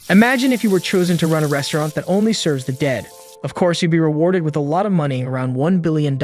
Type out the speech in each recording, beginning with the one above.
Imagine if you were chosen to run a restaurant that only serves the dead. Of course, you'd be rewarded with a lot of money, around $1 billion.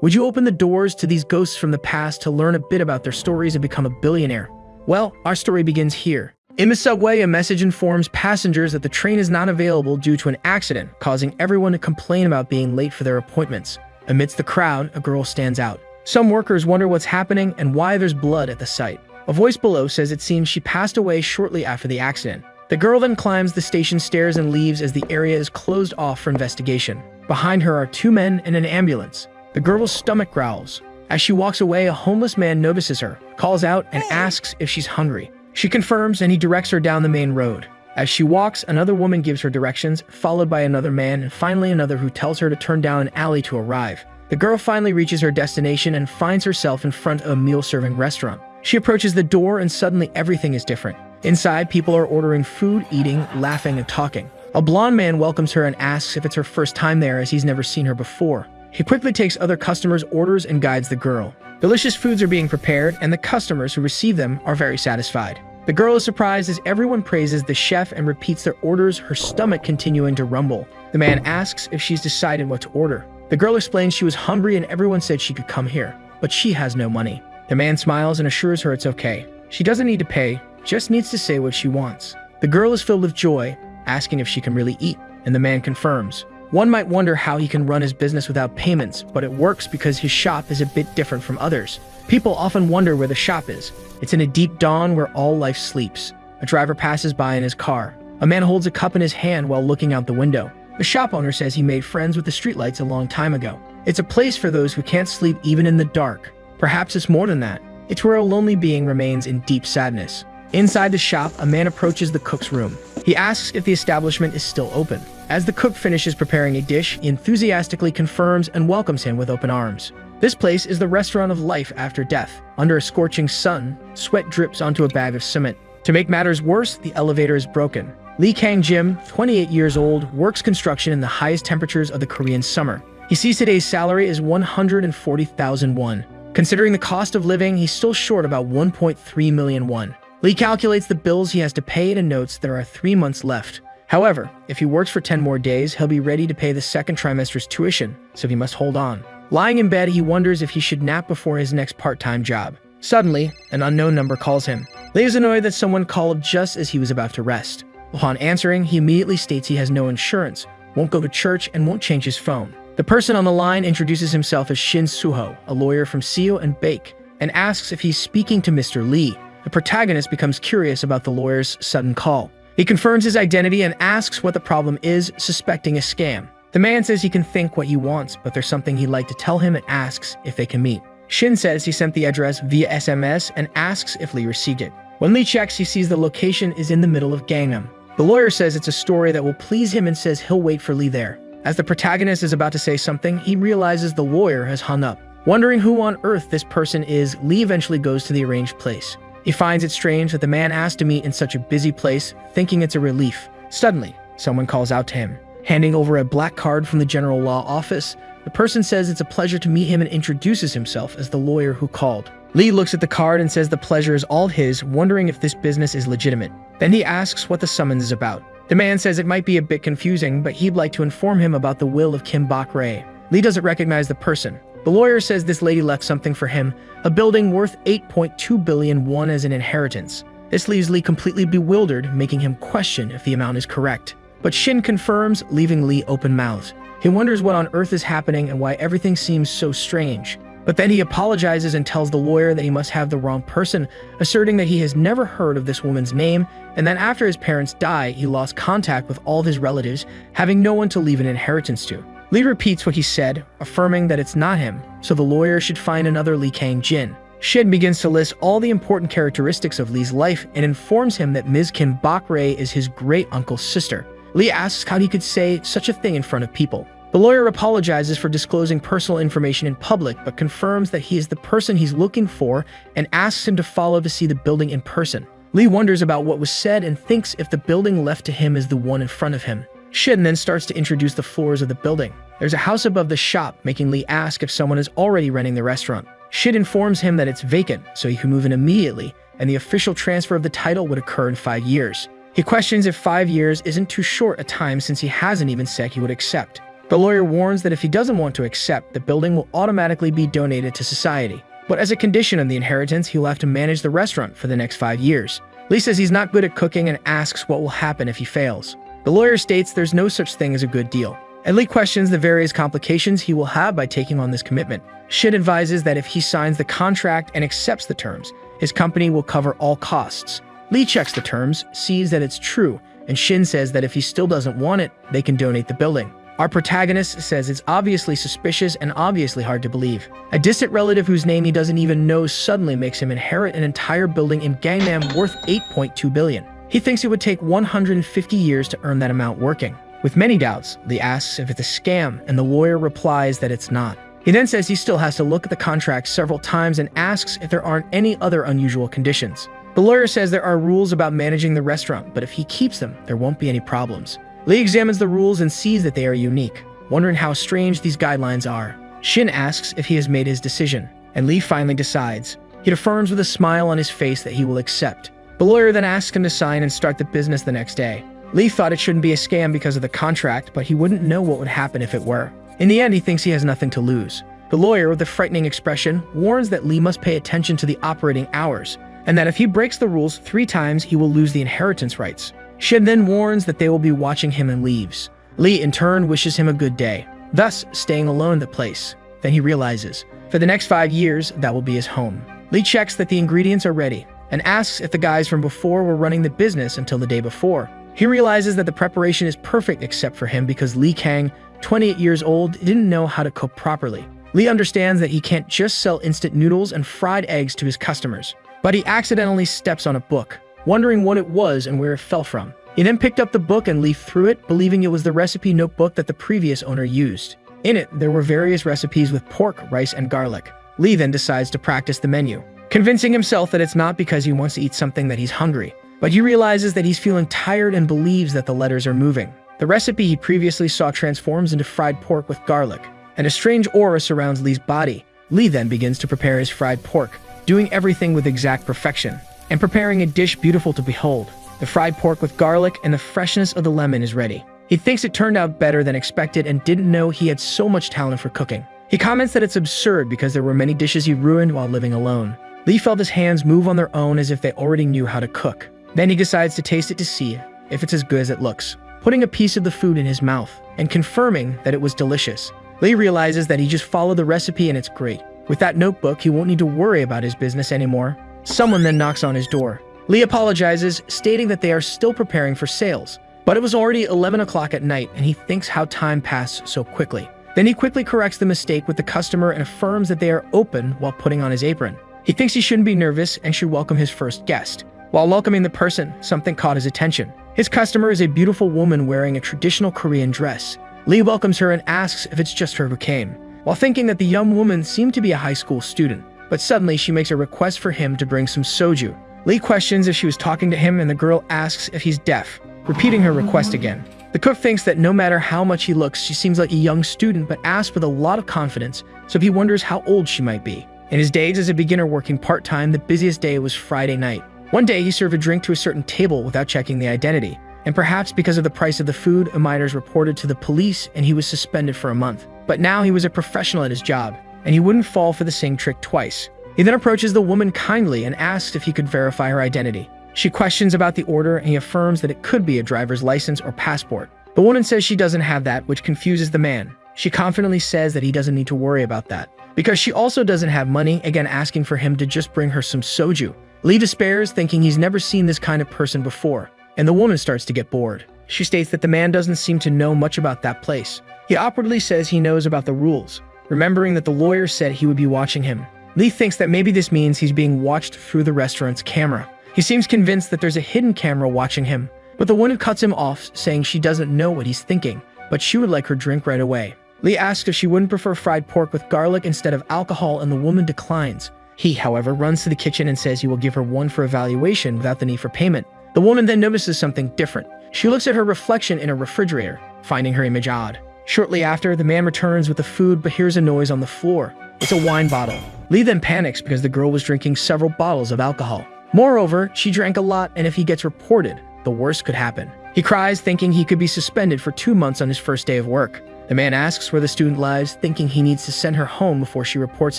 Would you open the doors to these ghosts from the past to learn a bit about their stories and become a billionaire? Well, our story begins here. In the subway, a message informs passengers that the train is not available due to an accident, causing everyone to complain about being late for their appointments. Amidst the crowd, a girl stands out. Some workers wonder what's happening and why there's blood at the site. A voice below says it seems she passed away shortly after the accident. The girl then climbs the station stairs and leaves as the area is closed off for investigation. Behind her are two men and an ambulance. The girl's stomach growls. As she walks away, a homeless man notices her, calls out, and asks if she's hungry. She confirms and he directs her down the main road. As she walks, another woman gives her directions, followed by another man, and finally another who tells her to turn down an alley to arrive. The girl finally reaches her destination and finds herself in front of a meal-serving restaurant. She approaches the door and suddenly everything is different. Inside, people are ordering food, eating, laughing, and talking. A blonde man welcomes her and asks if it's her first time there, as he's never seen her before. He quickly takes other customers' orders and guides the girl. Delicious foods are being prepared, and the customers who receive them are very satisfied. The girl is surprised as everyone praises the chef and repeats their orders, her stomach continuing to rumble. The man asks if she's decided what to order. The girl explains she was hungry and everyone said she could come here, but she has no money. The man smiles and assures her it's okay. She doesn't need to pay, just needs to say what she wants. The girl is filled with joy, asking if she can really eat, and the man confirms. One might wonder how he can run his business without payments, but it works because his shop is a bit different from others. People often wonder where the shop is. It's in a deep dawn where all life sleeps. A driver passes by in his car. A man holds a cup in his hand while looking out the window. The shop owner says he made friends with the streetlights a long time ago. It's a place for those who can't sleep even in the dark. Perhaps it's more than that. It's where a lonely being remains in deep sadness. Inside the shop, a man approaches the cook's room. He asks if the establishment is still open. As the cook finishes preparing a dish, he enthusiastically confirms and welcomes him with open arms. This place is the restaurant of life after death. Under a scorching sun, sweat drips onto a bag of cement. To make matters worse, the elevator is broken. Lee Kang-jim, 28 years old, works construction in the highest temperatures of the Korean summer. He sees today's salary is 140,000 won. Considering the cost of living, he's still short about 1.3 million won. Lee calculates the bills he has to pay and notes there are 3 months left. However, if he works for 10 more days, he'll be ready to pay the second trimester's tuition, so he must hold on. Lying in bed, he wonders if he should nap before his next part-time job. Suddenly, an unknown number calls him. Lee is annoyed that someone called just as he was about to rest. Upon answering, he immediately states he has no insurance, won't go to church, and won't change his phone. The person on the line introduces himself as Shin Suho, a lawyer from Seo and Bake, and asks if he's speaking to Mr. Lee. The protagonist becomes curious about the lawyer's sudden call. He confirms his identity and asks what the problem is, suspecting a scam. The man says he can think what he wants, but there's something he'd like to tell him and asks if they can meet. Shin says he sent the address via SMS and asks if Lee received it. When Lee checks, he sees the location is in the middle of Gangnam. The lawyer says it's a story that will please him and says he'll wait for Lee there. As the protagonist is about to say something, he realizes the lawyer has hung up. Wondering who on earth this person is, Lee eventually goes to the arranged place. He finds it strange that the man asked to meet in such a busy place, thinking it's a relief. Suddenly, someone calls out to him. Handing over a black card from the general law office, the person says it's a pleasure to meet him and introduces himself as the lawyer who called. Lee looks at the card and says the pleasure is all his, wondering if this business is legitimate. Then he asks what the summons is about. The man says it might be a bit confusing, but he'd like to inform him about the will of Kim Bak-rae. Lee doesn't recognize the person. The lawyer says this lady left something for him, a building worth 8.2 billion won as an inheritance. This leaves Lee completely bewildered, making him question if the amount is correct. But Shin confirms, leaving Lee open-mouthed. He wonders what on earth is happening and why everything seems so strange. But then he apologizes and tells the lawyer that he must have the wrong person, asserting that he has never heard of this woman's name, and then after his parents die, he lost contact with all of his relatives, having no one to leave an inheritance to. Lee repeats what he said, affirming that it's not him, so the lawyer should find another Lee Kang-jin. Shin begins to list all the important characteristics of Lee's life and informs him that Ms. Kim Bak-rae is his great-uncle's sister. Lee asks how he could say such a thing in front of people. The lawyer apologizes for disclosing personal information in public, but confirms that he is the person he's looking for and asks him to follow to see the building in person. Lee wonders about what was said and thinks if the building left to him is the one in front of him. Shin then starts to introduce the floors of the building. There's a house above the shop, making Lee ask if someone is already renting the restaurant. Shin informs him that it's vacant, so he can move in immediately, and the official transfer of the title would occur in 5 years. He questions if 5 years isn't too short a time since he hasn't even said he would accept. The lawyer warns that if he doesn't want to accept, the building will automatically be donated to society. But as a condition of the inheritance, he will have to manage the restaurant for the next 5 years. Lee says he's not good at cooking and asks what will happen if he fails. The lawyer states there's no such thing as a good deal. And Lee questions the various complications he will have by taking on this commitment. Shin advises that if he signs the contract and accepts the terms, his company will cover all costs. Lee checks the terms, sees that it's true, and Shin says that if he still doesn't want it, they can donate the building. Our protagonist says it's obviously suspicious and obviously hard to believe. A distant relative whose name he doesn't even know suddenly makes him inherit an entire building in Gangnam worth 8.2 billion. He thinks it would take 150 years to earn that amount working. With many doubts, Lee asks if it's a scam, and the lawyer replies that it's not. He then says he still has to look at the contract several times and asks if there aren't any other unusual conditions. The lawyer says there are rules about managing the restaurant, but if he keeps them, there won't be any problems. Lee examines the rules and sees that they are unique, wondering how strange these guidelines are. Shin asks if he has made his decision, and Lee finally decides. He affirms with a smile on his face that he will accept. The lawyer then asks him to sign and start the business the next day. Lee thought it shouldn't be a scam because of the contract, but he wouldn't know what would happen if it were. In the end, he thinks he has nothing to lose. The lawyer, with a frightening expression, warns that Lee must pay attention to the operating hours, and that if he breaks the rules 3 times, he will lose the inheritance rights. Shin then warns that they will be watching him and leaves. Lee, in turn, wishes him a good day, thus staying alone in the place. Then he realizes, for the next 5 years, that will be his home. Lee checks that the ingredients are ready, and asks if the guys from before were running the business until the day before. He realizes that the preparation is perfect except for him because Lee Kang, 28 years old, didn't know how to cook properly. Lee understands that he can't just sell instant noodles and fried eggs to his customers. But he accidentally steps on a book, wondering what it was and where it fell from. He then picked up the book and leafed through it, believing it was the recipe notebook that the previous owner used. In it, there were various recipes with pork, rice, and garlic. Lee then decides to practice the menu, convincing himself that it's not because he wants to eat something that he's hungry, but he realizes that he's feeling tired and believes that the letters are moving. The recipe he previously saw transforms into fried pork with garlic, and a strange aura surrounds Lee's body. Lee then begins to prepare his fried pork, doing everything with exact perfection, and preparing a dish beautiful to behold. The fried pork with garlic and the freshness of the lemon is ready. He thinks it turned out better than expected and didn't know he had so much talent for cooking. He comments that it's absurd because there were many dishes he ruined while living alone. Lee felt his hands move on their own as if they already knew how to cook. Then he decides to taste it to see if it's as good as it looks, putting a piece of the food in his mouth and confirming that it was delicious. Lee realizes that he just followed the recipe and it's great. With that notebook, he won't need to worry about his business anymore. Someone then knocks on his door. Lee apologizes, stating that they are still preparing for sales. But it was already 11 o'clock at night, and he thinks how time passed so quickly. Then he quickly corrects the mistake with the customer and affirms that they are open while putting on his apron. He thinks he shouldn't be nervous and should welcome his first guest. While welcoming the person, something caught his attention. His customer is a beautiful woman wearing a traditional Korean dress. Lee welcomes her and asks if it's just her who came, while thinking that the young woman seemed to be a high school student. But suddenly she makes a request for him to bring some soju. Lee questions if she was talking to him, and the girl asks if he's deaf, repeating her request again. The cook thinks that no matter how much he looks, she seems like a young student but asks with a lot of confidence, so he wonders how old she might be. In his days as a beginner working part-time, the busiest day was Friday night. One day he served a drink to a certain table without checking the identity, and perhaps because of the price of the food, a miners reported to the police and he was suspended for a month. But now he was a professional at his job, and he wouldn't fall for the same trick twice. He then approaches the woman kindly and asks if he could verify her identity. She questions about the order, and he affirms that it could be a driver's license or passport. The woman says she doesn't have that, which confuses the man. She confidently says that he doesn't need to worry about that, because she also doesn't have money, again asking for him to just bring her some soju. Lee despairs, thinking he's never seen this kind of person before, and the woman starts to get bored. She states that the man doesn't seem to know much about that place. He awkwardly says he knows about the rules, remembering that the lawyer said he would be watching him. Lee thinks that maybe this means he's being watched through the restaurant's camera. He seems convinced that there's a hidden camera watching him, but the woman cuts him off, saying she doesn't know what he's thinking, but she would like her drink right away. Lee asks if she wouldn't prefer fried pork with garlic instead of alcohol, and the woman declines. He, however, runs to the kitchen and says he will give her one for evaluation without the need for payment. The woman then notices something different. She looks at her reflection in a refrigerator, finding her image odd. Shortly after, the man returns with the food but hears a noise on the floor. It's a wine bottle. Lee then panics because the girl was drinking several bottles of alcohol. Moreover, she drank a lot, and if he gets reported, the worst could happen. He cries, thinking he could be suspended for 2 months on his first day of work. The man asks where the student lives, thinking he needs to send her home before she reports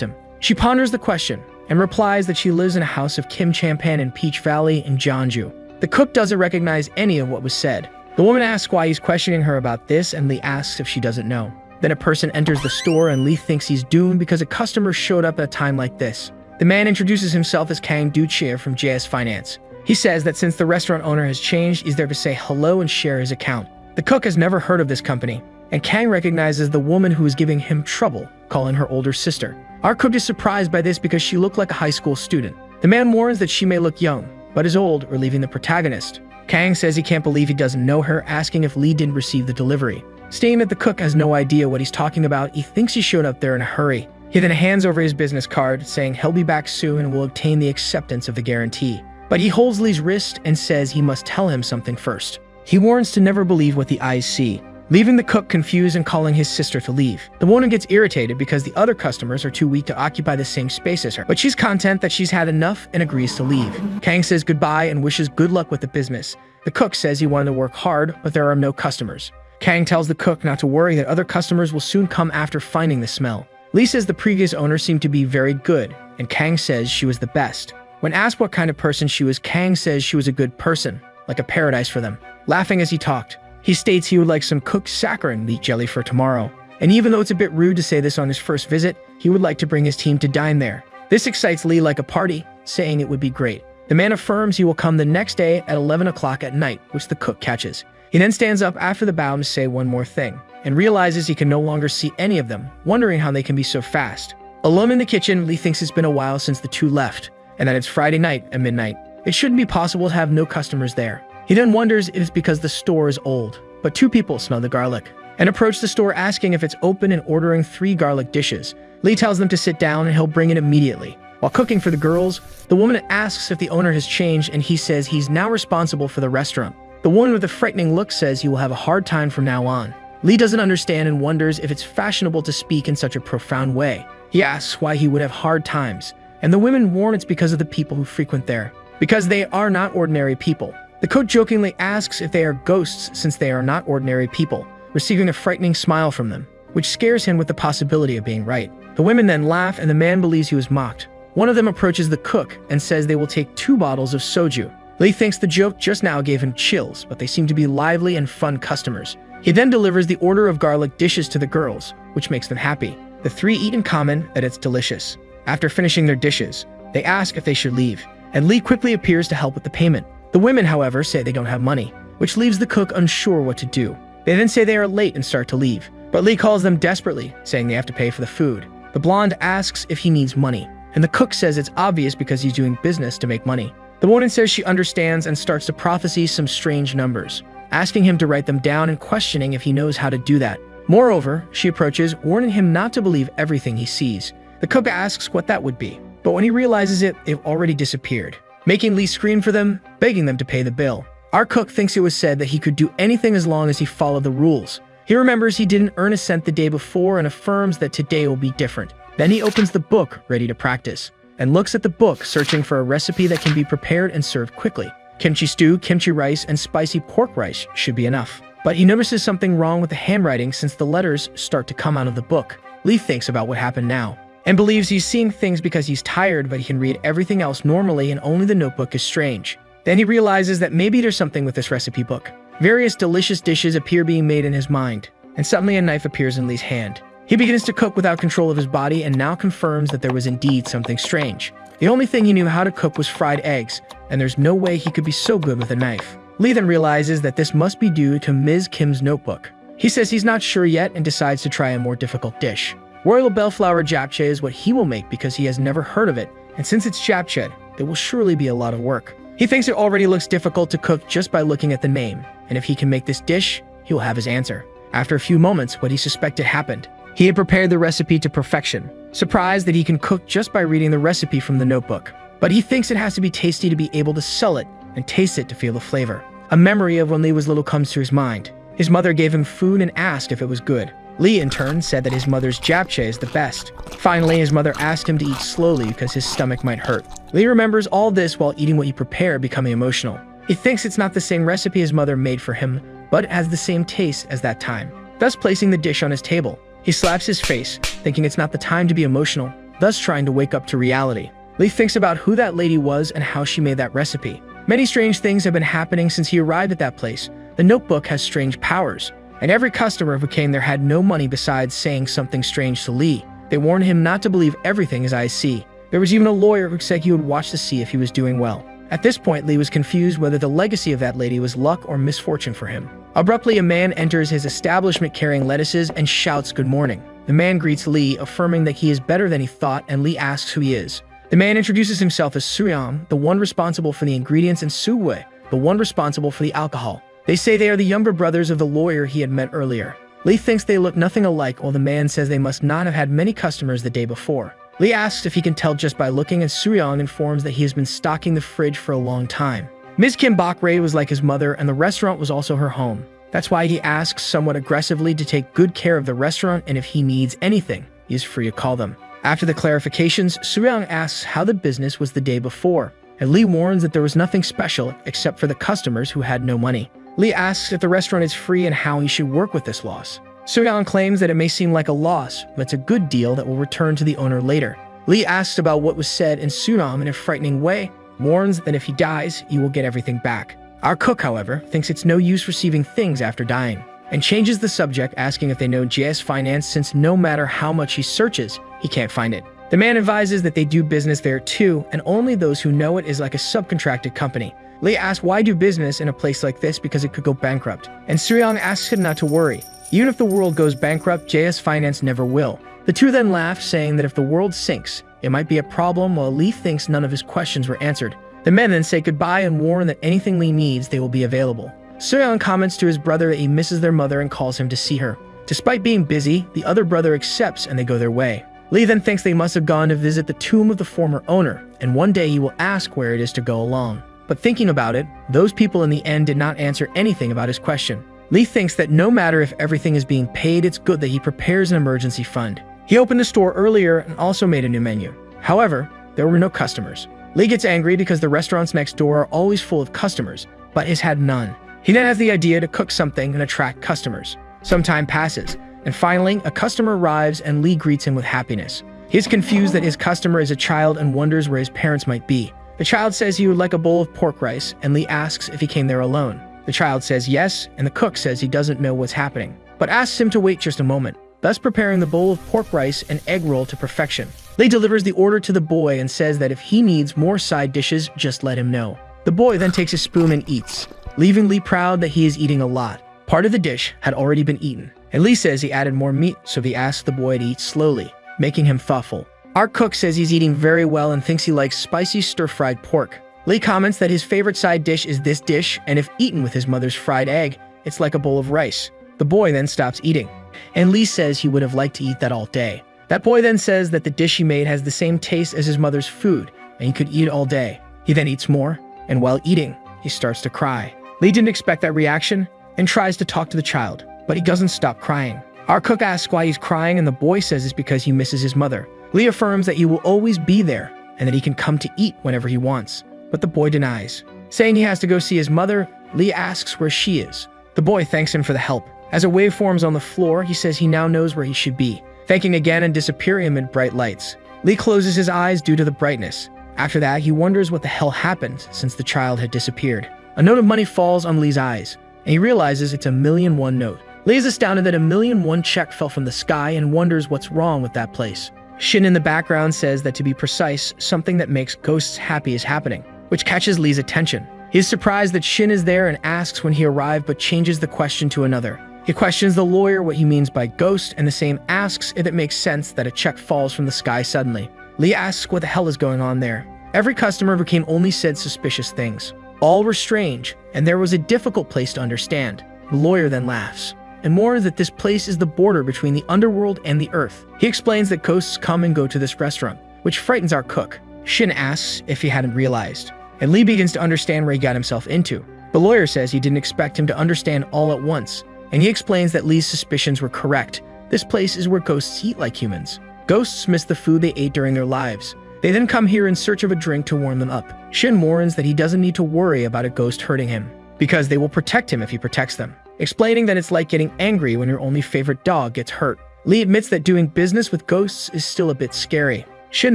him. She ponders the question and replies that she lives in a house of Kim Champan in Peach Valley in Jeonju. The cook doesn't recognize any of what was said. The woman asks why he's questioning her about this, and Lee asks if she doesn't know. Then a person enters the store, and Lee thinks he's doomed because a customer showed up at a time like this. The man introduces himself as Kang Du-chia from JS Finance. He says that since the restaurant owner has changed, he's there to say hello and share his account. The cook has never heard of this company, and Kang recognizes the woman who is giving him trouble, calling her older sister. Our cook is surprised by this because she looked like a high school student. The man warns that she may look young, but is old, or leaving the protagonist. Kang says he can't believe he doesn't know her, asking if Lee didn't receive the delivery. Stating that the cook has no idea what he's talking about, he thinks he showed up there in a hurry. He then hands over his business card, saying he'll be back soon and will obtain the acceptance of the guarantee. But he holds Lee's wrist and says he must tell him something first. He warns to never believe what the eyes see, leaving the cook confused and calling his sister to leave. The woman gets irritated because the other customers are too weak to occupy the same space as her, but she's content that she's had enough and agrees to leave. Kang says goodbye and wishes good luck with the business. The cook says he wanted to work hard, but there are no customers. Kang tells the cook not to worry, that other customers will soon come after finding the smell. Lee says the previous owner seemed to be very good, and Kang says she was the best. When asked what kind of person she was, Kang says she was a good person, like a paradise for them. Laughing as he talked, he states he would like some cooked saccharin wheat jelly for tomorrow. And even though it's a bit rude to say this on his first visit, he would like to bring his team to dine there. This excites Lee like a party, saying it would be great. The man affirms he will come the next day at 11 o'clock at night, which the cook catches. He then stands up after the bow to say one more thing, and realizes he can no longer see any of them, wondering how they can be so fast. Alone in the kitchen, Lee thinks it's been a while since the two left, and that it's Friday night at midnight. It shouldn't be possible to have no customers there. He then wonders if it's because the store is old, but two people smell the garlic and approach the store asking if it's open and ordering 3 garlic dishes. Lee tells them to sit down and he'll bring it immediately. While cooking for the girls, the woman asks if the owner has changed, and he says he's now responsible for the restaurant. The woman with a frightening look says he will have a hard time from now on. Lee doesn't understand and wonders if it's fashionable to speak in such a profound way. He asks why he would have hard times, and the women warn it's because of the people who frequent there, because they are not ordinary people. The cook jokingly asks if they are ghosts since they are not ordinary people, receiving a frightening smile from them, which scares him with the possibility of being right. The women then laugh and the man believes he was mocked. One of them approaches the cook and says they will take 2 bottles of soju. Lee thinks the joke just now gave him chills, but they seem to be lively and fun customers. He then delivers the order of garlic dishes to the girls, which makes them happy. The 3 eat in common that it's delicious. After finishing their dishes, they ask if they should leave, and Lee quickly appears to help with the payment. The women, however, say they don't have money, which leaves the cook unsure what to do. They then say they are late and start to leave, but Lee calls them desperately, saying they have to pay for the food. The blonde asks if he needs money, and the cook says it's obvious because he's doing business to make money. The woman says she understands and starts to prophesy some strange numbers, asking him to write them down and questioning if he knows how to do that. Moreover, she approaches, warning him not to believe everything he sees. The cook asks what that would be, but when he realizes it, they've already disappeared, making Lee scream for them, begging them to pay the bill. Our cook thinks it was said that he could do anything as long as he followed the rules. He remembers he didn't earn a cent the day before and affirms that today will be different. Then he opens the book, ready to practice, and looks at the book, searching for a recipe that can be prepared and served quickly. Kimchi stew, kimchi rice, and spicy pork rice should be enough. But he notices something wrong with the handwriting since the letters start to come out of the book. Lee thinks about what happened now, and believes he's seeing things because he's tired, but he can read everything else normally and only the notebook is strange. Then he realizes that maybe there's something with this recipe book. Various delicious dishes appear being made in his mind, and suddenly a knife appears in Lee's hand. He begins to cook without control of his body and now confirms that there was indeed something strange. The only thing he knew how to cook was fried eggs, and there's no way he could be so good with a knife. Lee then realizes that this must be due to Ms. Kim's notebook. He says he's not sure yet and decides to try a more difficult dish. Royal bellflower japchae is what he will make because he has never heard of it, and since it's japchae, there will surely be a lot of work. He thinks it already looks difficult to cook just by looking at the name, and if he can make this dish, he will have his answer. After a few moments, what he suspected happened. He had prepared the recipe to perfection, surprised that he can cook just by reading the recipe from the notebook. But he thinks it has to be tasty to be able to sell it and taste it to feel the flavor. A memory of when Lee was little comes to his mind. His mother gave him food and asked if it was good. Lee, in turn, said that his mother's japchae is the best. Finally, his mother asked him to eat slowly because his stomach might hurt. Lee remembers all this while eating what he prepared, becoming emotional. He thinks it's not the same recipe his mother made for him, but it has the same taste as that time, thus placing the dish on his table. He slaps his face, thinking it's not the time to be emotional, thus trying to wake up to reality. Lee thinks about who that lady was and how she made that recipe. Many strange things have been happening since he arrived at that place. The notebook has strange powers, and every customer who came there had no money besides saying something strange to Lee. They warned him not to believe everything his eyes see. There was even a lawyer who said he would watch to see if he was doing well. At this point, Lee was confused whether the legacy of that lady was luck or misfortune for him. Abruptly, a man enters his establishment carrying lettuces and shouts good morning. The man greets Lee, affirming that he is better than he thought, and Lee asks who he is. The man introduces himself as Suyang, the one responsible for the ingredients, and Suwei, the one responsible for the alcohol. They say they are the younger brothers of the lawyer he had met earlier. Lee thinks they look nothing alike, while the man says they must not have had many customers the day before. Lee asks if he can tell just by looking, and Suyang informs that he has been stocking the fridge for a long time. Ms. Kim Bok-rae was like his mother, and the restaurant was also her home. That's why he asks somewhat aggressively to take good care of the restaurant, and if he needs anything, he is free to call them. After the clarifications, Suyang asks how the business was the day before, and Lee warns that there was nothing special except for the customers who had no money. Lee asks if the restaurant is free and how he should work with this loss. Suyang claims that it may seem like a loss, but it's a good deal that will return to the owner later. Lee asks about what was said, and Sunam, in a frightening way, warns that if he dies, he will get everything back. Our cook, however, thinks it's no use receiving things after dying, and changes the subject, asking if they know JS Finance, since no matter how much he searches, he can't find it. The man advises that they do business there too, and only those who know it is like a subcontracted company. Lee asks why do business in a place like this because it could go bankrupt, and Suyang asks him not to worry. Even if the world goes bankrupt, JS Finance never will. The two then laugh, saying that if the world sinks, it might be a problem, while Lee thinks none of his questions were answered. The men then say goodbye and warn that anything Lee needs, they will be available. Suyang comments to his brother that he misses their mother and calls him to see her. Despite being busy, the other brother accepts and they go their way. Lee then thinks they must have gone to visit the tomb of the former owner, and one day he will ask where it is to go along. But thinking about it, those people in the end did not answer anything about his question. Lee thinks that no matter if everything is being paid, it's good that he prepares an emergency fund. He opened a store earlier and also made a new menu. However, there were no customers. Lee gets angry because the restaurants next door are always full of customers, but his had none. He then has the idea to cook something and attract customers. Some time passes, and finally, a customer arrives and Lee greets him with happiness. He is confused that his customer is a child and wonders where his parents might be. The child says he would like a bowl of pork rice, and Lee asks if he came there alone. The child says yes, and the cook says he doesn't know what's happening, but asks him to wait just a moment, thus preparing the bowl of pork rice and egg roll to perfection. Lee delivers the order to the boy and says that if he needs more side dishes, just let him know. The boy then takes his spoon and eats, leaving Lee proud that he is eating a lot. Part of the dish had already been eaten, and Lee says he added more meat, so he asks the boy to eat slowly, making him thoughtful. Our cook says he's eating very well and thinks he likes spicy stir-fried pork. Lee comments that his favorite side dish is this dish, and if eaten with his mother's fried egg, it's like a bowl of rice. The boy then stops eating, and Lee says he would have liked to eat that all day. That boy then says that the dish he made has the same taste as his mother's food, and he could eat it all day. He then eats more, and while eating, he starts to cry. Lee didn't expect that reaction, and tries to talk to the child, but he doesn't stop crying. Our cook asks why he's crying, and the boy says it's because he misses his mother. Lee affirms that he will always be there, and that he can come to eat whenever he wants, but the boy denies. Saying he has to go see his mother, Lee asks where she is. The boy thanks him for the help. As a wave forms on the floor, he says he now knows where he should be, thanking again and disappearing amid bright lights. Lee closes his eyes due to the brightness. After that, he wonders what the hell happened since the child had disappeared. A note of money falls on Lee's eyes, and he realizes it's a 1,000,001 note. Lee is astounded that a 1,000,001 check fell from the sky and wonders what's wrong with that place. Shin in the background says that to be precise, something that makes ghosts happy is happening, which catches Lee's attention. He is surprised that Shin is there and asks when he arrived, but changes the question to another. He questions the lawyer what he means by ghost, and the same asks if it makes sense that a check falls from the sky suddenly. Lee asks what the hell is going on there. Every customer who came only said suspicious things. All were strange, and there was a difficult place to understand. The lawyer then laughs, and more that this place is the border between the underworld and the earth. He explains that ghosts come and go to this restaurant, which frightens our cook. Shin asks if he hadn't realized, and Lee begins to understand where he got himself into. The lawyer says he didn't expect him to understand all at once, and he explains that Lee's suspicions were correct. This place is where ghosts eat like humans. Ghosts miss the food they ate during their lives. They then come here in search of a drink to warm them up. Shin warns that he doesn't need to worry about a ghost hurting him, because they will protect him if he protects them, explaining that it's like getting angry when your only favorite dog gets hurt. Lee admits that doing business with ghosts is still a bit scary. Shin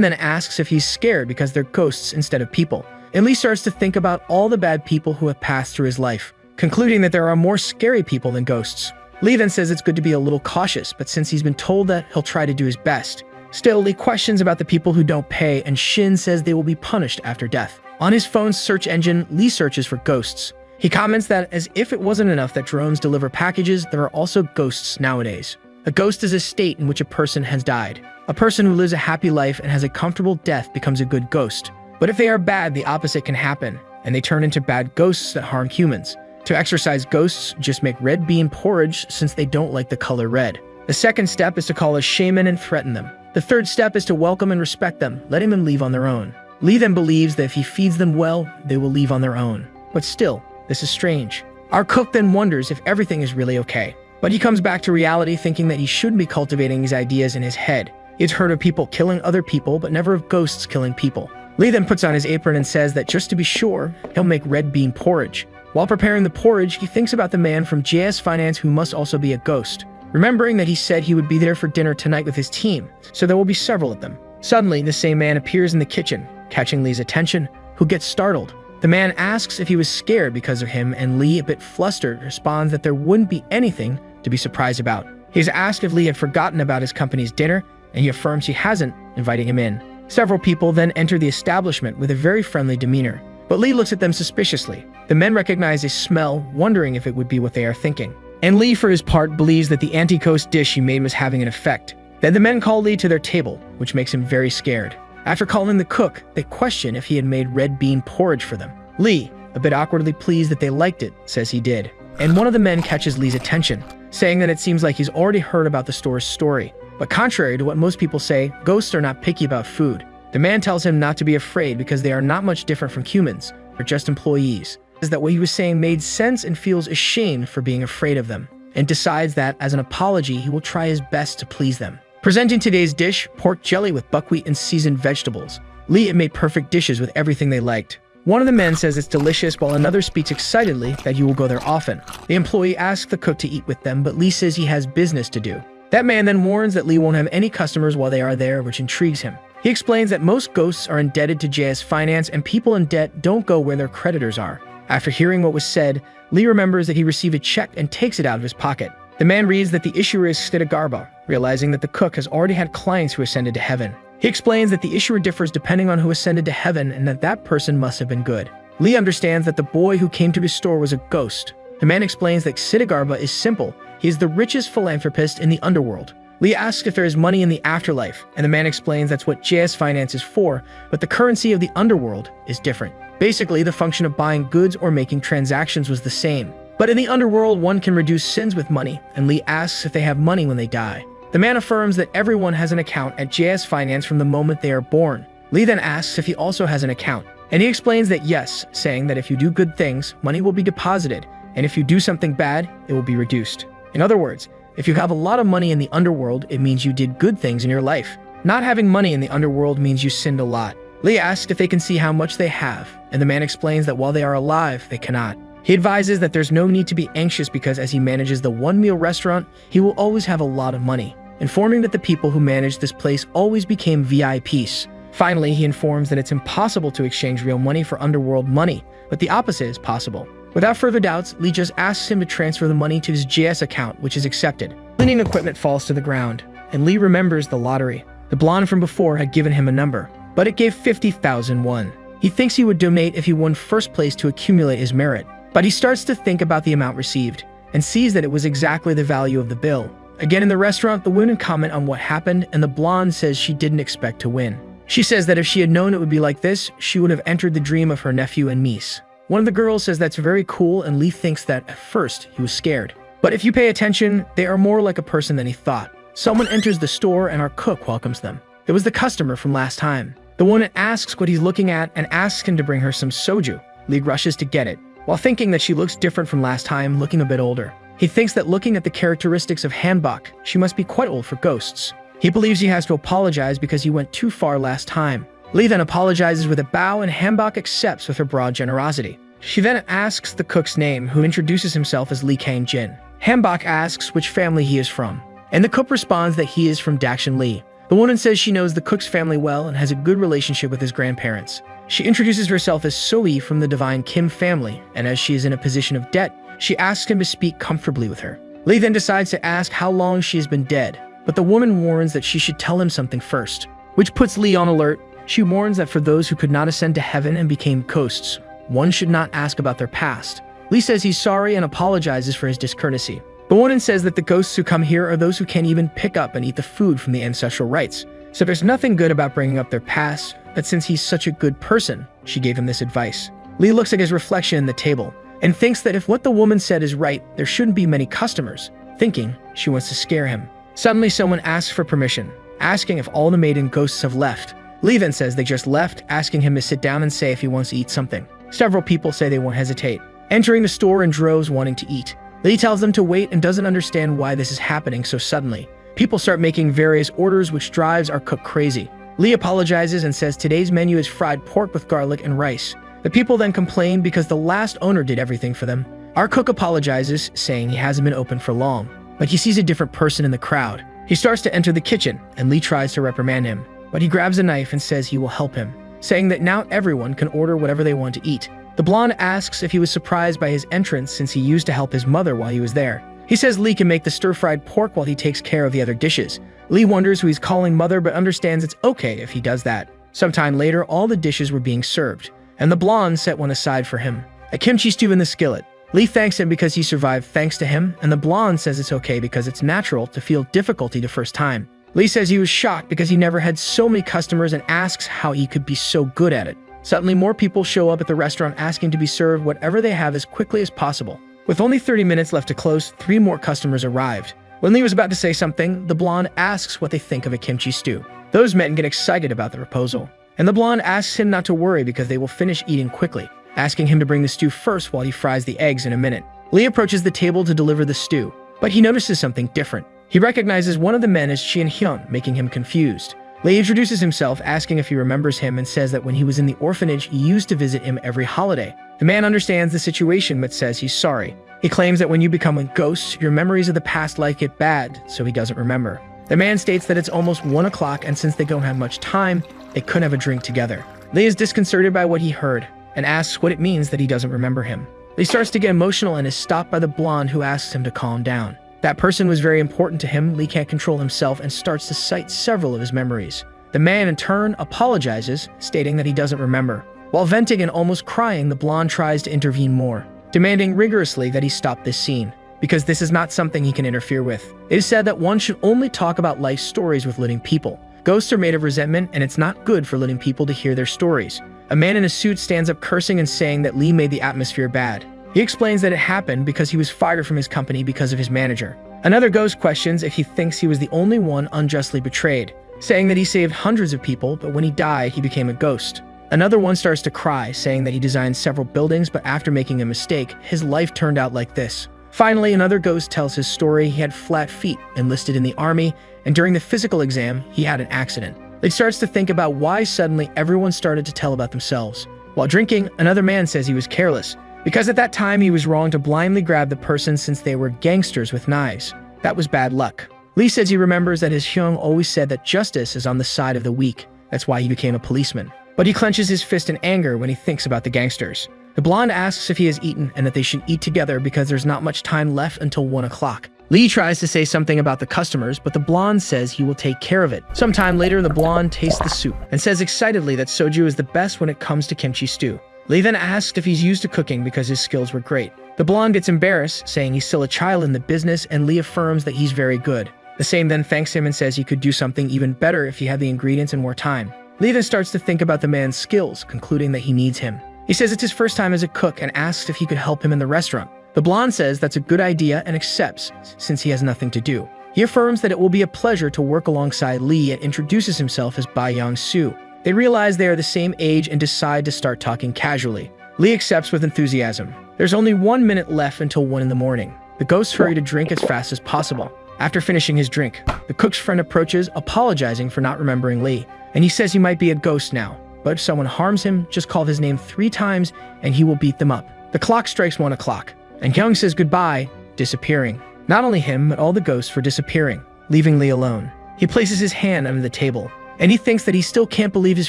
then asks if he's scared because they're ghosts instead of people, and Lee starts to think about all the bad people who have passed through his life, concluding that there are more scary people than ghosts. Lee then says it's good to be a little cautious, but since he's been told that, he'll try to do his best. Still, Lee questions about the people who don't pay, and Shin says they will be punished after death. On his phone's search engine, Lee searches for ghosts. He comments that as if it wasn't enough that drones deliver packages, there are also ghosts nowadays. A ghost is a state in which a person has died. A person who lives a happy life and has a comfortable death becomes a good ghost. But if they are bad, the opposite can happen, and they turn into bad ghosts that harm humans. To exorcise ghosts, just make red bean porridge since they don't like the color red. The second step is to call a shaman and threaten them. The third step is to welcome and respect them, letting them leave on their own. Lee then believes that if he feeds them well, they will leave on their own. But still, this is strange. Our cook then wonders if everything is really okay. But he comes back to reality thinking that he shouldn't be cultivating these ideas in his head. He's heard of people killing other people, but never of ghosts killing people. Lee then puts on his apron and says that just to be sure, he'll make red bean porridge. While preparing the porridge, he thinks about the man from JS Finance who must also be a ghost, remembering that he said he would be there for dinner tonight with his team, so there will be several of them. Suddenly, the same man appears in the kitchen, catching Lee's attention, who gets startled. The man asks if he was scared because of him, and Lee, a bit flustered, responds that there wouldn't be anything to be surprised about. He's asked if Lee had forgotten about his company's dinner, and he affirms he hasn't, inviting him in. Several people then enter the establishment with a very friendly demeanor, but Lee looks at them suspiciously. The men recognize a smell, wondering if it would be what they are thinking. And Lee, for his part, believes that the anti-ghost dish he made was having an effect. Then the men call Lee to their table, which makes him very scared. After calling the cook, they question if he had made red bean porridge for them. Lee, a bit awkwardly pleased that they liked it, says he did. And one of the men catches Lee's attention, saying that it seems like he's already heard about the store's story. But contrary to what most people say, ghosts are not picky about food. The man tells him not to be afraid because they are not much different from humans, they're just employees. Says that what he was saying made sense and feels ashamed for being afraid of them, and decides that, as an apology, he will try his best to please them. Presenting today's dish, pork jelly with buckwheat and seasoned vegetables. Lee had made perfect dishes with everything they liked. One of the men says it's delicious, while another speaks excitedly that you will go there often. The employee asks the cook to eat with them, but Lee says he has business to do. That man then warns that Lee won't have any customers while they are there, which intrigues him. He explains that most ghosts are indebted to JS Finance, and people in debt don't go where their creditors are. After hearing what was said, Lee remembers that he received a check and takes it out of his pocket. The man reads that the issuer is Stidagarba, realizing that the cook has already had clients who ascended to heaven. He explains that the issuer differs depending on who ascended to heaven and that that person must have been good. Lee understands that the boy who came to his store was a ghost. The man explains that Stidagarba is simple. He is the richest philanthropist in the underworld. Lee asks if there is money in the afterlife, and the man explains that's what JS Finance is for, but the currency of the underworld is different. Basically, the function of buying goods or making transactions was the same. But in the underworld, one can reduce sins with money, and Lee asks if they have money when they die. The man affirms that everyone has an account at JS Finance from the moment they are born. Lee then asks if he also has an account, and he explains that yes, saying that if you do good things, money will be deposited, and if you do something bad, it will be reduced. In other words, if you have a lot of money in the underworld, it means you did good things in your life. Not having money in the underworld means you sinned a lot. Lee asks if they can see how much they have, and the man explains that while they are alive, they cannot. He advises that there's no need to be anxious because as he manages the one-meal restaurant, he will always have a lot of money, informing that the people who managed this place always became VIPs. Finally, he informs that it's impossible to exchange real money for underworld money, but the opposite is possible. Without further doubts, Lee just asks him to transfer the money to his JS account, which is accepted. Cleaning equipment falls to the ground, and Lee remembers the lottery. The blonde from before had given him a number, but it gave 50,000 won. He thinks he would donate if he won first place to accumulate his merit, but he starts to think about the amount received, and sees that it was exactly the value of the bill. Again in the restaurant, the women comment on what happened, and the blonde says she didn't expect to win. She says that if she had known it would be like this, she would have entered the dream of her nephew and niece. One of the girls says that's very cool, and Lee thinks that at first he was scared. But if you pay attention, they are more like a person than he thought. Someone enters the store and our cook welcomes them. It was the customer from last time. The woman asks what he's looking at and asks him to bring her some soju. Lee rushes to get it, while thinking that she looks different from last time, looking a bit older. He thinks that looking at the characteristics of Hanbok, she must be quite old for ghosts. He believes he has to apologize because he went too far last time, Lee then apologizes with a bow and Hambok accepts with her broad generosity. She then asks the cook's name, who introduces himself as Lee Kang-jin. Hambok asks which family he is from, and the cook responds that he is from Dakshin Lee. The woman says she knows the cook's family well and has a good relationship with his grandparents. She introduces herself as Soi from the Divine Kim family, and as she is in a position of debt, she asks him to speak comfortably with her. Lee then decides to ask how long she has been dead, but the woman warns that she should tell him something first, which puts Lee on alert. She warns that for those who could not ascend to heaven and became ghosts, one should not ask about their past. Lee says he's sorry and apologizes for his discourtesy. The woman says that the ghosts who come here are those who can't even pick up and eat the food from the ancestral rites. So there's nothing good about bringing up their past, but since he's such a good person, she gave him this advice. Lee looks at his reflection in the table and thinks that if what the woman said is right, there shouldn't be many customers, thinking she wants to scare him. Suddenly someone asks for permission, asking if all the maiden ghosts have left. Lee then says they just left, asking him to sit down and say if he wants to eat something. Several people say they won't hesitate, entering the store in droves wanting to eat. Lee tells them to wait and doesn't understand why this is happening so suddenly. People start making various orders, which drives our cook crazy. Lee apologizes and says today's menu is fried pork with garlic and rice. The people then complain because the last owner did everything for them. Our cook apologizes, saying he hasn't been open for long, but he sees a different person in the crowd. He starts to enter the kitchen, and Lee tries to reprimand him, but he grabs a knife and says he will help him, saying that now everyone can order whatever they want to eat. The blonde asks if he was surprised by his entrance since he used to help his mother while he was there. He says Lee can make the stir-fried pork while he takes care of the other dishes. Lee wonders who he's calling mother but understands it's okay if he does that. Sometime later, all the dishes were being served, and the blonde set one aside for him. A kimchi stew in the skillet. Lee thanks him because he survived thanks to him, and the blonde says it's okay because it's natural to feel difficulty the first time. Lee says he was shocked because he never had so many customers and asks how he could be so good at it. Suddenly, more people show up at the restaurant asking to be served whatever they have as quickly as possible. With only 30 minutes left to close, 3 more customers arrived. When Lee was about to say something, the blonde asks what they think of a kimchi stew. Those men get excited about the proposal, and the blonde asks him not to worry because they will finish eating quickly, asking him to bring the stew first while he fries the eggs in a minute. Lee approaches the table to deliver the stew, but he notices something different. He recognizes one of the men as Chien Hyun, making him confused. Lee introduces himself, asking if he remembers him, and says that when he was in the orphanage, he used to visit him every holiday. The man understands the situation but says he's sorry. He claims that when you become a ghost, your memories of the past life get bad, so he doesn't remember. The man states that it's almost 1 o'clock, and since they don't have much time, they couldn't have a drink together. Lee is disconcerted by what he heard and asks what it means that he doesn't remember him. Lee starts to get emotional and is stopped by the blonde, who asks him to calm down. That person was very important to him. Lee can't control himself and starts to cite several of his memories. The man in turn apologizes, stating that he doesn't remember. While venting and almost crying, the blonde tries to intervene more, demanding rigorously that he stop this scene, because this is not something he can interfere with. It is said that one should only talk about life stories with living people. Ghosts are made of resentment, and it's not good for living people to hear their stories. A man in a suit stands up cursing and saying that Lee made the atmosphere bad. He explains that it happened because he was fired from his company because of his manager. Another ghost questions if he thinks he was the only one unjustly betrayed, saying that he saved hundreds of people, but when he died, he became a ghost. Another one starts to cry, saying that he designed several buildings, but after making a mistake, his life turned out like this. Finally, another ghost tells his story. He had flat feet, enlisted in the army, and during the physical exam, he had an accident. He starts to think about why suddenly everyone started to tell about themselves. While drinking, another man says he was careless, because at that time he was wrong to blindly grab the person since they were gangsters with knives. That was bad luck. Lee says he remembers that his Hyung always said that justice is on the side of the weak. That's why he became a policeman. But he clenches his fist in anger when he thinks about the gangsters. The blonde asks if he has eaten and that they should eat together because there's not much time left until 1 o'clock. Lee tries to say something about the customers, but the blonde says he will take care of it. Sometime later, the blonde tastes the soup and says excitedly that soju is the best when it comes to kimchi stew. Lee then asks if he's used to cooking because his skills were great. The blonde gets embarrassed, saying he's still a child in the business, and Lee affirms that he's very good. The same then thanks him and says he could do something even better if he had the ingredients and more time. Lee then starts to think about the man's skills, concluding that he needs him. He says it's his first time as a cook and asks if he could help him in the restaurant. The blonde says that's a good idea and accepts, since he has nothing to do. He affirms that it will be a pleasure to work alongside Lee and introduces himself as Ba Young-soo. They realize they are the same age and decide to start talking casually. Lee accepts with enthusiasm. There's only 1 minute left until 1 in the morning. The ghosts hurry to drink as fast as possible. After finishing his drink, The cook's friend approaches, apologizing for not remembering Lee, and he says he might be a ghost now, but if someone harms him, just call his name 3 times and he will beat them up. The clock strikes 1 o'clock, and Kyung says goodbye, disappearing. Not only him, but all the ghosts were disappearing, leaving Lee alone. He places his hand under the table, and he thinks that he still can't believe his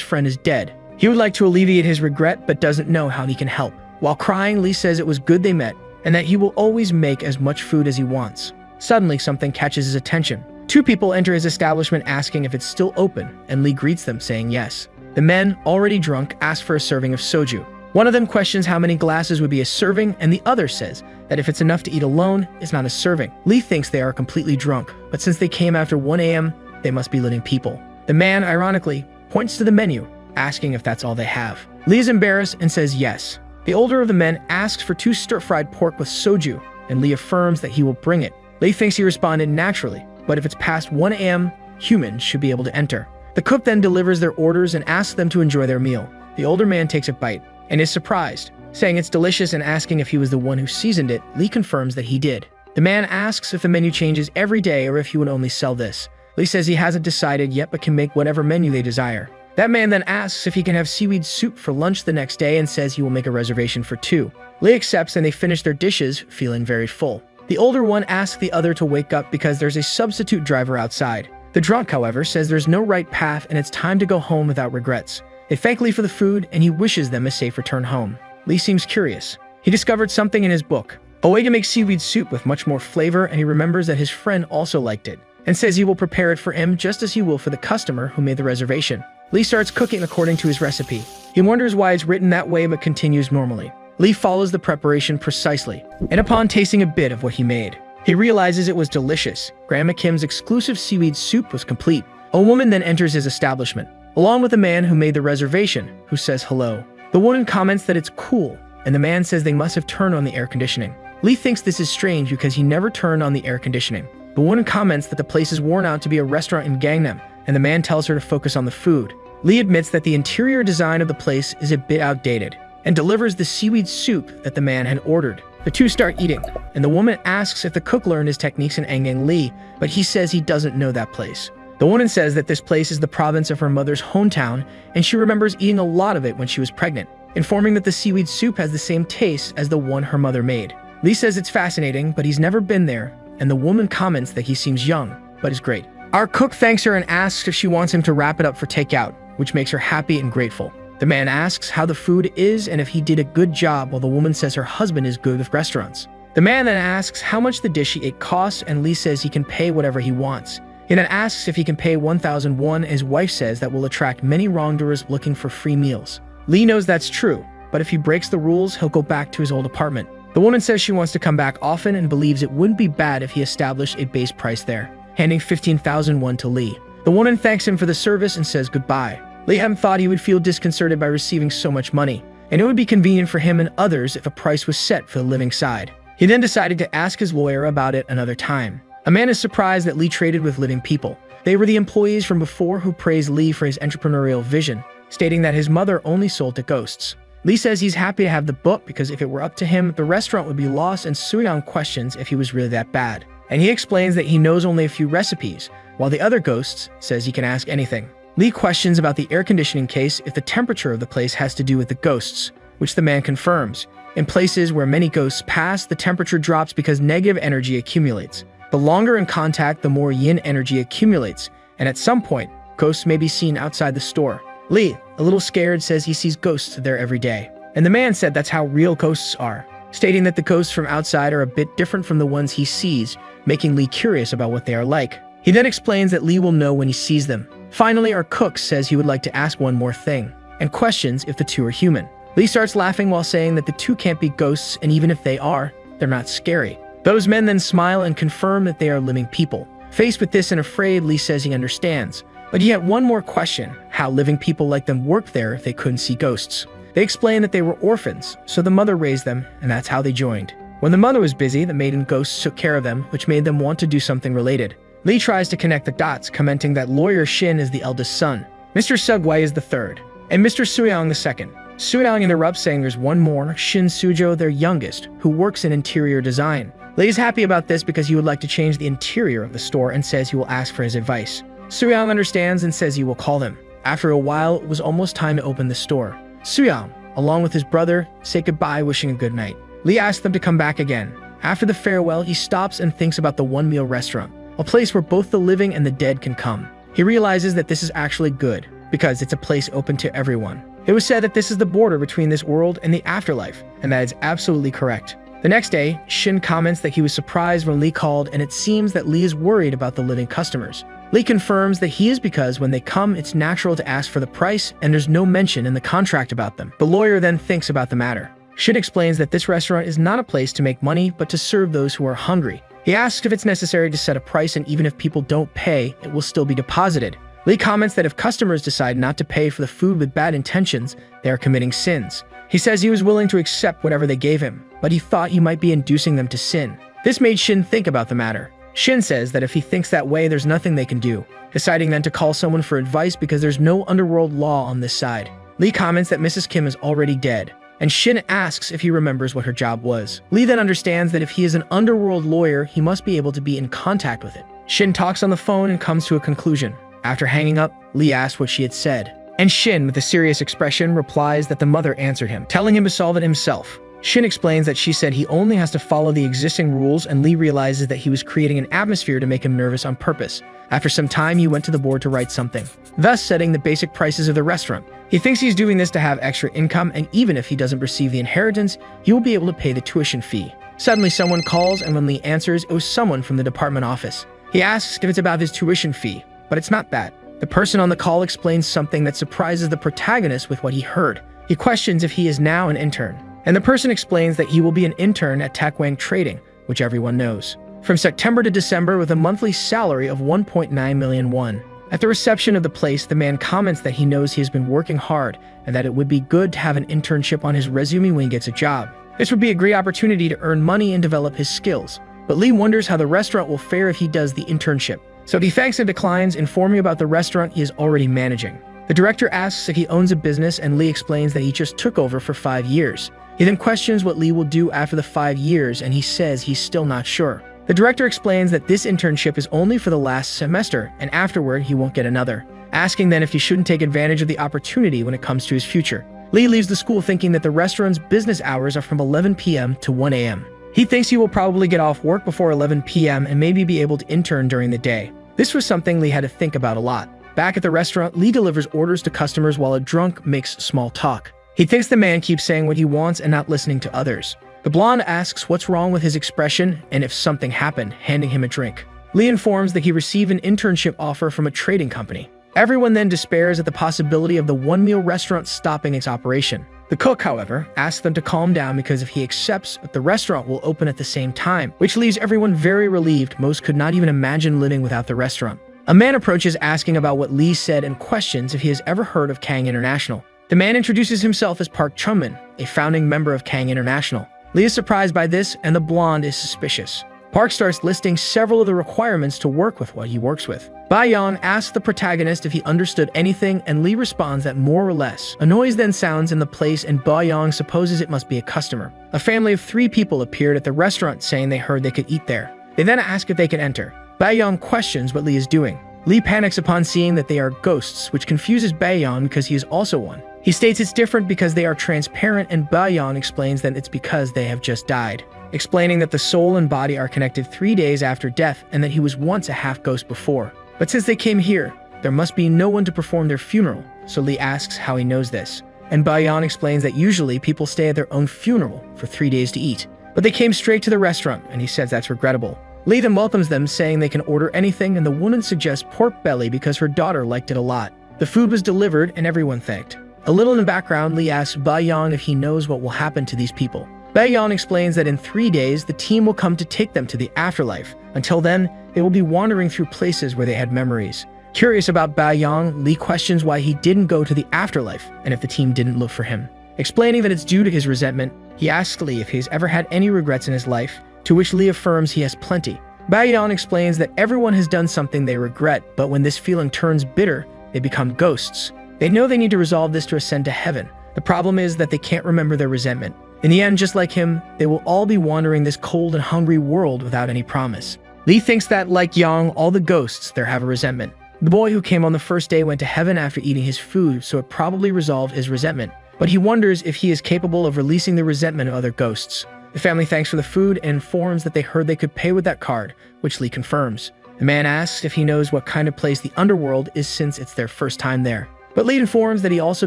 friend is dead. He would like to alleviate his regret, but doesn't know how he can help. While crying, Lee says it was good they met, and that he will always make as much food as he wants. Suddenly, something catches his attention. 2 people enter his establishment asking if it's still open, and Lee greets them saying yes. The men, already drunk, ask for a serving of soju. One of them questions how many glasses would be a serving, and the other says that if it's enough to eat alone, it's not a serving. Lee thinks they are completely drunk, but since they came after 1 a.m., they must be living people. The man, ironically, points to the menu, asking if that's all they have. Lee is embarrassed and says yes. The older of the men asks for 2 stir-fried pork with soju, and Lee affirms that he will bring it. Lee thinks he responded naturally, but if it's past 1 a.m., humans should be able to enter. The cook then delivers their orders and asks them to enjoy their meal. The older man takes a bite and is surprised, saying it's delicious and asking if he was the one who seasoned it. Lee confirms that he did. The man asks if the menu changes every day or if he would only sell this. Lee says he hasn't decided yet but can make whatever menu they desire. That man then asks if he can have seaweed soup for lunch the next day and says he will make a reservation for 2. Lee accepts and they finish their dishes, feeling very full. The older one asks the other to wake up because there's a substitute driver outside. The drunk, however, says there's no right path and it's time to go home without regrets. They thank Lee for the food and he wishes them a safe return home. Lee seems curious. He discovered something in his book, a way to make seaweed soup with much more flavor, and he remembers that his friend also liked it and says he will prepare it for him just as he will for the customer who made the reservation. Lee starts cooking according to his recipe. He wonders why it's written that way but continues normally. Lee follows the preparation precisely, and upon tasting a bit of what he made, he realizes it was delicious. Grandma Kim's exclusive seaweed soup was complete. A woman then enters his establishment, along with the man who made the reservation, who says hello. The woman comments that it's cool, and the man says they must have turned on the air conditioning. Lee thinks this is strange because he never turned on the air conditioning. The woman comments that the place is worn out to be a restaurant in Gangnam, and the man tells her to focus on the food. Lee admits that the interior design of the place is a bit outdated, and delivers the seaweed soup that the man had ordered. The 2 start eating, and the woman asks if the cook learned his techniques in Angang Lee, but he says he doesn't know that place. The woman says that this place is the province of her mother's hometown, and she remembers eating a lot of it when she was pregnant, informing that the seaweed soup has the same taste as the one her mother made. Lee says it's fascinating, but he's never been there, and the woman comments that he seems young, but is great. Our cook thanks her and asks if she wants him to wrap it up for takeout, which makes her happy and grateful. The man asks how the food is and if he did a good job, while the woman says her husband is good with restaurants. The man then asks how much the dish he ate costs, and Lee says he can pay whatever he wants. He then asks if he can pay 1,000 won, and his wife says that will attract many wrongdoers looking for free meals. Lee knows that's true, but if he breaks the rules, he'll go back to his old apartment. The woman says she wants to come back often and believes it wouldn't be bad if he established a base price there, handing 15,000 won to Lee. The woman thanks him for the service and says goodbye. Lee hadn't thought he would feel disconcerted by receiving so much money, and it would be convenient for him and others if a price was set for the living side. He then decided to ask his lawyer about it another time. A man is surprised that Lee traded with living people. They were the employees from before who praised Lee for his entrepreneurial vision, stating that his mother only sold to ghosts. Lee says he's happy to have the book because if it were up to him, the restaurant would be lost, and Soo-young questions if he was really that bad. And he explains that he knows only a few recipes, while the other ghosts says he can ask anything. Lee questions about the air conditioning case if the temperature of the place has to do with the ghosts, which the man confirms. In places where many ghosts pass, the temperature drops because negative energy accumulates. The longer in contact, the more yin energy accumulates, and at some point, ghosts may be seen outside the store. Lee, a little scared, says he sees ghosts there every day. And the man said that's how real ghosts are, stating that the ghosts from outside are a bit different from the ones he sees, making Lee curious about what they are like. He then explains that Lee will know when he sees them. Finally, our cook says he would like to ask one more thing, and questions if the 2 are human. Lee starts laughing while saying that the 2 can't be ghosts, and even if they are, they're not scary. Those men then smile and confirm that they are living people. Faced with this and afraid, Lee says he understands. But he had one more question, how living people like them worked there if they couldn't see ghosts. They explained that they were orphans, so the mother raised them, and that's how they joined. When the mother was busy, the maiden ghosts took care of them, which made them want to do something related. Lee tries to connect the dots, commenting that lawyer Shin is the eldest son, Mr. Sugway is the third, and Mr. Soo-young the second. Soo-young interrupts, saying there's one more, Shin Sujo, their youngest, who works in interior design. Lee is happy about this because he would like to change the interior of the store and says he will ask for his advice. Soo-young understands and says he will call them. After a while, it was almost time to open the store. Soo-young, along with his brother, say goodbye, wishing a good night. Lee asks them to come back again. After the farewell, he stops and thinks about the one-meal restaurant, a place where both the living and the dead can come. He realizes that this is actually good, because it's a place open to everyone. It was said that this is the border between this world and the afterlife, and that is absolutely correct. The next day, Shin comments that he was surprised when Lee called, and it seems that Lee is worried about the living customers. Lee confirms that he is because when they come, it's natural to ask for the price, and there's no mention in the contract about them. The lawyer then thinks about the matter. Shin explains that this restaurant is not a place to make money, but to serve those who are hungry. He asks if it's necessary to set a price, and even if people don't pay, it will still be deposited. Lee comments that if customers decide not to pay for the food with bad intentions, they are committing sins. He says he was willing to accept whatever they gave him, but he thought he might be inducing them to sin. This made Shin think about the matter. Shin says that if he thinks that way, there's nothing they can do, deciding then to call someone for advice because there's no underworld law on this side. Lee comments that Mrs. Kim is already dead, and Shin asks if he remembers what her job was. Lee then understands that if he is an underworld lawyer, he must be able to be in contact with it. Shin talks on the phone and comes to a conclusion. After hanging up, Lee asks what she had said, and Shin, with a serious expression, replies that the mother answered him, telling him to solve it himself. Shin explains that she said he only has to follow the existing rules, and Lee realizes that he was creating an atmosphere to make him nervous on purpose. After some time, he went to the board to write something, thus setting the basic prices of the restaurant. He thinks he's doing this to have extra income, and even if he doesn't receive the inheritance, he will be able to pay the tuition fee. Suddenly, someone calls, and when Lee answers, it was someone from the department office. He asks if it's about his tuition fee, but it's not that. The person on the call explains something that surprises the protagonist with what he heard. He questions if he is now an intern, and the person explains that he will be an intern at Takwang Trading, which everyone knows, from September to December with a monthly salary of 1.9 million won. At the reception of the place, the man comments that he knows he has been working hard and that it would be good to have an internship on his resume when he gets a job. This would be a great opportunity to earn money and develop his skills. But Lee wonders how the restaurant will fare if he does the internship. So he thanks and declines, informing about the restaurant he is already managing. The director asks if he owns a business, and Lee explains that he just took over for 5 years. He then questions what Lee will do after the 5 years, and he says he's still not sure. The director explains that this internship is only for the last semester, and afterward he won't get another, asking then if he shouldn't take advantage of the opportunity when it comes to his future. Lee leaves the school thinking that the restaurant's business hours are from 11 p.m. to 1 a.m. He thinks he will probably get off work before 11 p.m. and maybe be able to intern during the day. This was something Lee had to think about a lot. Back at the restaurant, Lee delivers orders to customers while a drunk makes small talk. He thinks the man keeps saying what he wants and not listening to others. The blonde asks what's wrong with his expression and if something happened, handing him a drink. Lee informs that he received an internship offer from a trading company. Everyone then despairs at the possibility of the one-meal restaurant stopping its operation. The cook, however, asks them to calm down because if he accepts, the restaurant will open at the same time, which leaves everyone very relieved. Most could not even imagine living without the restaurant. A man approaches asking about what Lee said and questions if he has ever heard of Kang International. The man introduces himself as Park Chunmin, a founding member of Kang International. Lee is surprised by this, and the blonde is suspicious. Park starts listing several of the requirements to work with what he works with. Bayon asks the protagonist if he understood anything, and Lee responds that more or less. A noise then sounds in the place, and Bayon supposes it must be a customer. A family of 3 people appeared at the restaurant saying they heard they could eat there. They then ask if they can enter. Bayon questions what Lee is doing. Lee panics upon seeing that they are ghosts, which confuses Bayon because he is also one. He states it's different because they are transparent, and Bayon explains that it's because they have just died, explaining that the soul and body are connected 3 days after death and that he was once a half-ghost before. But since they came here, there must be no one to perform their funeral, so Lee asks how he knows this. And Bayon explains that usually people stay at their own funeral for 3 days to eat. But they came straight to the restaurant, and he says that's regrettable. Lee then welcomes them, saying they can order anything, and the woman suggests pork belly because her daughter liked it a lot. The food was delivered, and everyone thanked. A little in the background, Lee asks Bayon if he knows what will happen to these people. Bayon explains that in 3 days, the team will come to take them to the afterlife. Until then, they will be wandering through places where they had memories. Curious about Bayon, Lee questions why he didn't go to the afterlife and if the team didn't look for him. Explaining that it's due to his resentment, he asks Lee if he's ever had any regrets in his life, to which Lee affirms he has plenty. Bayon explains that everyone has done something they regret, but when this feeling turns bitter, they become ghosts. They know they need to resolve this to ascend to heaven. The problem is that they can't remember their resentment. In the end, just like him, they will all be wandering this cold and hungry world without any promise. Lee thinks that, like Yang, all the ghosts there have a resentment. The boy who came on the first day went to heaven after eating his food, so it probably resolved his resentment. But he wonders if he is capable of releasing the resentment of other ghosts. The family thanks for the food and informs that they heard they could pay with that card, which Lee confirms. The man asks if he knows what kind of place the underworld is since it's their first time there. But Lee informs that he also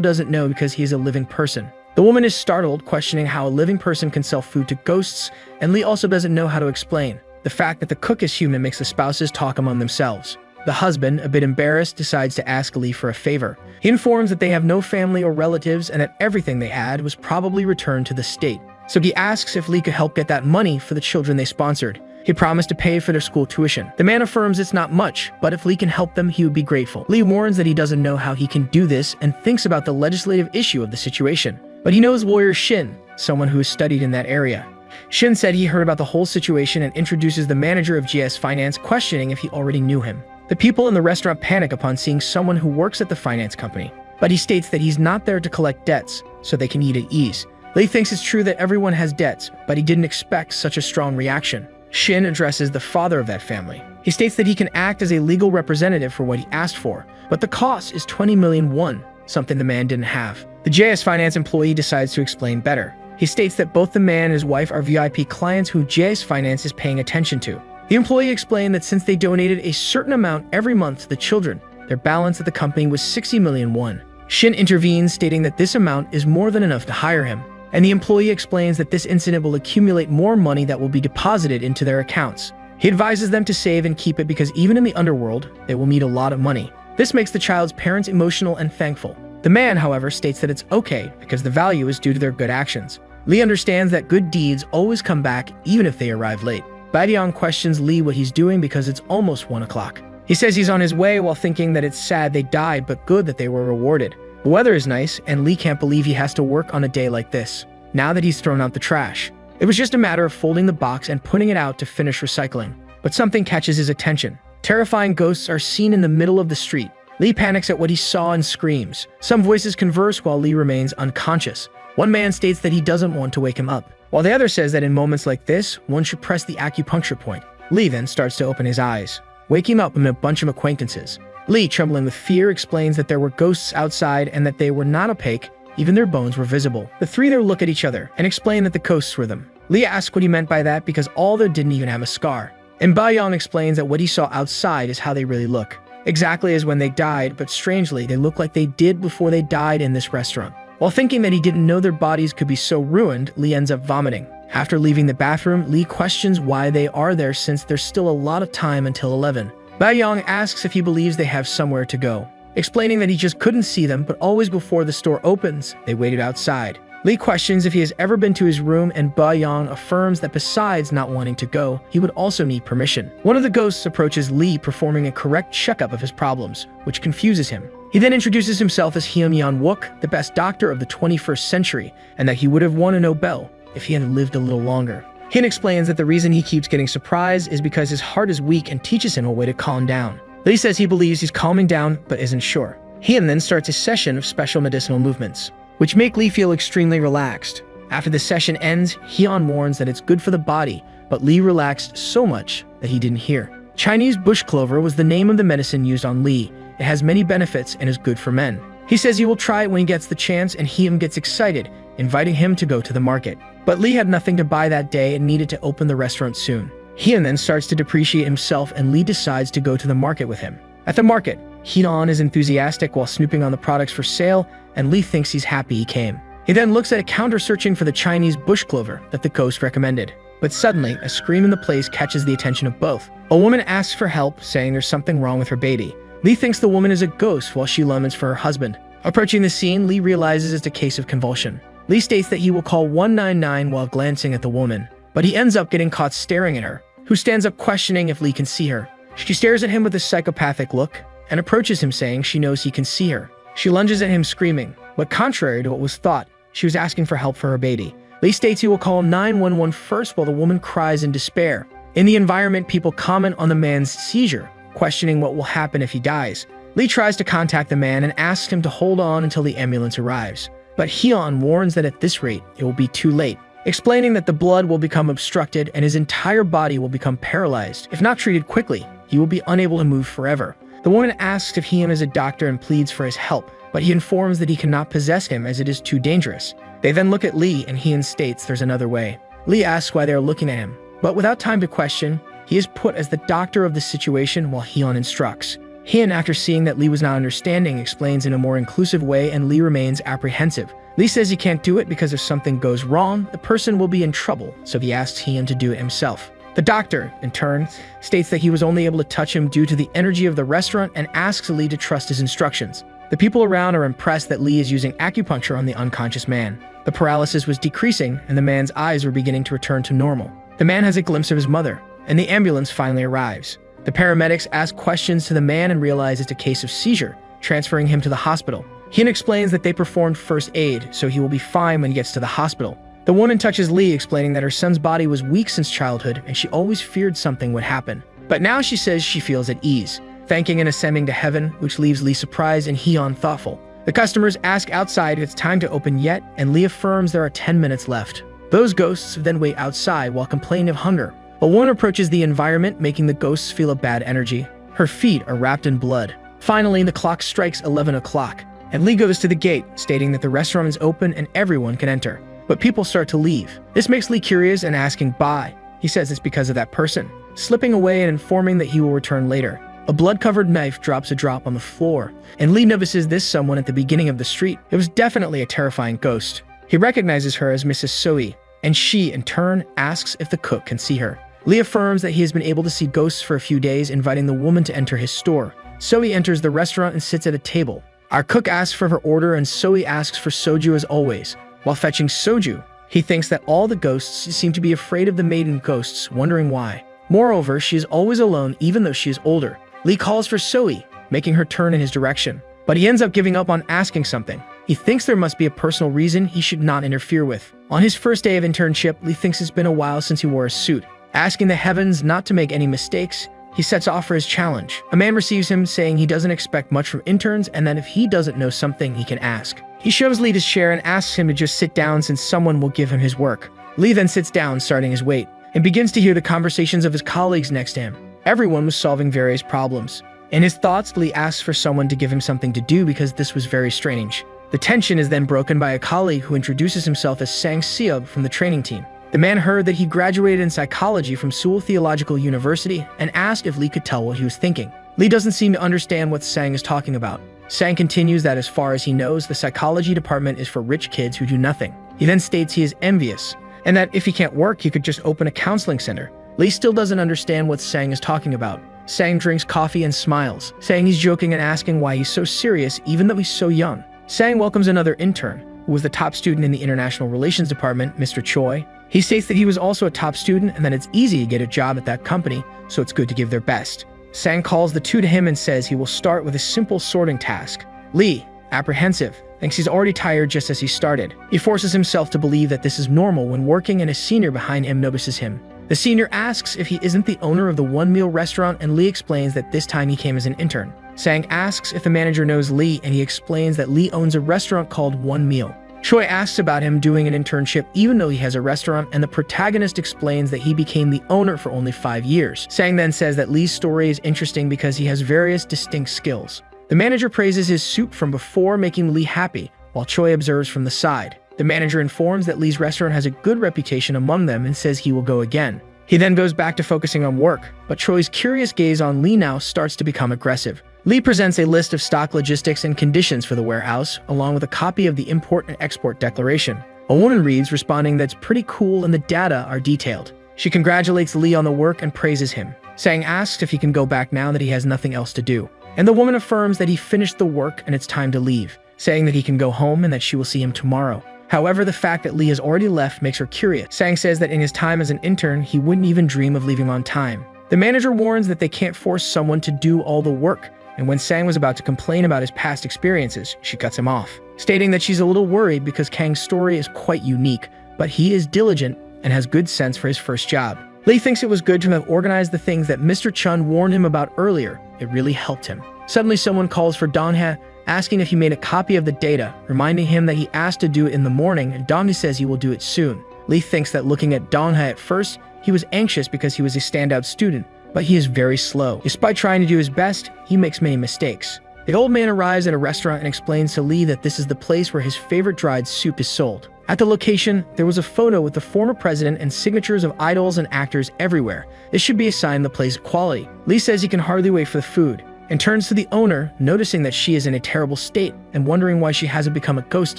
doesn't know because he is a living person. The woman is startled, questioning how a living person can sell food to ghosts, and Lee also doesn't know how to explain. The fact that the cook is human makes the spouses talk among themselves. The husband, a bit embarrassed, decides to ask Lee for a favor. He informs that they have no family or relatives and that everything they had was probably returned to the state. So he asks if Lee could help get that money for the children they sponsored. He promised to pay for their school tuition. The man affirms it's not much, but if Lee can help them, he would be grateful. Lee warns that he doesn't know how he can do this and thinks about the legislative issue of the situation. But he knows lawyer Shin, someone who has studied in that area. Shin said he heard about the whole situation and introduces the manager of GS Finance, questioning if he already knew him. The people in the restaurant panic upon seeing someone who works at the finance company, but he states that he's not there to collect debts, so they can eat at ease. Lee thinks it's true that everyone has debts, but he didn't expect such a strong reaction. Shin addresses the father of that family. He states that he can act as a legal representative for what he asked for, but the cost is 20 million won, something the man didn't have. The JS Finance employee decides to explain better. He states that both the man and his wife are VIP clients who JS Finance is paying attention to. The employee explained that since they donated a certain amount every month to the children, their balance at the company was 60 million won. Shin intervenes, stating that this amount is more than enough to hire him, and the employee explains that this incident will accumulate more money that will be deposited into their accounts. He advises them to save and keep it because even in the underworld, they will need a lot of money. This makes the child's parents emotional and thankful. The man, however, states that it's okay because the value is due to their good actions. Lee understands that good deeds always come back even if they arrive late. Badiang questions Lee what he's doing because it's almost 1 o'clock. He says he's on his way while thinking that it's sad they died but good that they were rewarded. The weather is nice and Lee can't believe he has to work on a day like this, now that he's thrown out the trash. It was just a matter of folding the box and putting it out to finish recycling. But something catches his attention. Terrifying ghosts are seen in the middle of the street. Lee panics at what he saw and screams. Some voices converse while Lee remains unconscious. One man states that he doesn't want to wake him up, while the other says that in moments like this, one should press the acupuncture point. Lee then starts to open his eyes, waking up amid a bunch of acquaintances. Lee, trembling with fear, explains that there were ghosts outside and that they were not opaque, even their bones were visible. The three there look at each other and explain that the ghosts were them. Lee asks what he meant by that because all there didn't even have a scar. And Baiyang explains that what he saw outside is how they really look. Exactly as when they died, but strangely, they look like they did before they died in this restaurant. While thinking that he didn't know their bodies could be so ruined, Lee ends up vomiting. After leaving the bathroom, Lee questions why they are there since there's still a lot of time until 11. Baiyang asks if he believes they have somewhere to go, explaining that he just couldn't see them, but always before the store opens, they waited outside. Lee questions if he has ever been to his room, and Baiyang affirms that besides not wanting to go, he would also need permission. One of the ghosts approaches Lee, performing a correct checkup of his problems, which confuses him. He then introduces himself as Hyun Yan Wook, the best doctor of the 21st century, and that he would have won a Nobel if he had lived a little longer. Hyun explains that the reason he keeps getting surprised is because his heart is weak and teaches him a way to calm down. Lee says he believes he's calming down, but isn't sure. Hyun then starts a session of special medicinal movements, which make Lee feel extremely relaxed. After the session ends, Hyun warns that it's good for the body, but Lee relaxed so much that he didn't hear. Chinese bush clover was the name of the medicine used on Lee. It has many benefits and is good for men. He says he will try it when he gets the chance, and Hyun gets excited, inviting him to go to the market. But Lee had nothing to buy that day and needed to open the restaurant soon. Hyun then starts to depreciate himself, and Lee decides to go to the market with him. At the market, Hyun is enthusiastic while snooping on the products for sale, and Lee thinks he's happy he came. He then looks at a counter searching for the Chinese bush clover that the ghost recommended. But suddenly, a scream in the place catches the attention of both. A woman asks for help, saying there's something wrong with her baby. Lee thinks the woman is a ghost while she laments for her husband. Approaching the scene, Lee realizes it's a case of convulsion. Lee states that he will call 199 while glancing at the woman, but he ends up getting caught staring at her, who stands up questioning if Lee can see her. She stares at him with a psychopathic look and approaches him, saying she knows he can see her. She lunges at him screaming, but contrary to what was thought, she was asking for help for her baby. Lee states he will call 911 first while the woman cries in despair. In the environment, people comment on the man's seizure, questioning what will happen if he dies. Lee tries to contact the man and asks him to hold on until the ambulance arrives. But Hyun warns that at this rate, it will be too late, explaining that the blood will become obstructed and his entire body will become paralyzed. If not treated quickly, he will be unable to move forever. The woman asks if Hyun is a doctor and pleads for his help, but he informs that he cannot possess him as it is too dangerous. They then look at Lee and Hyun states there's another way. Lee asks why they are looking at him, but without time to question, he is put as the doctor of the situation while Hyun instructs. Hyun, after seeing that Lee was not understanding, explains in a more inclusive way and Lee remains apprehensive. Lee says he can't do it because if something goes wrong, the person will be in trouble, so he asks Hyun to do it himself. The doctor, in turn, states that he was only able to touch him due to the energy of the restaurant and asks Lee to trust his instructions. The people around are impressed that Lee is using acupuncture on the unconscious man. The paralysis was decreasing and the man's eyes were beginning to return to normal. The man has a glimpse of his mother, and the ambulance finally arrives. The paramedics ask questions to the man and realize it's a case of seizure, transferring him to the hospital. Hyun explains that they performed first aid, so he will be fine when he gets to the hospital. The woman touches Lee, explaining that her son's body was weak since childhood and she always feared something would happen. But now she says she feels at ease, thanking and ascending to heaven, which leaves Lee surprised and Hyun thoughtful. The customers ask outside if it's time to open yet, and Lee affirms there are 10 minutes left. Those ghosts then wait outside while complaining of hunger. A woman approaches the environment, making the ghosts feel a bad energy. Her feet are wrapped in blood. Finally, the clock strikes 11 o'clock, and Lee goes to the gate, stating that the restaurant is open and everyone can enter. But people start to leave. This makes Lee curious and asking why. He says it's because of that person, slipping away and informing that he will return later. A blood-covered knife drops a drop on the floor, and Lee notices this someone at the beginning of the street. It was definitely a terrifying ghost. He recognizes her as Mrs. Soi, and she, in turn, asks if the cook can see her. Lee affirms that he has been able to see ghosts for a few days, inviting the woman to enter his store. Soi enters the restaurant and sits at a table. Our cook asks for her order, and Soi asks for soju as always. While fetching soju, he thinks that all the ghosts seem to be afraid of the maiden ghosts, wondering why. Moreover, she is always alone even though she is older. Lee calls for Soi, making her turn in his direction. But he ends up giving up on asking something. He thinks there must be a personal reason he should not interfere with. On his first day of internship, Lee thinks it's been a while since he wore a suit. Asking the heavens not to make any mistakes, he sets off for his challenge. A man receives him, saying he doesn't expect much from interns and that if he doesn't know something, he can ask. He shows Lee his chair and asks him to just sit down since someone will give him his work. Lee then sits down, starting his wait, and begins to hear the conversations of his colleagues next to him. Everyone was solving various problems. In his thoughts, Lee asks for someone to give him something to do because this was very strange. The tension is then broken by a colleague who introduces himself as Sang Seob from the training team. The man heard that he graduated in psychology from Seoul Theological University and asked if Lee could tell what he was thinking. Lee doesn't seem to understand what Sang is talking about. Sang continues that as far as he knows, the psychology department is for rich kids who do nothing. He then states he is envious, and that if he can't work, he could just open a counseling center. Lee still doesn't understand what Sang is talking about. Sang drinks coffee and smiles, saying he's joking and asking why he's so serious even though he's so young. Sang welcomes another intern, who was the top student in the International Relations Department, Mr. Choi. He states that he was also a top student and that it's easy to get a job at that company, so it's good to give their best. Sang calls the two to him and says he will start with a simple sorting task. Lee, apprehensive, thinks he's already tired just as he started. He forces himself to believe that this is normal when working and a senior behind him notices him. The senior asks if he isn't the owner of the one-meal restaurant and Lee explains that this time he came as an intern. Sang asks if the manager knows Lee and he explains that Lee owns a restaurant called One Meal. Choi asks about him doing an internship even though he has a restaurant, and the protagonist explains that he became the owner for only 5 years. Sang then says that Lee's story is interesting because he has various distinct skills. The manager praises his suit from before, making Lee happy, while Choi observes from the side. The manager informs that Lee's restaurant has a good reputation among them and says he will go again. He then goes back to focusing on work, but Choi's curious gaze on Lee now starts to become aggressive. Lee presents a list of stock logistics and conditions for the warehouse, along with a copy of the import and export declaration. A woman reads, responding that's pretty cool and the data are detailed. She congratulates Lee on the work and praises him. Sang asks if he can go back now that he has nothing else to do. And the woman affirms that he finished the work and it's time to leave, saying that he can go home and that she will see him tomorrow. However, the fact that Lee has already left makes her curious. Sang says that in his time as an intern, he wouldn't even dream of leaving on time. The manager warns that they can't force someone to do all the work, and when Sang was about to complain about his past experiences, she cuts him off, stating that she's a little worried because Kang's story is quite unique, but he is diligent and has good sense for his first job. Lee thinks it was good to have organized the things that Mr. Chun warned him about earlier. It really helped him. Suddenly someone calls for Donha, asking if he made a copy of the data, reminding him that he asked to do it in the morning and Dong says he will do it soon. Lee thinks that looking at Dong at first, he was anxious because he was a standout student, but he is very slow. Despite trying to do his best, he makes many mistakes. The old man arrives at a restaurant and explains to Lee that this is the place where his favorite dried soup is sold. At the location, there was a photo with the former president and signatures of idols and actors everywhere. This should be a sign the place of quality. Lee says he can hardly wait for the food, and turns to the owner, noticing that she is in a terrible state and wondering why she hasn't become a ghost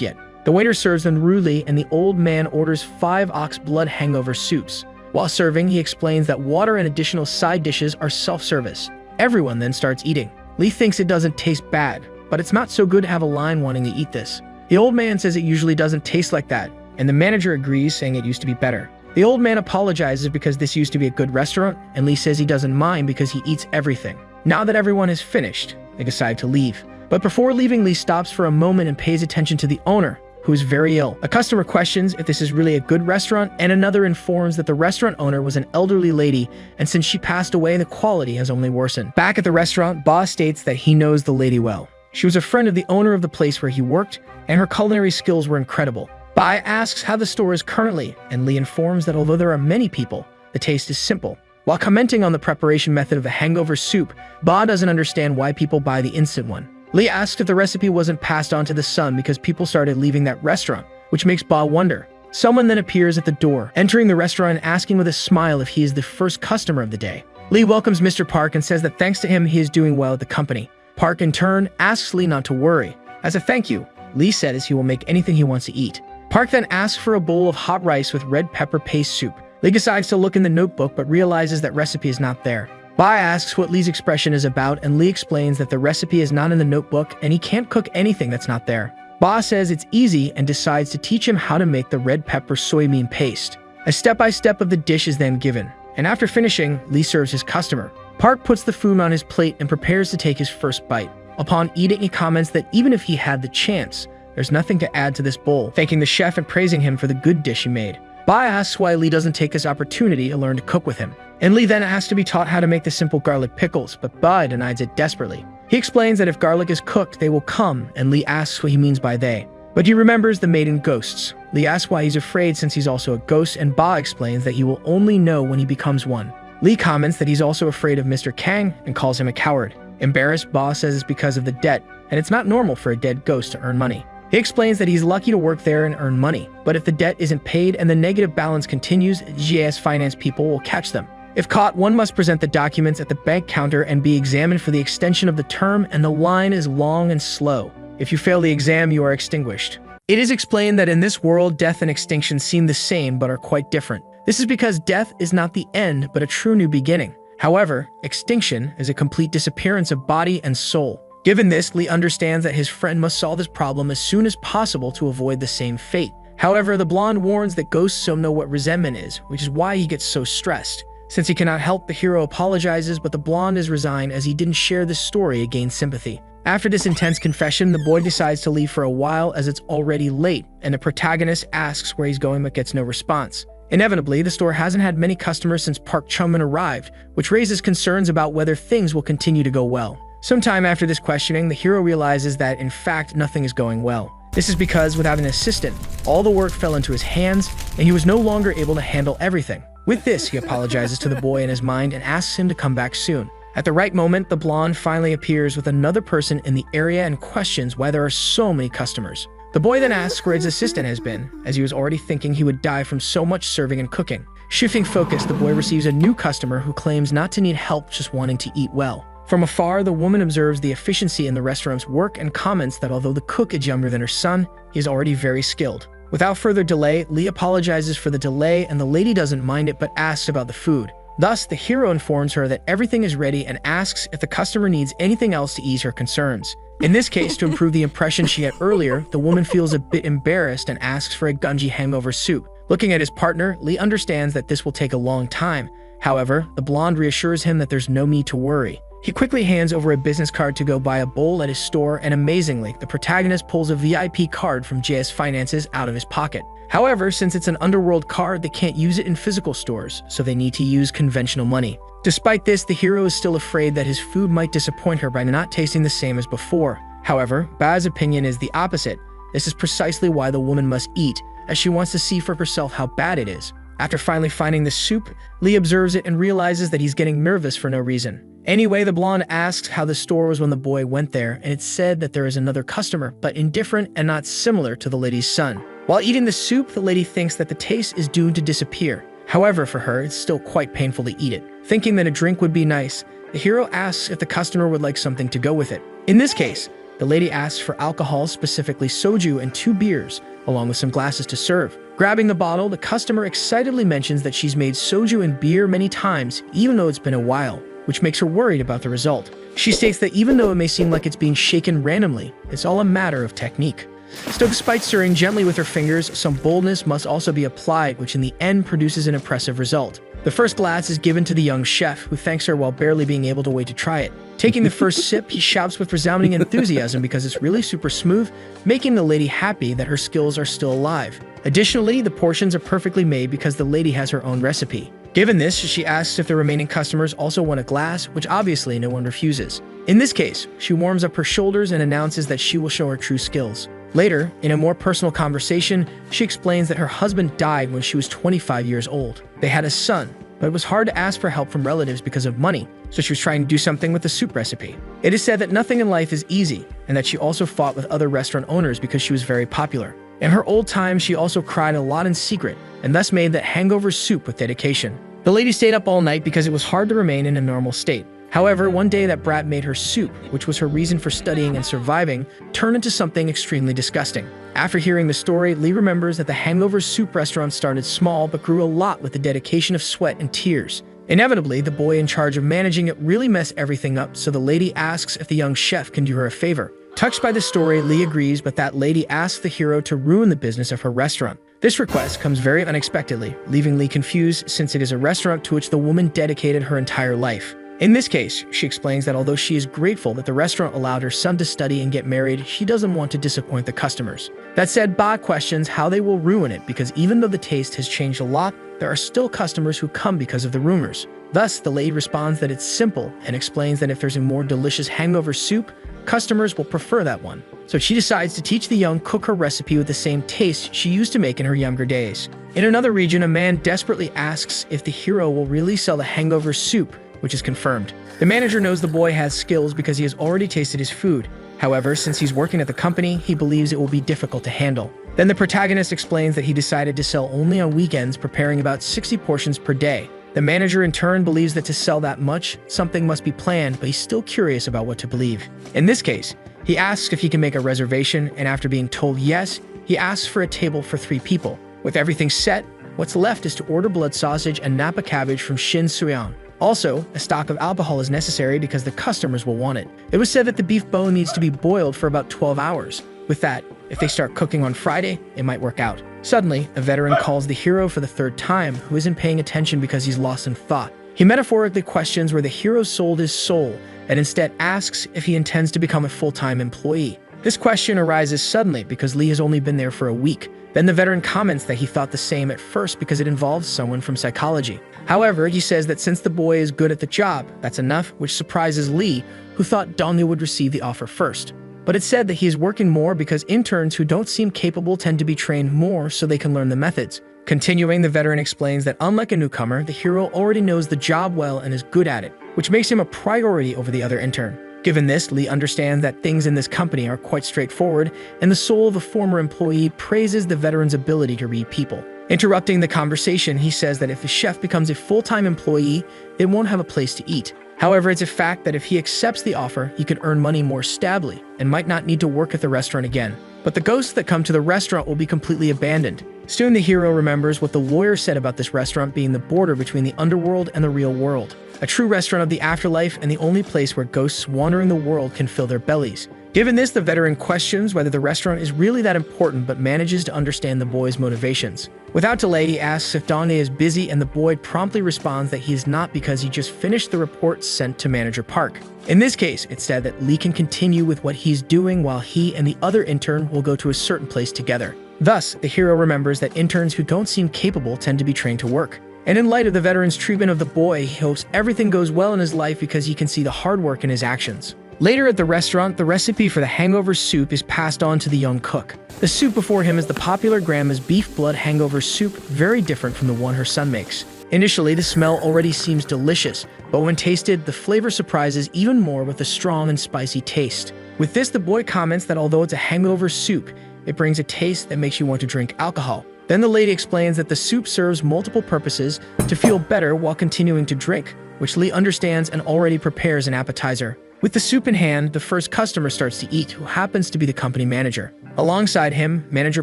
yet. The waiter serves them rudely and the old man orders 5 ox blood hangover soups. While serving, he explains that water and additional side dishes are self-service. Everyone then starts eating. Lee thinks it doesn't taste bad, but it's not so good to have a line wanting to eat this. The old man says it usually doesn't taste like that, and the manager agrees, saying it used to be better. The old man apologizes because this used to be a good restaurant, and Lee says he doesn't mind because he eats everything. Now that everyone is finished, they decide to leave. But before leaving, Lee stops for a moment and pays attention to the owner, who is very ill. A customer questions if this is really a good restaurant, and another informs that the restaurant owner was an elderly lady, and since she passed away, the quality has only worsened. Back at the restaurant, Ba states that he knows the lady well. She was a friend of the owner of the place where he worked, and her culinary skills were incredible. Ba asks how the store is currently, and Lee informs that although there are many people, the taste is simple. While commenting on the preparation method of the hangover soup, Ba doesn't understand why people buy the instant one. Lee asks if the recipe wasn't passed on to the son because people started leaving that restaurant, which makes Ba wonder. Someone then appears at the door, entering the restaurant and asking with a smile if he is the first customer of the day. Lee welcomes Mr. Park and says that thanks to him he is doing well at the company. Park in turn asks Lee not to worry. As a thank you, Lee says he will make anything he wants to eat. Park then asks for a bowl of hot rice with red pepper paste soup. Lee decides to look in the notebook but realizes that recipe is not there. Ba asks what Lee's expression is about, and Lee explains that the recipe is not in the notebook and he can't cook anything that's not there. Ba says it's easy and decides to teach him how to make the red pepper soybean paste. A step-by-step of the dish is then given, and after finishing, Lee serves his customer. Park puts the food on his plate and prepares to take his first bite. Upon eating, he comments that even if he had the chance, there's nothing to add to this bowl, thanking the chef and praising him for the good dish he made. Ba asks why Lee doesn't take this opportunity to learn to cook with him. And Lee then asks to be taught how to make the simple garlic pickles, but Ba denies it desperately. He explains that if garlic is cooked, they will come, and Lee asks what he means by they. But he remembers the maiden ghosts. Lee asks why he's afraid since he's also a ghost, and Ba explains that he will only know when he becomes one. Lee comments that he's also afraid of Mr. Kang and calls him a coward. Embarrassed, Ba says it's because of the debt, and it's not normal for a dead ghost to earn money. He explains that he's lucky to work there and earn money, but if the debt isn't paid and the negative balance continues, GS finance people will catch them. If caught, one must present the documents at the bank counter and be examined for the extension of the term, and the line is long and slow. If you fail the exam, you are extinguished. It is explained that in this world, death and extinction seem the same but are quite different. This is because death is not the end, but a true new beginning. However, extinction is a complete disappearance of body and soul. Given this, Lee understands that his friend must solve this problem as soon as possible to avoid the same fate. However, the blonde warns that ghosts so know what resentment is, which is why he gets so stressed. Since he cannot help, the hero apologizes, but the blonde is resigned as he didn't share this story to gain sympathy. After this intense confession, the boy decides to leave for a while as it's already late, and the protagonist asks where he's going but gets no response. Inevitably, the store hasn't had many customers since Park Chung-min arrived, which raises concerns about whether things will continue to go well. Sometime after this questioning, the hero realizes that, in fact, nothing is going well. This is because, without an assistant, all the work fell into his hands, and he was no longer able to handle everything. With this, he apologizes to the boy in his mind and asks him to come back soon. At the right moment, the blonde finally appears with another person in the area and questions why there are so many customers. The boy then asks where his assistant has been, as he was already thinking he would die from so much serving and cooking. Shifting focus, the boy receives a new customer who claims not to need help, just wanting to eat well. From afar, the woman observes the efficiency in the restaurant's work and comments that although the cook is younger than her son, he is already very skilled. Without further delay, Lee apologizes for the delay and the lady doesn't mind it but asks about the food. Thus, the hero informs her that everything is ready and asks if the customer needs anything else to ease her concerns. In this case, to improve the impression she had earlier, the woman feels a bit embarrassed and asks for a gunji hangover soup. Looking at his partner, Lee understands that this will take a long time. However, the blonde reassures him that there's no need to worry. He quickly hands over a business card to go buy a bowl at his store, and amazingly, the protagonist pulls a VIP card from JS Finances out of his pocket. However, since it's an underworld card, they can't use it in physical stores, so they need to use conventional money. Despite this, the hero is still afraid that his food might disappoint her by not tasting the same as before. However, Ba's opinion is the opposite. This is precisely why the woman must eat, as she wants to see for herself how bad it is. After finally finding the soup, Lee observes it and realizes that he's getting nervous for no reason. Anyway, the blonde asks how the store was when the boy went there, and it's said that there is another customer, but indifferent and not similar to the lady's son. While eating the soup, the lady thinks that the taste is doomed to disappear. However, for her, it's still quite painful to eat it. Thinking that a drink would be nice, the hero asks if the customer would like something to go with it. In this case, the lady asks for alcohol, specifically soju and 2 beers, along with some glasses to serve. Grabbing the bottle, the customer excitedly mentions that she's made soju and beer many times, even though it's been a while, which makes her worried about the result. She states that even though it may seem like it's being shaken randomly, it's all a matter of technique. Still, despite stirring gently with her fingers, some boldness must also be applied, which in the end produces an impressive result. The first glass is given to the young chef, who thanks her while barely being able to wait to try it. Taking the first sip, he shouts with resounding enthusiasm because it's really super smooth, making the lady happy that her skills are still alive. Additionally, the portions are perfectly made because the lady has her own recipe. Given this, she asks if the remaining customers also want a glass, which obviously no one refuses. In this case, she warms up her shoulders and announces that she will show her true skills. Later, in a more personal conversation, she explains that her husband died when she was 25 years old. They had a son, but it was hard to ask for help from relatives because of money, so she was trying to do something with the soup recipe. It is said that nothing in life is easy, and that she also fought with other restaurant owners because she was very popular. In her old times, she also cried a lot in secret, and thus made that hangover soup with dedication. The lady stayed up all night because it was hard to remain in a normal state. However, one day that brat made her soup, which was her reason for studying and surviving, turn into something extremely disgusting. After hearing the story, Lee remembers that the hangover soup restaurant started small but grew a lot with the dedication of sweat and tears. Inevitably, the boy in charge of managing it really messed everything up, so the lady asks if the young chef can do her a favor. Touched by the story, Lee agrees, but that lady asks the hero to ruin the business of her restaurant. This request comes very unexpectedly, leaving Lee confused since it is a restaurant to which the woman dedicated her entire life. In this case, she explains that although she is grateful that the restaurant allowed her son to study and get married, she doesn't want to disappoint the customers. That said, Ba questions how they will ruin it because even though the taste has changed a lot, there are still customers who come because of the rumors. Thus, the lady responds that it's simple and explains that if there's a more delicious hangover soup, customers will prefer that one. So she decides to teach the young cook her recipe with the same taste she used to make in her younger days. In another region, a man desperately asks if the hero will really sell the hangover soup, which is confirmed. The manager knows the boy has skills because he has already tasted his food. However, since he's working at the company, he believes it will be difficult to handle. Then the protagonist explains that he decided to sell only on weekends, preparing about 60 portions per day. The manager in turn believes that to sell that much, something must be planned, but he's still curious about what to believe. In this case, he asks if he can make a reservation, and after being told yes, he asks for a table for 3 people. With everything set, what's left is to order blood sausage and napa cabbage from Shin Suyang. Also, a stock of alcohol is necessary because the customers will want it. It was said that the beef bone needs to be boiled for about 12 hours. With that, if they start cooking on Friday, it might work out. Suddenly, a veteran calls the hero for the 3rd time, who isn't paying attention because he's lost in thought. He metaphorically questions where the hero sold his soul, and instead asks if he intends to become a full-time employee. This question arises suddenly because Lee has only been there for a week. Then the veteran comments that he thought the same at first because it involves someone from psychology. However, he says that since the boy is good at the job, that's enough, which surprises Lee, who thought Dongyu would receive the offer first. But it's said that he is working more because interns who don't seem capable tend to be trained more so they can learn the methods. Continuing, the veteran explains that unlike a newcomer, the hero already knows the job well and is good at it, which makes him a priority over the other intern. Given this, Lee understands that things in this company are quite straightforward, and the soul of a former employee praises the veteran's ability to read people. Interrupting the conversation, he says that if the chef becomes a full-time employee, they won't have a place to eat. However, it's a fact that if he accepts the offer, he could earn money more stably and might not need to work at the restaurant again. But the ghosts that come to the restaurant will be completely abandoned. Soon the hero remembers what the lawyer said about this restaurant being the border between the underworld and the real world. A true restaurant of the afterlife and the only place where ghosts wandering the world can fill their bellies. Given this, the veteran questions whether the restaurant is really that important but manages to understand the boy's motivations. Without delay, he asks if Donne is busy and the boy promptly responds that he is not because he just finished the report sent to Manager Park. In this case, it's said that Lee can continue with what he's doing while he and the other intern will go to a certain place together. Thus, the hero remembers that interns who don't seem capable tend to be trained to work. And in light of the veteran's treatment of the boy, he hopes everything goes well in his life because he can see the hard work in his actions. Later at the restaurant, the recipe for the hangover soup is passed on to the young cook. The soup before him is the popular grandma's beef blood hangover soup, very different from the one her son makes. Initially, the smell already seems delicious, but when tasted, the flavor surprises even more with a strong and spicy taste. With this, the boy comments that although it's a hangover soup, it brings a taste that makes you want to drink alcohol. Then the lady explains that the soup serves multiple purposes to feel better while continuing to drink, which Lee understands and already prepares an appetizer. With the soup in hand, the first customer starts to eat, who happens to be the company manager. Alongside him, Manager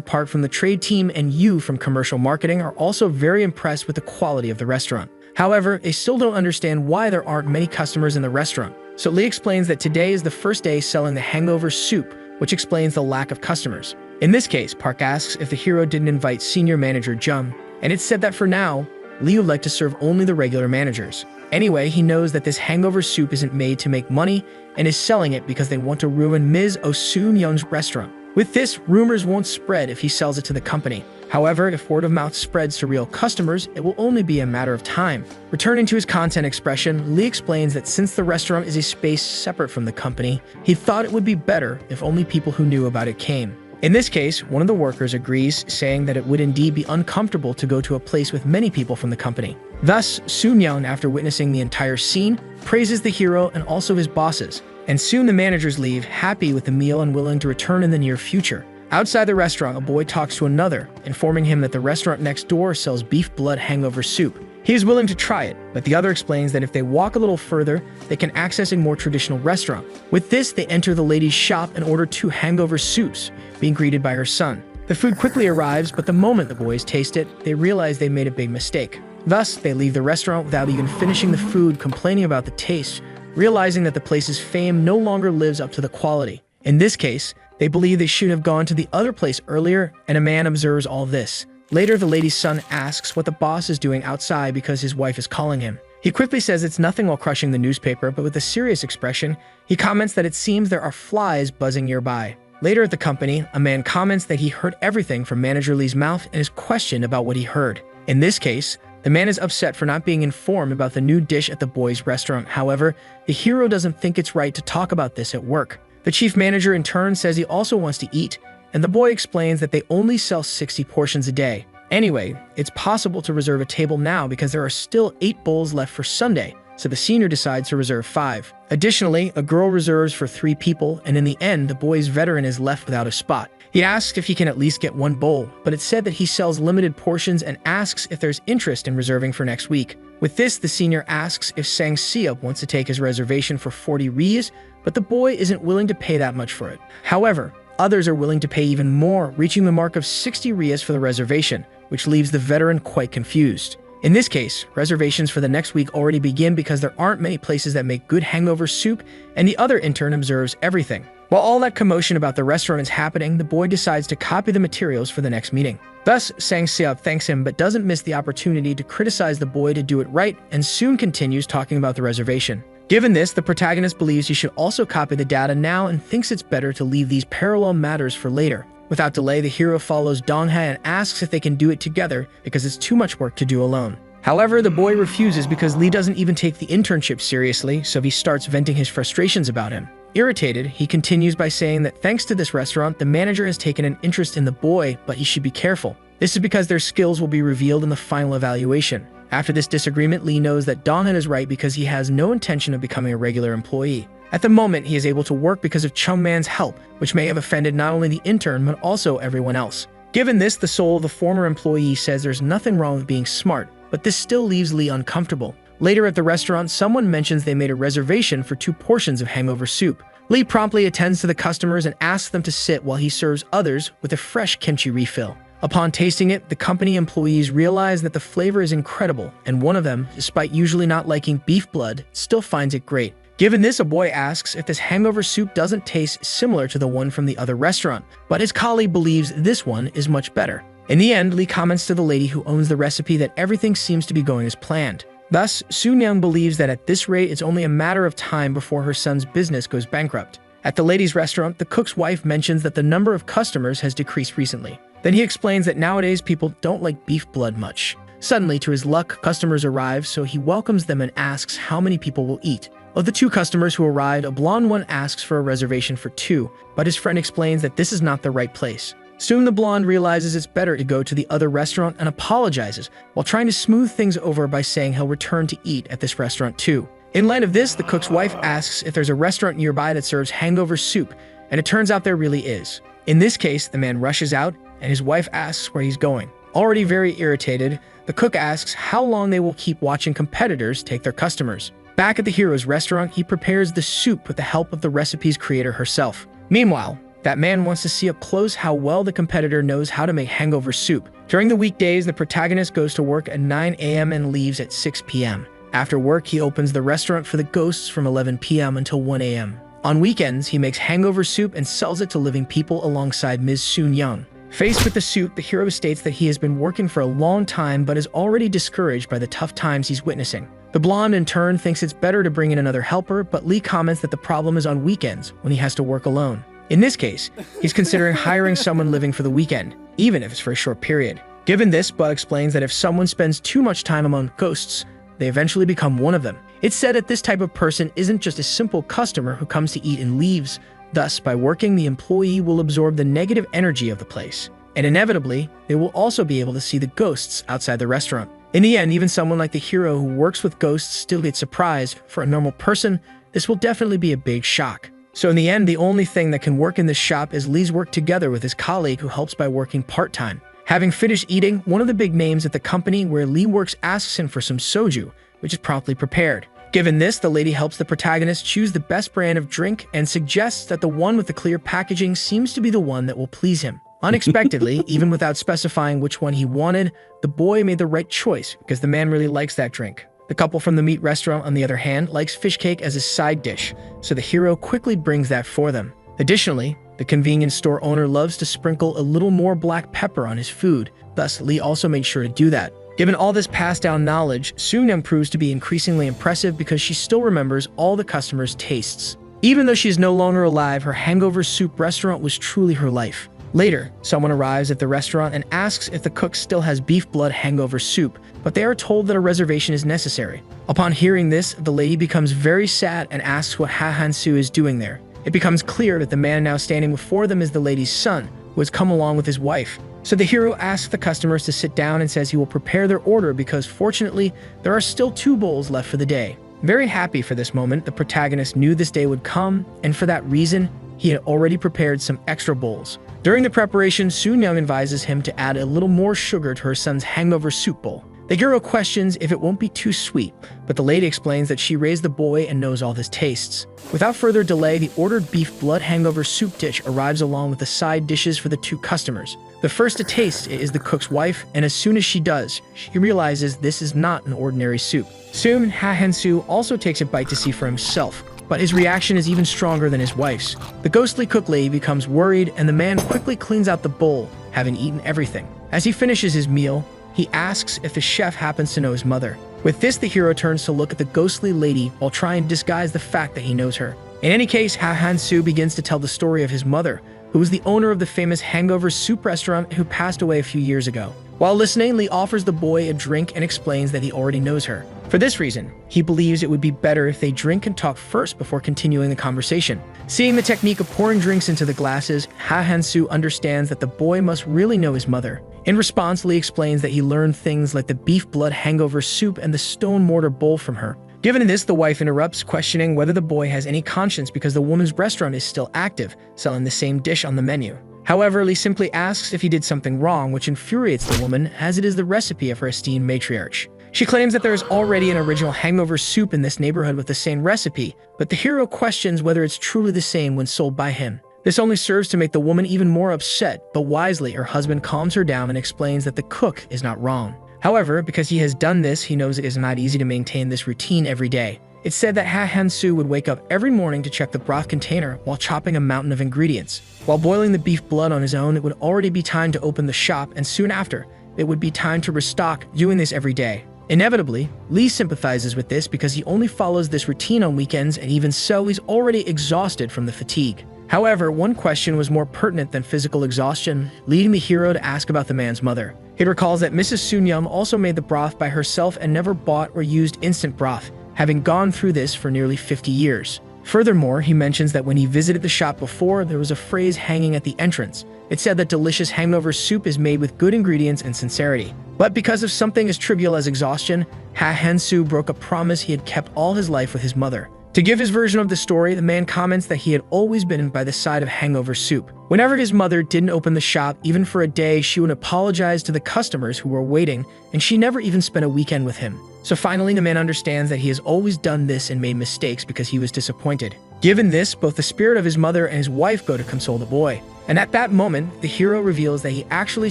Park from the trade team and Yu from commercial marketing are also very impressed with the quality of the restaurant. However, they still don't understand why there aren't many customers in the restaurant. So Lee explains that today is the first day selling the hangover soup, which explains the lack of customers. In this case, Park asks if the hero didn't invite senior manager Jung, and it's said that for now, Lee would like to serve only the regular managers. Anyway, he knows that this hangover soup isn't made to make money and is selling it because they want to ruin Ms. Oh Soon-young's restaurant. With this, rumors won't spread if he sells it to the company. However, if word of mouth spreads to real customers, it will only be a matter of time. Returning to his content expression, Lee explains that since the restaurant is a space separate from the company, he thought it would be better if only people who knew about it came. In this case, one of the workers agrees, saying that it would indeed be uncomfortable to go to a place with many people from the company. Thus, Soon-young, after witnessing the entire scene, praises the hero and also his bosses. And soon the managers leave, happy with the meal and willing to return in the near future. Outside the restaurant, a boy talks to another, informing him that the restaurant next door sells beef blood hangover soup. He is willing to try it, but the other explains that if they walk a little further, they can access a more traditional restaurant. With this, they enter the lady's shop and order 2 hangover soups, being greeted by her son. The food quickly arrives, but the moment the boys taste it, they realize they made a big mistake. Thus, they leave the restaurant without even finishing the food, complaining about the taste, realizing that the place's fame no longer lives up to the quality. In this case, they believe they should have gone to the other place earlier, and a man observes all this. Later, the lady's son asks what the boss is doing outside because his wife is calling him. He quickly says it's nothing while crushing the newspaper, but with a serious expression, he comments that it seems there are flies buzzing nearby. Later at the company, a man comments that he heard everything from Manager Lee's mouth and is questioned about what he heard. In this case, the man is upset for not being informed about the new dish at the boys' restaurant. However, the hero doesn't think it's right to talk about this at work. The chief manager in turn says he also wants to eat, and the boy explains that they only sell 60 portions a day. Anyway, it's possible to reserve a table now because there are still 8 bowls left for Sunday, so the senior decides to reserve 5. Additionally, a girl reserves for 3 people, and in the end, the boy's veteran is left without a spot. He asks if he can at least get 1 bowl, but it's said that he sells limited portions and asks if there's interest in reserving for next week. With this, the senior asks if Sang Siup wants to take his reservation for 40 rias, but the boy isn't willing to pay that much for it. However, others are willing to pay even more, reaching the mark of 60 rias for the reservation, which leaves the veteran quite confused. In this case, reservations for the next week already begin because there aren't many places that make good hangover soup, and the other intern observes everything. While all that commotion about the restaurant is happening, the boy decides to copy the materials for the next meeting. Thus, Sang Siup thanks him but doesn't miss the opportunity to criticize the boy to do it right, and soon continues talking about the reservation. Given this, the protagonist believes he should also copy the data now and thinks it's better to leave these parallel matters for later. Without delay, the hero follows Donghae and asks if they can do it together because it's too much work to do alone. However, the boy refuses because Lee doesn't even take the internship seriously, so he starts venting his frustrations about him. Irritated, he continues by saying that thanks to this restaurant, the manager has taken an interest in the boy, but he should be careful. This is because their skills will be revealed in the final evaluation. After this disagreement, Lee knows that Donghae is right because he has no intention of becoming a regular employee. At the moment, he is able to work because of Chung Man's help, which may have offended not only the intern but also everyone else. Given this, the soul of the former employee says there's nothing wrong with being smart, but this still leaves Lee uncomfortable. Later at the restaurant, someone mentions they made a reservation for 2 portions of hangover soup. Lee promptly attends to the customers and asks them to sit while he serves others with a fresh kimchi refill. Upon tasting it, the company employees realize that the flavor is incredible, and one of them, despite usually not liking beef blood, still finds it great. Given this, a boy asks if this hangover soup doesn't taste similar to the one from the other restaurant, but his colleague believes this one is much better. In the end, Lee comments to the lady who owns the recipe that everything seems to be going as planned. Thus, Soon-young believes that at this rate, it's only a matter of time before her son's business goes bankrupt. At the lady's restaurant, the cook's wife mentions that the number of customers has decreased recently. Then he explains that nowadays people don't like beef blood much. Suddenly, to his luck, customers arrive, so he welcomes them and asks how many people will eat. Of the two customers who arrived, a blonde one asks for a reservation for two, but his friend explains that this is not the right place. Soon the blonde realizes it's better to go to the other restaurant and apologizes, while trying to smooth things over by saying he'll return to eat at this restaurant too. In light of this, the cook's wife asks if there's a restaurant nearby that serves hangover soup, and it turns out there really is. In this case, the man rushes out, and his wife asks where he's going. Already very irritated, the cook asks how long they will keep watching competitors take their customers. Back at the hero's restaurant, he prepares the soup with the help of the recipe's creator herself. Meanwhile, that man wants to see up close how well the competitor knows how to make hangover soup. During the weekdays, the protagonist goes to work at 9 a.m. and leaves at 6 p.m. After work, he opens the restaurant for the ghosts from 11 p.m. until 1 a.m. On weekends, he makes hangover soup and sells it to living people alongside Ms. Soon Young. Faced with the soup, the hero states that he has been working for a long time but is already discouraged by the tough times he's witnessing. The blonde, in turn, thinks it's better to bring in another helper, but Lee comments that the problem is on weekends, when he has to work alone. In this case, he's considering hiring someone living for the weekend, even if it's for a short period. Given this, Bud explains that if someone spends too much time among ghosts, they eventually become one of them. It's said that this type of person isn't just a simple customer who comes to eat and leaves. Thus, by working, the employee will absorb the negative energy of the place. And inevitably, they will also be able to see the ghosts outside the restaurant. In the end, even someone like the hero who works with ghosts still gets surprised. For a normal person, this will definitely be a big shock. So in the end, the only thing that can work in this shop is Lee's work together with his colleague who helps by working part-time. Having finished eating, one of the big names at the company where Lee works asks him for some soju, which is promptly prepared. Given this, the lady helps the protagonist choose the best brand of drink and suggests that the one with the clear packaging seems to be the one that will please him. Unexpectedly, even without specifying which one he wanted, the boy made the right choice because the man really likes that drink. The couple from the meat restaurant, on the other hand, likes fish cake as a side dish, so the hero quickly brings that for them. Additionally, the convenience store owner loves to sprinkle a little more black pepper on his food, thus Lee also made sure to do that. Given all this passed down knowledge, Soon-young proves to be increasingly impressive because she still remembers all the customers' tastes. Even though she is no longer alive, her hangover soup restaurant was truly her life. Later, someone arrives at the restaurant and asks if the cook still has beef blood hangover soup, but they are told that a reservation is necessary. Upon hearing this, the lady becomes very sad and asks what Ha Han-soo is doing there. It becomes clear that the man now standing before them is the lady's son, who has come along with his wife. So the hero asks the customers to sit down and says he will prepare their order because fortunately, there are still 2 bowls left for the day. Very happy for this moment, the protagonist knew this day would come, and for that reason, he had already prepared some extra bowls. During the preparation, Soon-young advises him to add a little more sugar to her son's hangover soup bowl. The hero questions if it won't be too sweet, but the lady explains that she raised the boy and knows all his tastes. Without further delay, the ordered beef blood hangover soup dish arrives along with the side dishes for the 2 customers. The first to taste it is the cook's wife, and as soon as she does, she realizes this is not an ordinary soup. Soon, Ha Han-soo also takes a bite to see for himself, but his reaction is even stronger than his wife's. The ghostly cook lady becomes worried, and the man quickly cleans out the bowl, having eaten everything. As he finishes his meal, he asks if the chef happens to know his mother. With this, the hero turns to look at the ghostly lady while trying to disguise the fact that he knows her. In any case, Ha Han-soo begins to tell the story of his mother, who was the owner of the famous hangover soup restaurant who passed away a few years ago. While listening, Lee offers the boy a drink and explains that he already knows her. For this reason, he believes it would be better if they drink and talk first before continuing the conversation. Seeing the technique of pouring drinks into the glasses, Ha Han-soo understands that the boy must really know his mother. In response, Lee explains that he learned things like the beef blood hangover soup and the stone mortar bowl from her. Given this, the wife interrupts, questioning whether the boy has any conscience because the woman's restaurant is still active, selling the same dish on the menu. However, Lee simply asks if he did something wrong, which infuriates the woman, as it is the recipe of her esteemed matriarch. She claims that there is already an original hangover soup in this neighborhood with the same recipe, but the hero questions whether it's truly the same when sold by him. This only serves to make the woman even more upset, but wisely, her husband calms her down and explains that the cook is not wrong. However, because he has done this, he knows it is not easy to maintain this routine every day. It's said that Ha Han-soo would wake up every morning to check the broth container while chopping a mountain of ingredients. While boiling the beef blood on his own, it would already be time to open the shop, and soon after, it would be time to restock, doing this every day. Inevitably, Lee sympathizes with this because he only follows this routine on weekends, and even so, he's already exhausted from the fatigue. However, one question was more pertinent than physical exhaustion, leading the hero to ask about the man's mother. He recalls that Mrs. Soon-young also made the broth by herself and never bought or used instant broth, having gone through this for nearly 50 years. Furthermore, he mentions that when he visited the shop before, there was a phrase hanging at the entrance. It said that delicious hangover soup is made with good ingredients and sincerity. But because of something as trivial as exhaustion, Ha Han-soo broke a promise he had kept all his life with his mother. To give his version of the story, the man comments that he had always been by the side of hangover soup. Whenever his mother didn't open the shop, even for a day, she would apologize to the customers who were waiting, and she never even spent a weekend with him. So finally, the man understands that he has always done this and made mistakes because he was disappointed. Given this, both the spirit of his mother and his wife go to console the boy. And at that moment, the hero reveals that he actually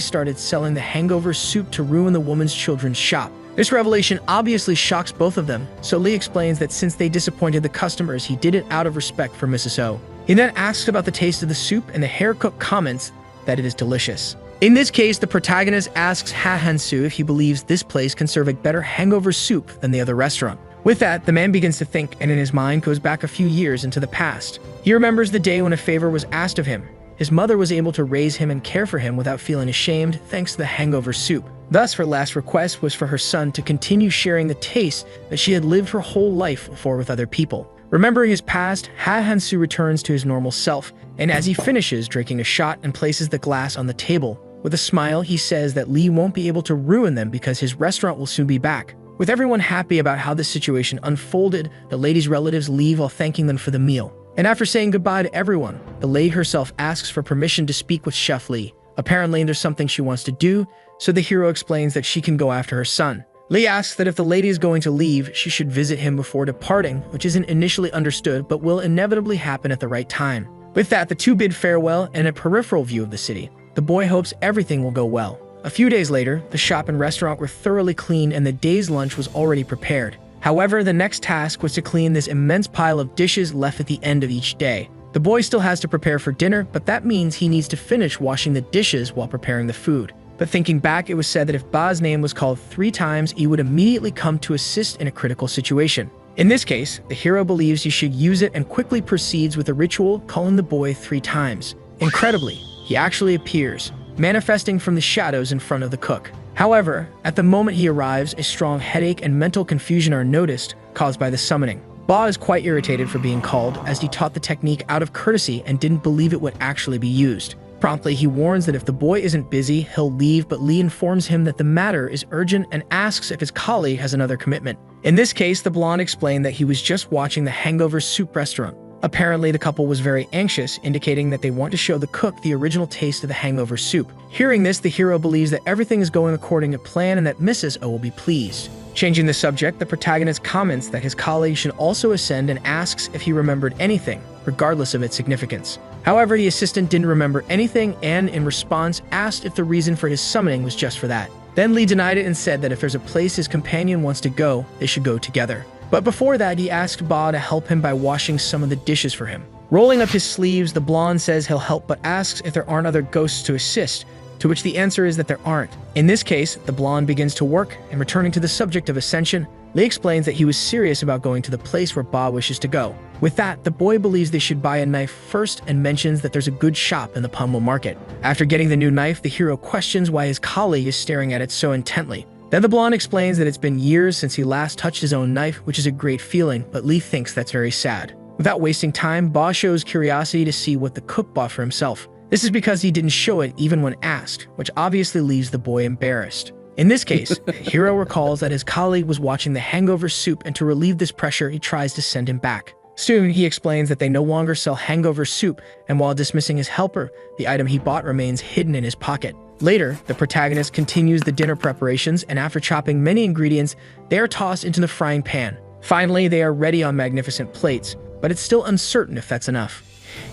started selling the hangover soup to ruin the woman's children's shop. This revelation obviously shocks both of them, so Lee explains that since they disappointed the customers, he did it out of respect for Mrs. Oh. He then asks about the taste of the soup, and the hair cook comments that it is delicious. In this case, the protagonist asks Ha Han-soo if he believes this place can serve a better hangover soup than the other restaurant. With that, the man begins to think, and in his mind goes back a few years into the past. He remembers the day when a favor was asked of him. His mother was able to raise him and care for him without feeling ashamed thanks to the hangover soup. Thus, her last request was for her son to continue sharing the taste that she had lived her whole life for with other people. Remembering his past, Ha Han-soo returns to his normal self, and as he finishes drinking a shot and places the glass on the table, with a smile, he says that Lee won't be able to ruin them because his restaurant will soon be back. With everyone happy about how this situation unfolded, the lady's relatives leave while thanking them for the meal. And after saying goodbye to everyone, the lady herself asks for permission to speak with Chef Lee. Apparently, there's something she wants to do, so the hero explains that she can go after her son. Lee asks that if the lady is going to leave, she should visit him before departing, which isn't initially understood but will inevitably happen at the right time. With that, the two bid farewell and a peripheral view of the city. The boy hopes everything will go well. A few days later, the shop and restaurant were thoroughly cleaned and the day's lunch was already prepared. However, the next task was to clean this immense pile of dishes left at the end of each day. The boy still has to prepare for dinner, but that means he needs to finish washing the dishes while preparing the food. But thinking back, it was said that if Ba's name was called 3 times, he would immediately come to assist in a critical situation. In this case, the hero believes he should use it and quickly proceeds with a ritual calling the boy 3 times. Incredibly, he actually appears, manifesting from the shadows in front of the cook. However, at the moment he arrives, a strong headache and mental confusion are noticed, caused by the summoning. Ba is quite irritated for being called, as he taught the technique out of courtesy and didn't believe it would actually be used. Promptly, he warns that if the boy isn't busy, he'll leave, but Lee informs him that the matter is urgent and asks if his colleague has another commitment. In this case, the blonde explained that he was just watching the hangover soup restaurant. Apparently, the couple was very anxious, indicating that they want to show the cook the original taste of the hangover soup. Hearing this, the hero believes that everything is going according to plan and that Mrs. O will be pleased. Changing the subject, the protagonist comments that his colleague should also ascend and asks if he remembered anything, regardless of its significance. However, the assistant didn't remember anything and, in response, asked if the reason for his summoning was just for that. Then Lee denied it and said that if there's a place his companion wants to go, they should go together. But before that, he asked Ba to help him by washing some of the dishes for him. Rolling up his sleeves, the blonde says he'll help but asks if there aren't other ghosts to assist, to which the answer is that there aren't. In this case, the blonde begins to work, and returning to the subject of ascension, Lee explains that he was serious about going to the place where Ba wishes to go. With that, the boy believes they should buy a knife first and mentions that there's a good shop in the Punmo market. After getting the new knife, the hero questions why his colleague is staring at it so intently. Then the blonde explains that it's been years since he last touched his own knife, which is a great feeling, but Lee thinks that's very sad. Without wasting time, Ba shows curiosity to see what the cook bought for himself. This is because he didn't show it even when asked, which obviously leaves the boy embarrassed. In this case, the hero recalls that his colleague was watching the hangover soup, and to relieve this pressure, he tries to send him back. Soon, he explains that they no longer sell hangover soup, and while dismissing his helper, the item he bought remains hidden in his pocket. Later, the protagonist continues the dinner preparations, and after chopping many ingredients, they are tossed into the frying pan. Finally, they are ready on magnificent plates, but it's still uncertain if that's enough.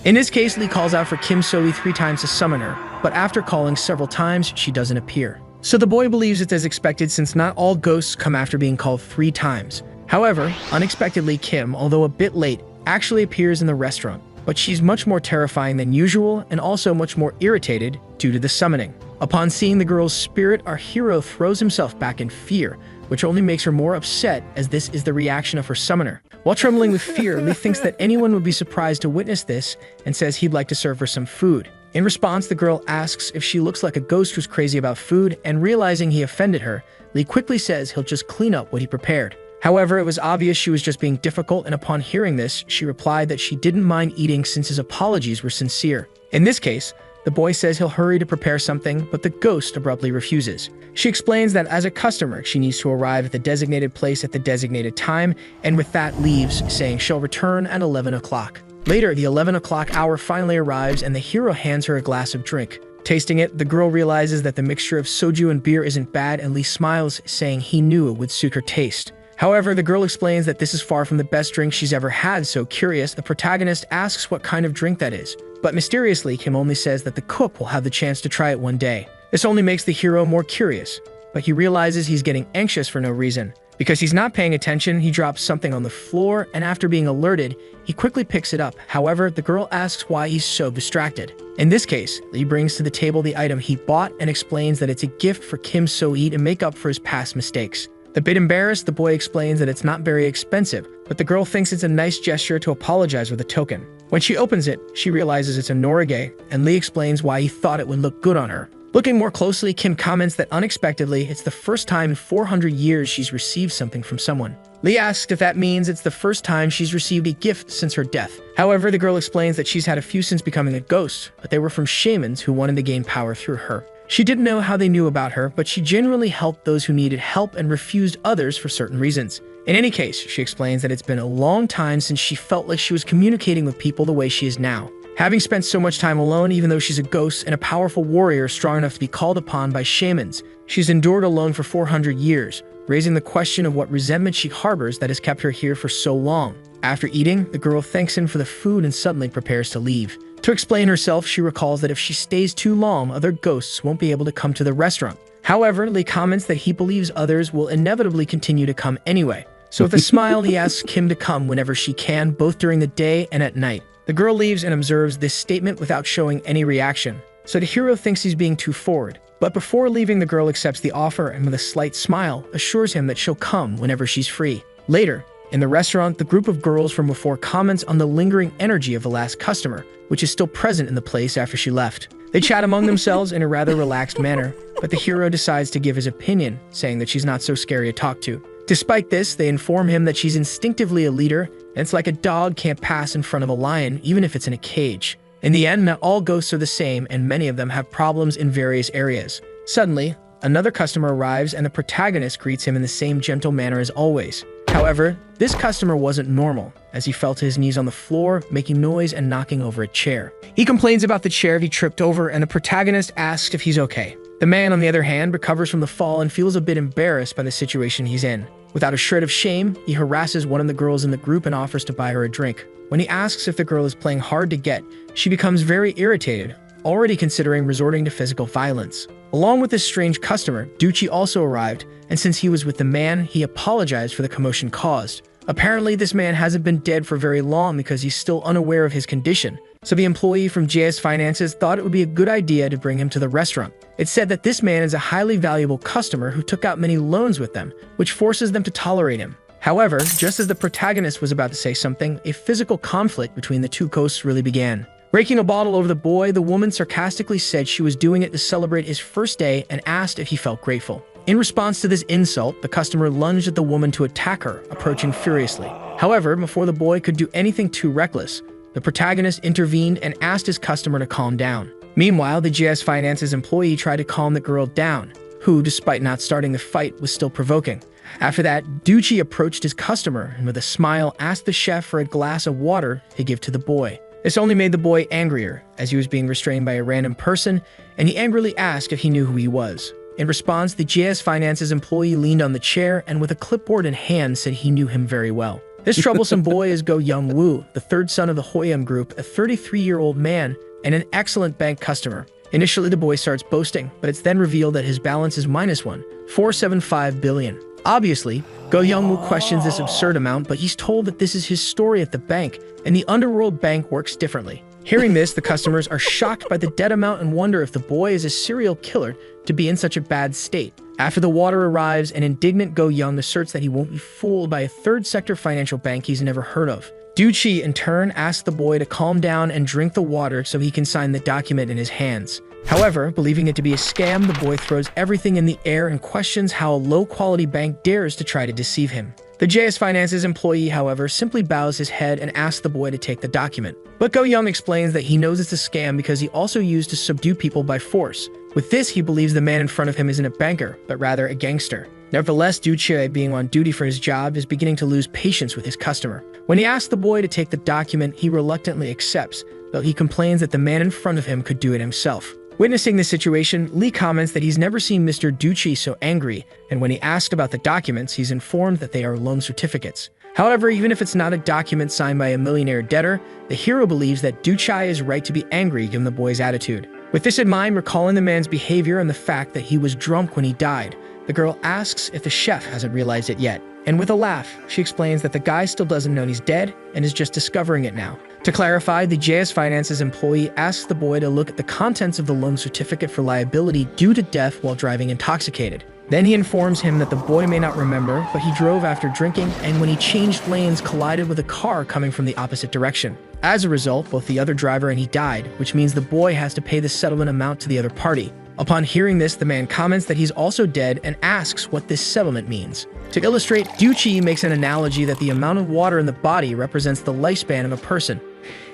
In this case, Lee calls out for Kim So-lee 3 times to summon her, but after calling several times, she doesn't appear. So the boy believes it's as expected since not all ghosts come after being called 3 times. However, unexpectedly, Kim, although a bit late, actually appears in the restaurant, but she's much more terrifying than usual and also much more irritated due to the summoning. Upon seeing the girl's spirit, our hero throws himself back in fear, which only makes her more upset as this is the reaction of her summoner. While trembling with fear, Lee thinks that anyone would be surprised to witness this and says he'd like to serve her some food. In response, the girl asks if she looks like a ghost who's crazy about food, and realizing he offended her, Lee quickly says he'll just clean up what he prepared. However, it was obvious she was just being difficult, and upon hearing this, she replied that she didn't mind eating since his apologies were sincere. In this case, the boy says he'll hurry to prepare something, but the ghost abruptly refuses. She explains that as a customer, she needs to arrive at the designated place at the designated time, and with that leaves, saying she'll return at 11 o'clock. Later, the 11 o'clock hour finally arrives, and the hero hands her a glass of drink. Tasting it, the girl realizes that the mixture of soju and beer isn't bad, and Lee smiles, saying he knew it would suit her taste. However, the girl explains that this is far from the best drink she's ever had, so curious, the protagonist asks what kind of drink that is. But mysteriously, Kim only says that the cook will have the chance to try it one day. This only makes the hero more curious, but he realizes he's getting anxious for no reason. Because he's not paying attention, he drops something on the floor, and after being alerted, he quickly picks it up. However, the girl asks why he's so distracted. In this case, Lee brings to the table the item he bought and explains that it's a gift for Kim So-hee to make up for his past mistakes. A bit embarrassed, the boy explains that it's not very expensive, but the girl thinks it's a nice gesture to apologize with a token. When she opens it, she realizes it's a norage, and Lee explains why he thought it would look good on her. Looking more closely, Kim comments that unexpectedly, it's the first time in 400 years she's received something from someone. Lee asks if that means it's the first time she's received a gift since her death. However, the girl explains that she's had a few since becoming a ghost, but they were from shamans who wanted to gain power through her. She didn't know how they knew about her, but she generally helped those who needed help and refused others for certain reasons. In any case, she explains that it's been a long time since she felt like she was communicating with people the way she is now. Having spent so much time alone, even though she's a ghost and a powerful warrior strong enough to be called upon by shamans, she's endured alone for 400 years, raising the question of what resentment she harbors that has kept her here for so long. After eating, the girl thanks him for the food and suddenly prepares to leave. To explain herself, she recalls that if she stays too long, other ghosts won't be able to come to the restaurant. However, Lee comments that he believes others will inevitably continue to come anyway. So with a smile, he asks Kim to come whenever she can, both during the day and at night. The girl leaves and observes this statement without showing any reaction. So the hero thinks he's being too forward. But before leaving, the girl accepts the offer and with a slight smile, assures him that she'll come whenever she's free. Later, in the restaurant, the group of girls from before comments on the lingering energy of the last customer, which is still present in the place after she left. They chat among themselves in a rather relaxed manner, but the hero decides to give his opinion, saying that she's not so scary to talk to. Despite this, they inform him that she's instinctively a leader, and it's like a dog can't pass in front of a lion, even if it's in a cage. In the end, not all ghosts are the same, and many of them have problems in various areas. Suddenly, another customer arrives, and the protagonist greets him in the same gentle manner as always. However, this customer wasn't normal, as he fell to his knees on the floor, making noise and knocking over a chair. He complains about the chair he tripped over, and the protagonist asks if he's okay. The man, on the other hand, recovers from the fall and feels a bit embarrassed by the situation he's in. Without a shred of shame, he harasses one of the girls in the group and offers to buy her a drink. When he asks if the girl is playing hard to get, she becomes very irritated, already considering resorting to physical violence. Along with this strange customer, Ducci also arrived, and since he was with the man, he apologized for the commotion caused. Apparently, this man hasn't been dead for very long because he's still unaware of his condition, so the employee from JS Finances thought it would be a good idea to bring him to the restaurant. It's said that this man is a highly valuable customer who took out many loans with them, which forces them to tolerate him. However, just as the protagonist was about to say something, a physical conflict between the two ghosts really began. Breaking a bottle over the boy, the woman sarcastically said she was doing it to celebrate his first day and asked if he felt grateful. In response to this insult, the customer lunged at the woman to attack her, approaching furiously. However, before the boy could do anything too reckless, the protagonist intervened and asked his customer to calm down. Meanwhile, the JS Finances employee tried to calm the girl down, who, despite not starting the fight, was still provoking. After that, Ducci approached his customer and with a smile asked the chef for a glass of water to give to the boy. This only made the boy angrier, as he was being restrained by a random person, and he angrily asked if he knew who he was. In response, the JS Finances employee leaned on the chair and with a clipboard in hand said he knew him very well. This troublesome boy is Go Young-woo, the third son of the Hoyam Group, a 33-year-old man and an excellent bank customer. Initially, the boy starts boasting, but it's then revealed that his balance is -1.475 billion. Obviously, Go Young-woo questions this absurd amount, but he's told that this is his story at the bank, and the Underworld bank works differently. Hearing this, the customers are shocked by the debt amount and wonder if the boy is a serial killer to be in such a bad state. After the water arrives, an indignant Go Young asserts that he won't be fooled by a third sector financial bank he's never heard of. Ducci, in turn, asks the boy to calm down and drink the water so he can sign the document in his hands. However, believing it to be a scam, the boy throws everything in the air and questions how a low-quality bank dares to try to deceive him. The JS Finance's employee, however, simply bows his head and asks the boy to take the document. But Go Young explains that he knows it's a scam because he also used to subdue people by force. With this, he believes the man in front of him isn't a banker, but rather a gangster. Nevertheless, Du Choi, being on duty for his job, is beginning to lose patience with his customer. When he asks the boy to take the document, he reluctantly accepts, though he complains that the man in front of him could do it himself. Witnessing this situation, Lee comments that he's never seen Mr. Ducci so angry, and when he asked about the documents, he's informed that they are loan certificates. However, even if it's not a document signed by a millionaire debtor, the hero believes that Ducci is right to be angry given the boy's attitude. With this in mind, recalling the man's behavior and the fact that he was drunk when he died, the girl asks if the chef hasn't realized it yet. And with a laugh, she explains that the guy still doesn't know he's dead and is just discovering it now. To clarify, the JS Finance's employee asks the boy to look at the contents of the loan certificate for liability due to death while driving intoxicated. Then he informs him that the boy may not remember, but he drove after drinking and when he changed lanes collided with a car coming from the opposite direction. As a result, both the other driver and he died, which means the boy has to pay the settlement amount to the other party. Upon hearing this, the man comments that he's also dead and asks what this settlement means. To illustrate, Ducci makes an analogy that the amount of water in the body represents the lifespan of a person.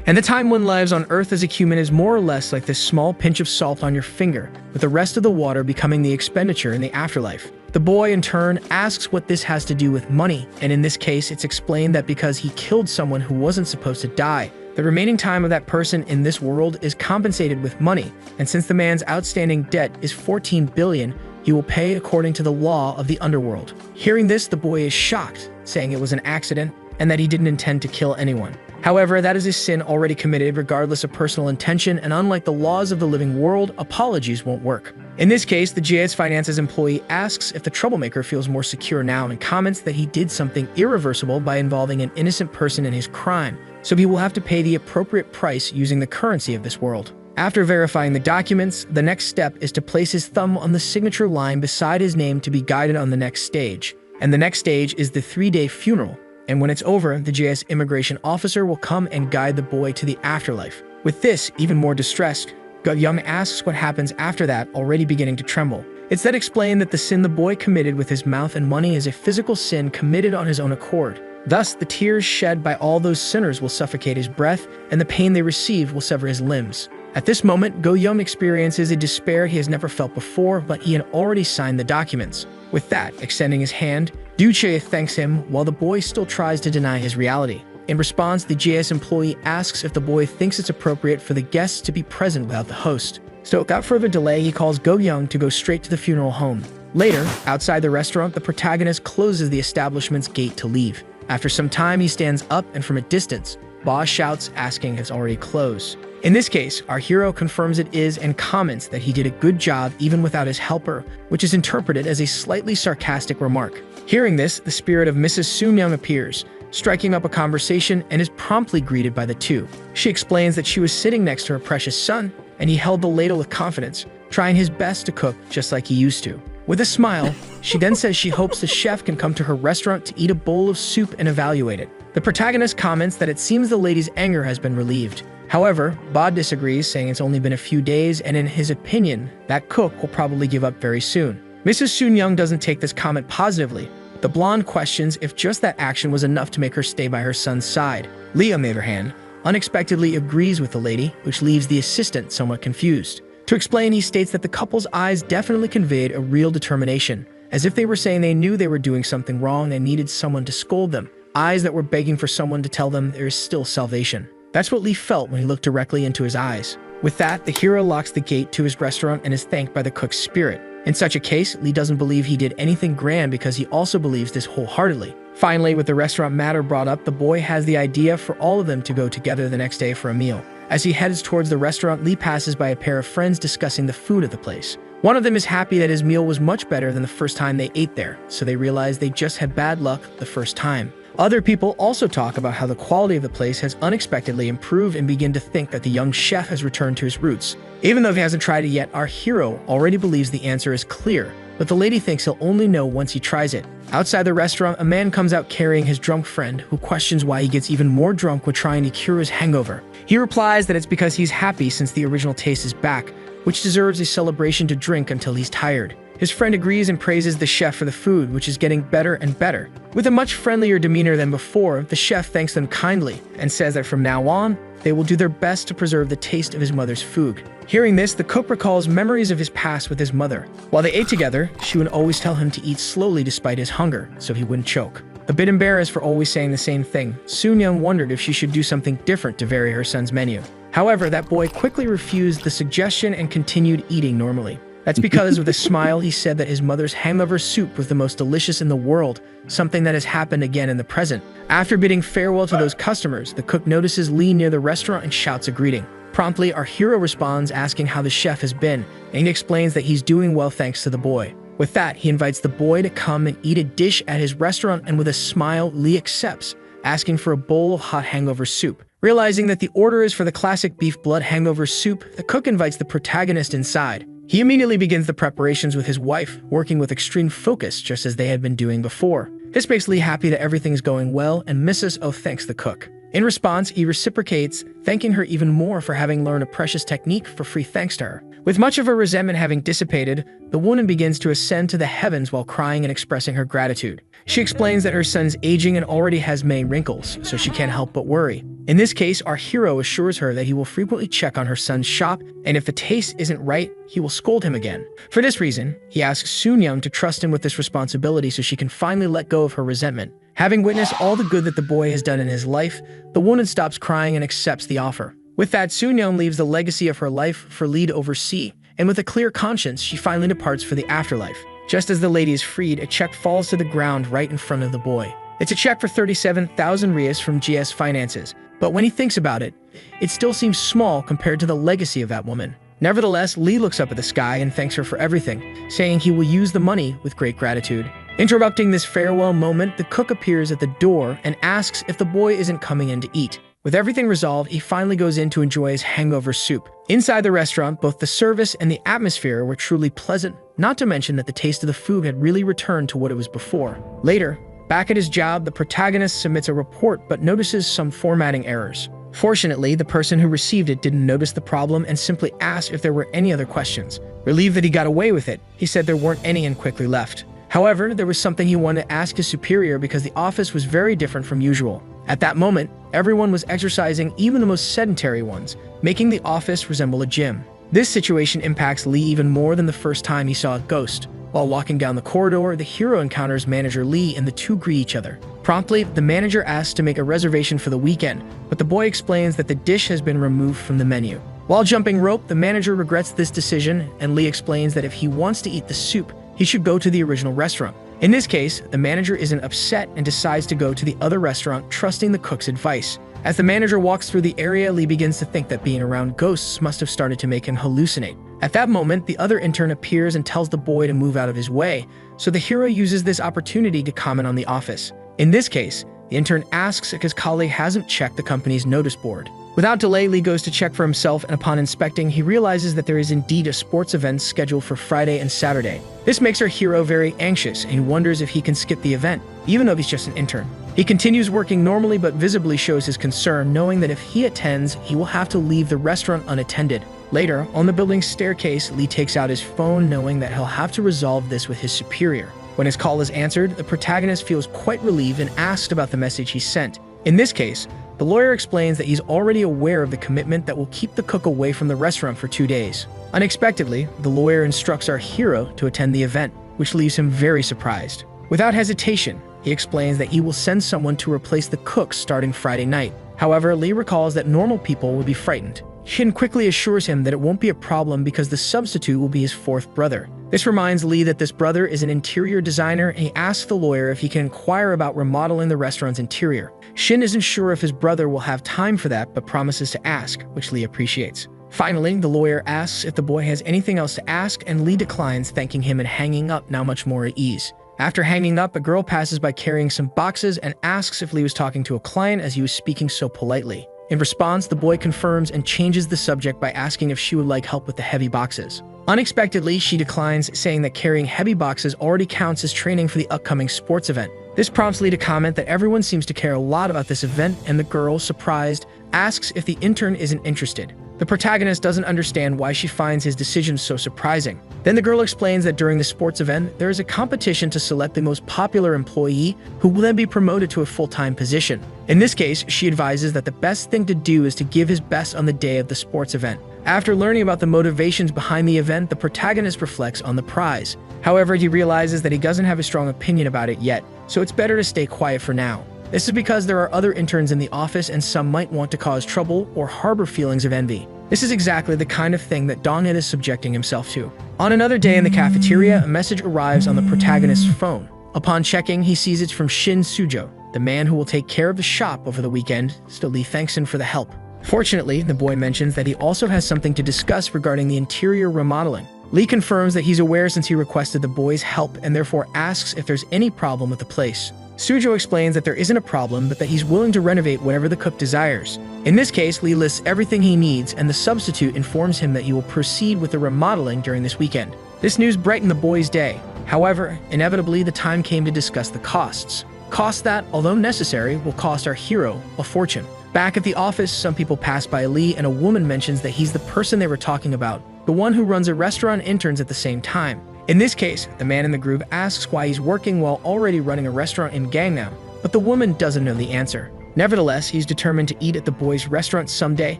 And the time one lives on Earth as a human is more or less like this small pinch of salt on your finger, with the rest of the water becoming the expenditure in the afterlife. The boy, in turn, asks what this has to do with money, and in this case, it's explained that because he killed someone who wasn't supposed to die, the remaining time of that person in this world is compensated with money, and since the man's outstanding debt is $14 billion, he will pay according to the law of the underworld. Hearing this, the boy is shocked, saying it was an accident and that he didn't intend to kill anyone. However, that is a sin already committed regardless of personal intention, and unlike the laws of the living world, apologies won't work. In this case, the JS Finance's employee asks if the troublemaker feels more secure now and comments that he did something irreversible by involving an innocent person in his crime, so he will have to pay the appropriate price using the currency of this world. After verifying the documents, the next step is to place his thumb on the signature line beside his name to be guided on the next stage. And the next stage is the 3-day funeral. And when it's over, the JS immigration officer will come and guide the boy to the afterlife. With this, even more distressed, Go Young asks what happens after that, already beginning to tremble. It's then explained that the sin the boy committed with his mouth and money is a physical sin committed on his own accord. Thus, the tears shed by all those sinners will suffocate his breath, and the pain they receive will sever his limbs. At this moment, Go Young experiences a despair he has never felt before, but he had already signed the documents. With that, extending his hand, Du Choi thanks him while the boy still tries to deny his reality. In response, the JS employee asks if the boy thinks it's appropriate for the guests to be present without the host. So without further delay, he calls Go Young to go straight to the funeral home. Later, outside the restaurant, the protagonist closes the establishment's gate to leave. After some time, he stands up and from a distance, Ba shouts asking it's already closed. In this case, our hero confirms it is and comments that he did a good job even without his helper, which is interpreted as a slightly sarcastic remark. Hearing this, the spirit of Mrs. Soon Young appears, striking up a conversation and is promptly greeted by the two. She explains that she was sitting next to her precious son, and he held the ladle with confidence, trying his best to cook just like he used to. With a smile, she then says she hopes the chef can come to her restaurant to eat a bowl of soup and evaluate it. The protagonist comments that it seems the lady's anger has been relieved. However, Ba disagrees, saying it's only been a few days, and in his opinion, that cook will probably give up very soon. Mrs. Soon Young doesn't take this comment positively. The blonde questions if just that action was enough to make her stay by her son's side. Lee, on the other hand, unexpectedly agrees with the lady, which leaves the assistant somewhat confused. To explain, he states that the couple's eyes definitely conveyed a real determination, as if they were saying they knew they were doing something wrong and needed someone to scold them. Eyes that were begging for someone to tell them there is still salvation. That's what Lee felt when he looked directly into his eyes. With that, the hero locks the gate to his restaurant and is thanked by the cook's spirit. In such a case, Lee doesn't believe he did anything grand because he also believes this wholeheartedly. Finally, with the restaurant matter brought up, the boy has the idea for all of them to go together the next day for a meal. As he heads towards the restaurant, Lee passes by a pair of friends discussing the food of the place. One of them is happy that his meal was much better than the first time they ate there, so they realize they just had bad luck the first time. Other people also talk about how the quality of the place has unexpectedly improved and begin to think that the young chef has returned to his roots. Even though he hasn't tried it yet, our hero already believes the answer is clear, but the lady thinks he'll only know once he tries it. Outside the restaurant, a man comes out carrying his drunk friend, who questions why he gets even more drunk when trying to cure his hangover. He replies that it's because he's happy since the original taste is back, which deserves a celebration to drink until he's tired. His friend agrees and praises the chef for the food, which is getting better and better. With a much friendlier demeanor than before, the chef thanks them kindly and says that from now on, they will do their best to preserve the taste of his mother's food. Hearing this, the cook recalls memories of his past with his mother. While they ate together, she would always tell him to eat slowly despite his hunger, so he wouldn't choke. A bit embarrassed for always saying the same thing, Soon-young wondered if she should do something different to vary her son's menu. However, that boy quickly refused the suggestion and continued eating normally. That's because with a smile, he said that his mother's hangover soup was the most delicious in the world, something that has happened again in the present. After bidding farewell to those customers, the cook notices Lee near the restaurant and shouts a greeting. Promptly, our hero responds asking how the chef has been, and he explains that he's doing well thanks to the boy. With that, he invites the boy to come and eat a dish at his restaurant, and with a smile, Lee accepts, asking for a bowl of hot hangover soup. Realizing that the order is for the classic beef blood hangover soup, the cook invites the protagonist inside. He immediately begins the preparations with his wife, working with extreme focus just as they had been doing before. This makes Lee happy that everything's going well, and Mrs. O thanks the cook. In response, he reciprocates, thanking her even more for having learned a precious technique for free thanks to her. With much of her resentment having dissipated, the woman begins to ascend to the heavens while crying and expressing her gratitude. She explains that her son's aging and already has many wrinkles, so she can't help but worry. In this case, our hero assures her that he will frequently check on her son's shop, and if the taste isn't right, he will scold him again. For this reason, he asks Soon-young to trust him with this responsibility so she can finally let go of her resentment. Having witnessed all the good that the boy has done in his life, the woman stops crying and accepts the offer. With that, Soon-young leaves the legacy of her life for Lee to oversee, and with a clear conscience, she finally departs for the afterlife. Just as the lady is freed, a check falls to the ground right in front of the boy. It's a check for 37,000 Rias from GS Finances, but when he thinks about it, it still seems small compared to the legacy of that woman. Nevertheless, Lee looks up at the sky and thanks her for everything, saying he will use the money with great gratitude. Interrupting this farewell moment, the cook appears at the door and asks if the boy isn't coming in to eat. With everything resolved, he finally goes in to enjoy his hangover soup. Inside the restaurant, both the service and the atmosphere were truly pleasant, not to mention that the taste of the food had really returned to what it was before. Later, back at his job, the protagonist submits a report but notices some formatting errors. Fortunately, the person who received it didn't notice the problem and simply asked if there were any other questions. Relieved that he got away with it, he said there weren't any and quickly left. However, there was something he wanted to ask his superior because the office was very different from usual. At that moment, everyone was exercising, even the most sedentary ones, making the office resemble a gym. This situation impacts Lee even more than the first time he saw a ghost. While walking down the corridor, the hero encounters manager Lee and the two greet each other. Promptly, the manager asks to make a reservation for the weekend, but the boy explains that the dish has been removed from the menu. While jumping rope, the manager regrets this decision, and Lee explains that if he wants to eat the soup, he should go to the original restaurant. In this case, the manager isn't upset and decides to go to the other restaurant, trusting the cook's advice. As the manager walks through the area, Lee begins to think that being around ghosts must have started to make him hallucinate. At that moment, the other intern appears and tells the boy to move out of his way, so the hero uses this opportunity to comment on the office. In this case, the intern asks if his colleague hasn't checked the company's notice board. Without delay, Lee goes to check for himself, and upon inspecting, he realizes that there is indeed a sports event scheduled for Friday and Saturday. This makes our hero very anxious, and he wonders if he can skip the event, even though he's just an intern. He continues working normally but visibly shows his concern, knowing that if he attends, he will have to leave the restaurant unattended. Later, on the building's staircase, Lee takes out his phone, knowing that he'll have to resolve this with his superior. When his call is answered, the protagonist feels quite relieved and asks about the message he sent. In this case, the lawyer explains that he's already aware of the commitment that will keep the cook away from the restaurant for 2 days. Unexpectedly, the lawyer instructs our hero to attend the event, which leaves him very surprised. Without hesitation, he explains that he will send someone to replace the cook starting Friday night. However, Lee recalls that normal people would be frightened. Shin quickly assures him that it won't be a problem because the substitute will be his fourth brother. This reminds Lee that this brother is an interior designer, and he asks the lawyer if he can inquire about remodeling the restaurant's interior. Shin isn't sure if his brother will have time for that, but promises to ask, which Lee appreciates. Finally, the lawyer asks if the boy has anything else to ask, and Lee declines, thanking him and hanging up, now much more at ease. After hanging up, a girl passes by carrying some boxes and asks if Lee was talking to a client as he was speaking so politely. In response, the boy confirms and changes the subject by asking if she would like help with the heavy boxes. Unexpectedly, she declines, saying that carrying heavy boxes already counts as training for the upcoming sports event. This prompts Lee to comment that everyone seems to care a lot about this event, and the girl, surprised, asks if the intern isn't interested. The protagonist doesn't understand why she finds his decisions so surprising. Then the girl explains that during the sports event, there is a competition to select the most popular employee who will then be promoted to a full-time position. In this case, she advises that the best thing to do is to give his best on the day of the sports event. After learning about the motivations behind the event, the protagonist reflects on the prize. However, he realizes that he doesn't have a strong opinion about it yet, so it's better to stay quiet for now. This is because there are other interns in the office and some might want to cause trouble or harbor feelings of envy. This is exactly the kind of thing that Donghyun is subjecting himself to. On another day in the cafeteria, a message arrives on the protagonist's phone. Upon checking, he sees it's from Shin Sujo, the man who will take care of the shop over the weekend, so Lee thanks him for the help. Fortunately, the boy mentions that he also has something to discuss regarding the interior remodeling. Lee confirms that he's aware since he requested the boy's help and therefore asks if there's any problem with the place. Sujo explains that there isn't a problem, but that he's willing to renovate whatever the cook desires. In this case, Lee lists everything he needs, and the substitute informs him that he will proceed with the remodeling during this weekend. This news brightened the boy's day. However, inevitably, the time came to discuss the costs. Costs that, although necessary, will cost our hero a fortune. Back at the office, some people pass by Lee, and a woman mentions that he's the person they were talking about, the one who runs a restaurant and interns at the same time. In this case, the man in the group asks why he's working while already running a restaurant in Gangnam, but the woman doesn't know the answer. Nevertheless, he's determined to eat at the boy's restaurant someday,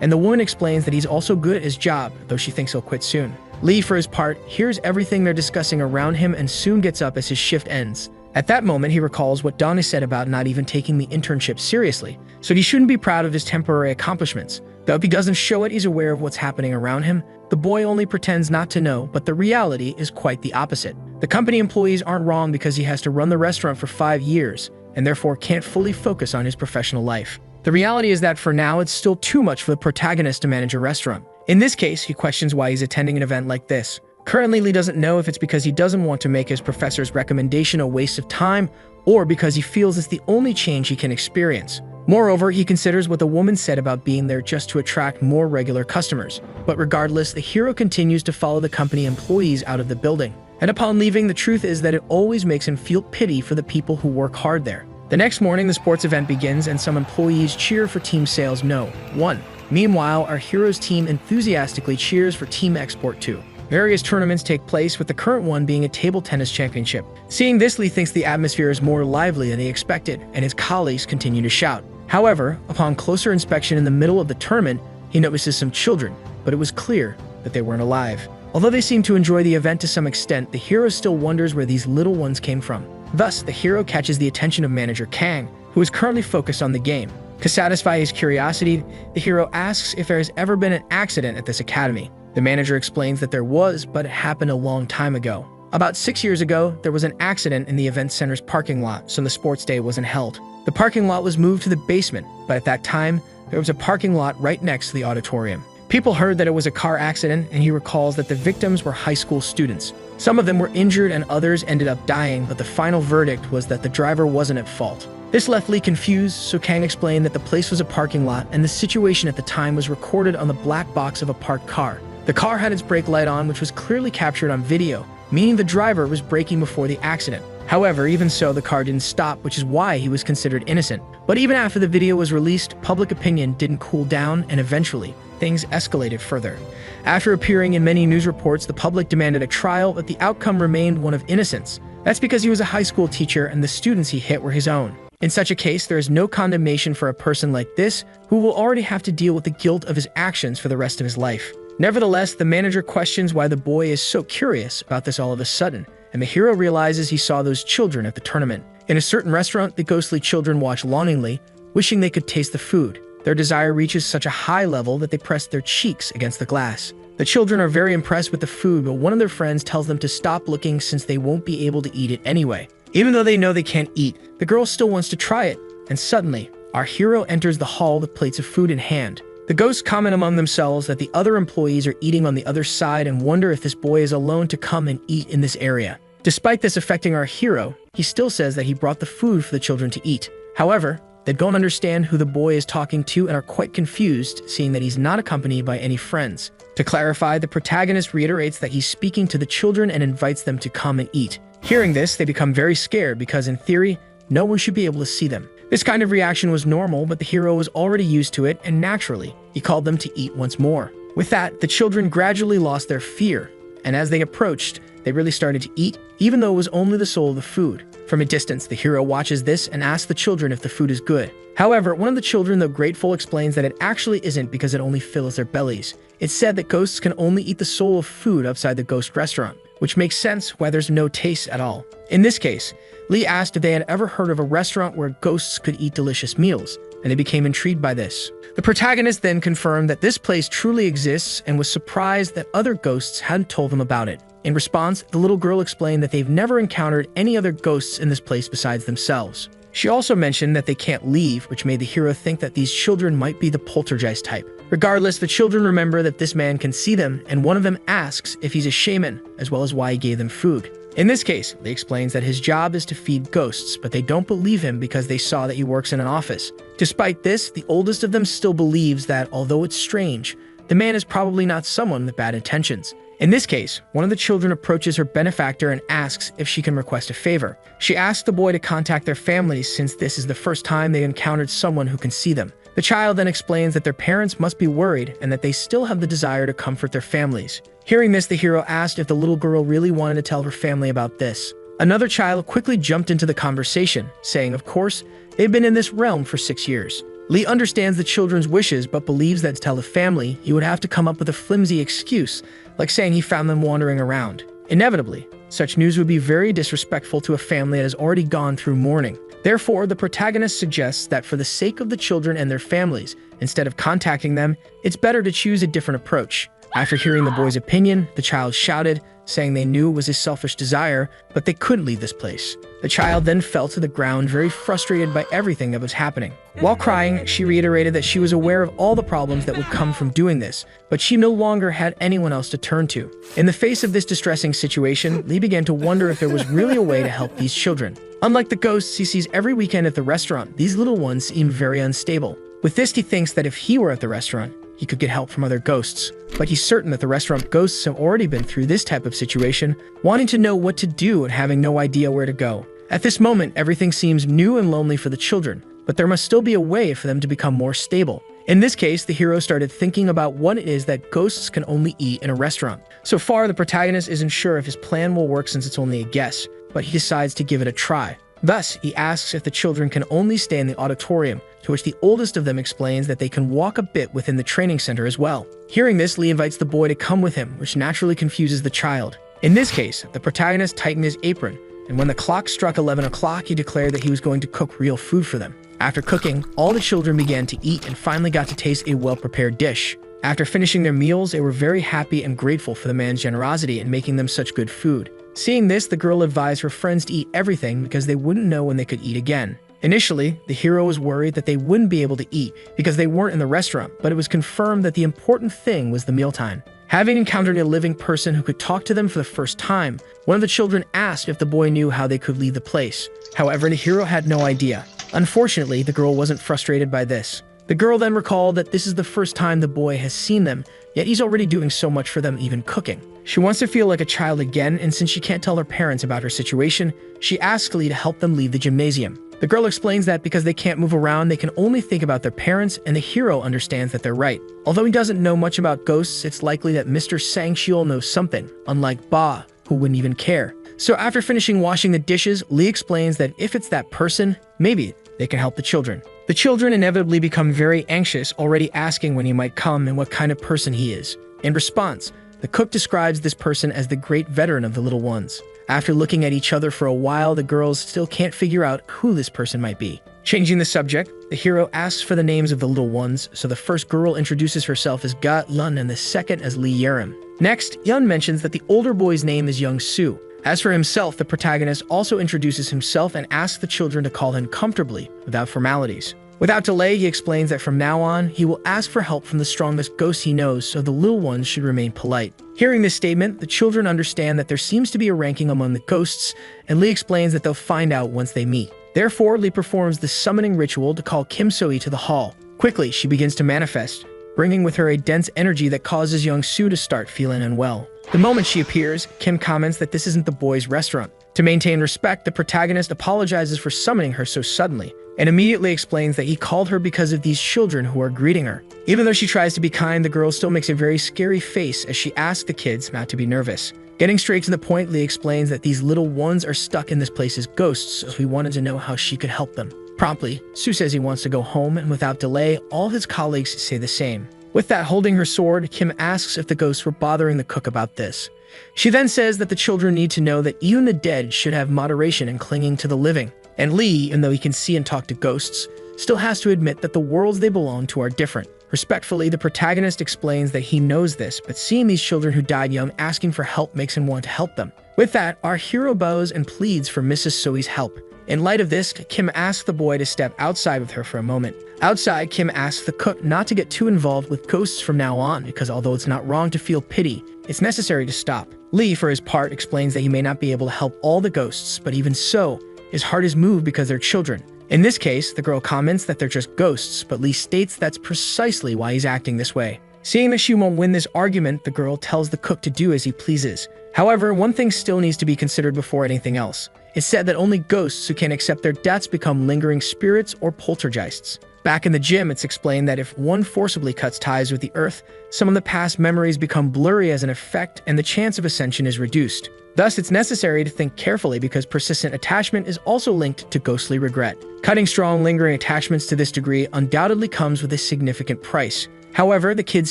and the woman explains that he's also good at his job, though she thinks he'll quit soon. Lee, for his part, hears everything they're discussing around him and soon gets up as his shift ends. At that moment, he recalls what Donnie said about not even taking the internship seriously, so he shouldn't be proud of his temporary accomplishments. Though if he doesn't show it, he's aware of what's happening around him. The boy only pretends not to know, but the reality is quite the opposite. The company employees aren't wrong because he has to run the restaurant for 5 years, and therefore can't fully focus on his professional life. The reality is that for now, it's still too much for the protagonist to manage a restaurant. In this case, he questions why he's attending an event like this. Currently, Lee doesn't know if it's because he doesn't want to make his professor's recommendation a waste of time, or because he feels it's the only change he can experience. Moreover, he considers what the woman said about being there just to attract more regular customers. But regardless, the hero continues to follow the company employees out of the building. And upon leaving, the truth is that it always makes him feel pity for the people who work hard there. The next morning, the sports event begins and some employees cheer for Team Sales No. 1. Meanwhile, our hero's team enthusiastically cheers for Team Export 2. Various tournaments take place, with the current one being a table tennis championship. Seeing this, Lee thinks the atmosphere is more lively than he expected, and his colleagues continue to shout. However, upon closer inspection in the middle of the tournament, he notices some children, but it was clear that they weren't alive. Although they seem to enjoy the event to some extent, the hero still wonders where these little ones came from. Thus, the hero catches the attention of manager Kang, who is currently focused on the game. To satisfy his curiosity, the hero asks if there has ever been an accident at this academy. The manager explains that there was, but it happened a long time ago. About 6 years ago, there was an accident in the event center's parking lot, so the sports day wasn't held. The parking lot was moved to the basement, but at that time, there was a parking lot right next to the auditorium. People heard that it was a car accident, and he recalls that the victims were high school students. Some of them were injured and others ended up dying, but the final verdict was that the driver wasn't at fault. This left Lee confused, so Kang explained that the place was a parking lot and the situation at the time was recorded on the black box of a parked car. The car had its brake light on, which was clearly captured on video, meaning the driver was braking before the accident. However, even so, the car didn't stop, which is why he was considered innocent. But even after the video was released, public opinion didn't cool down, and eventually, things escalated further. After appearing in many news reports, the public demanded a trial, but the outcome remained one of innocence. That's because he was a high school teacher and the students he hit were his own. In such a case, there is no condemnation for a person like this, who will already have to deal with the guilt of his actions for the rest of his life. Nevertheless, the manager questions why the boy is so curious about this all of a sudden, and the hero realizes he saw those children at the tournament. In a certain restaurant, the ghostly children watch longingly, wishing they could taste the food. Their desire reaches such a high level that they press their cheeks against the glass. The children are very impressed with the food, but one of their friends tells them to stop looking since they won't be able to eat it anyway. Even though they know they can't eat, the girl still wants to try it, and suddenly, our hero enters the hall with plates of food in hand. The ghosts comment among themselves that the other employees are eating on the other side and wonder if this boy is alone to come and eat in this area. Despite this affecting our hero, he still says that he brought the food for the children to eat. However, they don't understand who the boy is talking to and are quite confused, seeing that he's not accompanied by any friends. To clarify, the protagonist reiterates that he's speaking to the children and invites them to come and eat. Hearing this, they become very scared because, in theory, no one should be able to see them. This kind of reaction was normal, but the hero was already used to it, and naturally, he called them to eat once more. With that, the children gradually lost their fear, and as they approached, they really started to eat, even though it was only the soul of the food. From a distance, the hero watches this and asks the children if the food is good. However, one of the children, though grateful, explains that it actually isn't because it only fills their bellies. It's said that ghosts can only eat the soul of food outside the ghost restaurant, which makes sense why there's no taste at all. In this case, Lee asked if they had ever heard of a restaurant where ghosts could eat delicious meals, and they became intrigued by this. The protagonist then confirmed that this place truly exists and was surprised that other ghosts hadn't told them about it. In response, the little girl explained that they've never encountered any other ghosts in this place besides themselves. She also mentioned that they can't leave, which made the hero think that these children might be the poltergeist type. Regardless, the children remember that this man can see them, and one of them asks if he's a shaman, as well as why he gave them food. In this case, Lee explains that his job is to feed ghosts, but they don't believe him because they saw that he works in an office. Despite this, the oldest of them still believes that, although it's strange, the man is probably not someone with bad intentions. In this case, one of the children approaches her benefactor and asks if she can request a favor. She asks the boy to contact their families since this is the first time they encountered someone who can see them. The child then explains that their parents must be worried and that they still have the desire to comfort their families. Hearing this, the hero asked if the little girl really wanted to tell her family about this. Another child quickly jumped into the conversation, saying, of course, they've been in this realm for 6 years. Lee understands the children's wishes, but believes that to tell the family, he would have to come up with a flimsy excuse, like saying he found them wandering around. Inevitably, such news would be very disrespectful to a family that has already gone through mourning. Therefore, the protagonist suggests that for the sake of the children and their families, instead of contacting them, it's better to choose a different approach. After hearing the boy's opinion, the child shouted, saying they knew it was his selfish desire, but they couldn't leave this place. The child then fell to the ground, very frustrated by everything that was happening. While crying, she reiterated that she was aware of all the problems that would come from doing this, but she no longer had anyone else to turn to. In the face of this distressing situation, Lee began to wonder if there was really a way to help these children. Unlike the ghosts he sees every weekend at the restaurant, these little ones seem very unstable. With this, he thinks that if he were at the restaurant, he could get help from other ghosts. But he's certain that the restaurant ghosts have already been through this type of situation, wanting to know what to do and having no idea where to go. At this moment, everything seems new and lonely for the children, but there must still be a way for them to become more stable. In this case, the hero started thinking about what it is that ghosts can only eat in a restaurant. So far, the protagonist isn't sure if his plan will work since it's only a guess, but he decides to give it a try. Thus, he asks if the children can only stay in the auditorium, to which the oldest of them explains that they can walk a bit within the training center as well. Hearing this, Lee invites the boy to come with him, which naturally confuses the child. In this case, the protagonist tightened his apron, and when the clock struck 11 o'clock, he declared that he was going to cook real food for them. After cooking, all the children began to eat and finally got to taste a well-prepared dish. After finishing their meals, they were very happy and grateful for the man's generosity in making them such good food. Seeing this, the girl advised her friends to eat everything because they wouldn't know when they could eat again. Initially, the hero was worried that they wouldn't be able to eat because they weren't in the restaurant, but it was confirmed that the important thing was the mealtime. Having encountered a living person who could talk to them for the first time, one of the children asked if the boy knew how they could leave the place. However, the hero had no idea. Unfortunately, the girl wasn't frustrated by this. The girl then recalled that this is the first time the boy has seen them, yet he's already doing so much for them, even cooking. She wants to feel like a child again, and since she can't tell her parents about her situation, she asks Lee to help them leave the gymnasium. The girl explains that because they can't move around, they can only think about their parents, and the hero understands that they're right. Although he doesn't know much about ghosts, it's likely that Mr. Sang-Shiol knows something, unlike Ba, who wouldn't even care. So after finishing washing the dishes, Lee explains that if it's that person, maybe they can help the children. The children inevitably become very anxious, already asking when he might come and what kind of person he is. In response, the cook describes this person as the great veteran of the little ones. After looking at each other for a while, the girls still can't figure out who this person might be. Changing the subject, the hero asks for the names of the little ones, so the first girl introduces herself as Ga Lun and the second as Lee Yerim. Next, Yun mentions that the older boy's name is Young Soo. As for himself, the protagonist also introduces himself and asks the children to call him comfortably, without formalities. Without delay, he explains that from now on, he will ask for help from the strongest ghost he knows, so the little ones should remain polite. Hearing this statement, the children understand that there seems to be a ranking among the ghosts, and Lee explains that they'll find out once they meet. Therefore, Lee performs the summoning ritual to call Kim So-hee to the hall. Quickly, she begins to manifest, bringing with her a dense energy that causes Young Soo to start feeling unwell. The moment she appears, Kim comments that this isn't the boys' restaurant. To maintain respect, the protagonist apologizes for summoning her so suddenly, and immediately explains that he called her because of these children who are greeting her. Even though she tries to be kind, the girl still makes a very scary face as she asks the kids not to be nervous. Getting straight to the point, Lee explains that these little ones are stuck in this place as ghosts, so he wanted to know how she could help them. Promptly, Sue says he wants to go home, and without delay, all his colleagues say the same. With that, holding her sword, Kim asks if the ghosts were bothering the cook about this. She then says that the children need to know that even the dead should have moderation in clinging to the living. And Lee, even though he can see and talk to ghosts, still has to admit that the worlds they belong to are different. Respectfully, the protagonist explains that he knows this, but seeing these children who died young asking for help makes him want to help them. With that, our hero bows and pleads for Mrs. Soe's help. In light of this, Kim asks the boy to step outside with her for a moment. Outside, Kim asks the cook not to get too involved with ghosts from now on, because although it's not wrong to feel pity, it's necessary to stop. Lee, for his part, explains that he may not be able to help all the ghosts, but even so, his heart is moved because they're children. In this case, the girl comments that they're just ghosts, but Lee states that's precisely why he's acting this way. Seeing that she won't win this argument, the girl tells the cook to do as he pleases. However, one thing still needs to be considered before anything else. It's said that only ghosts who can't accept their deaths become lingering spirits or poltergeists. Back in the gym, it's explained that if one forcibly cuts ties with the earth, some of the past memories become blurry as an effect, and the chance of ascension is reduced. Thus, it's necessary to think carefully because persistent attachment is also linked to ghostly regret. Cutting strong, lingering attachments to this degree undoubtedly comes with a significant price. However, the kids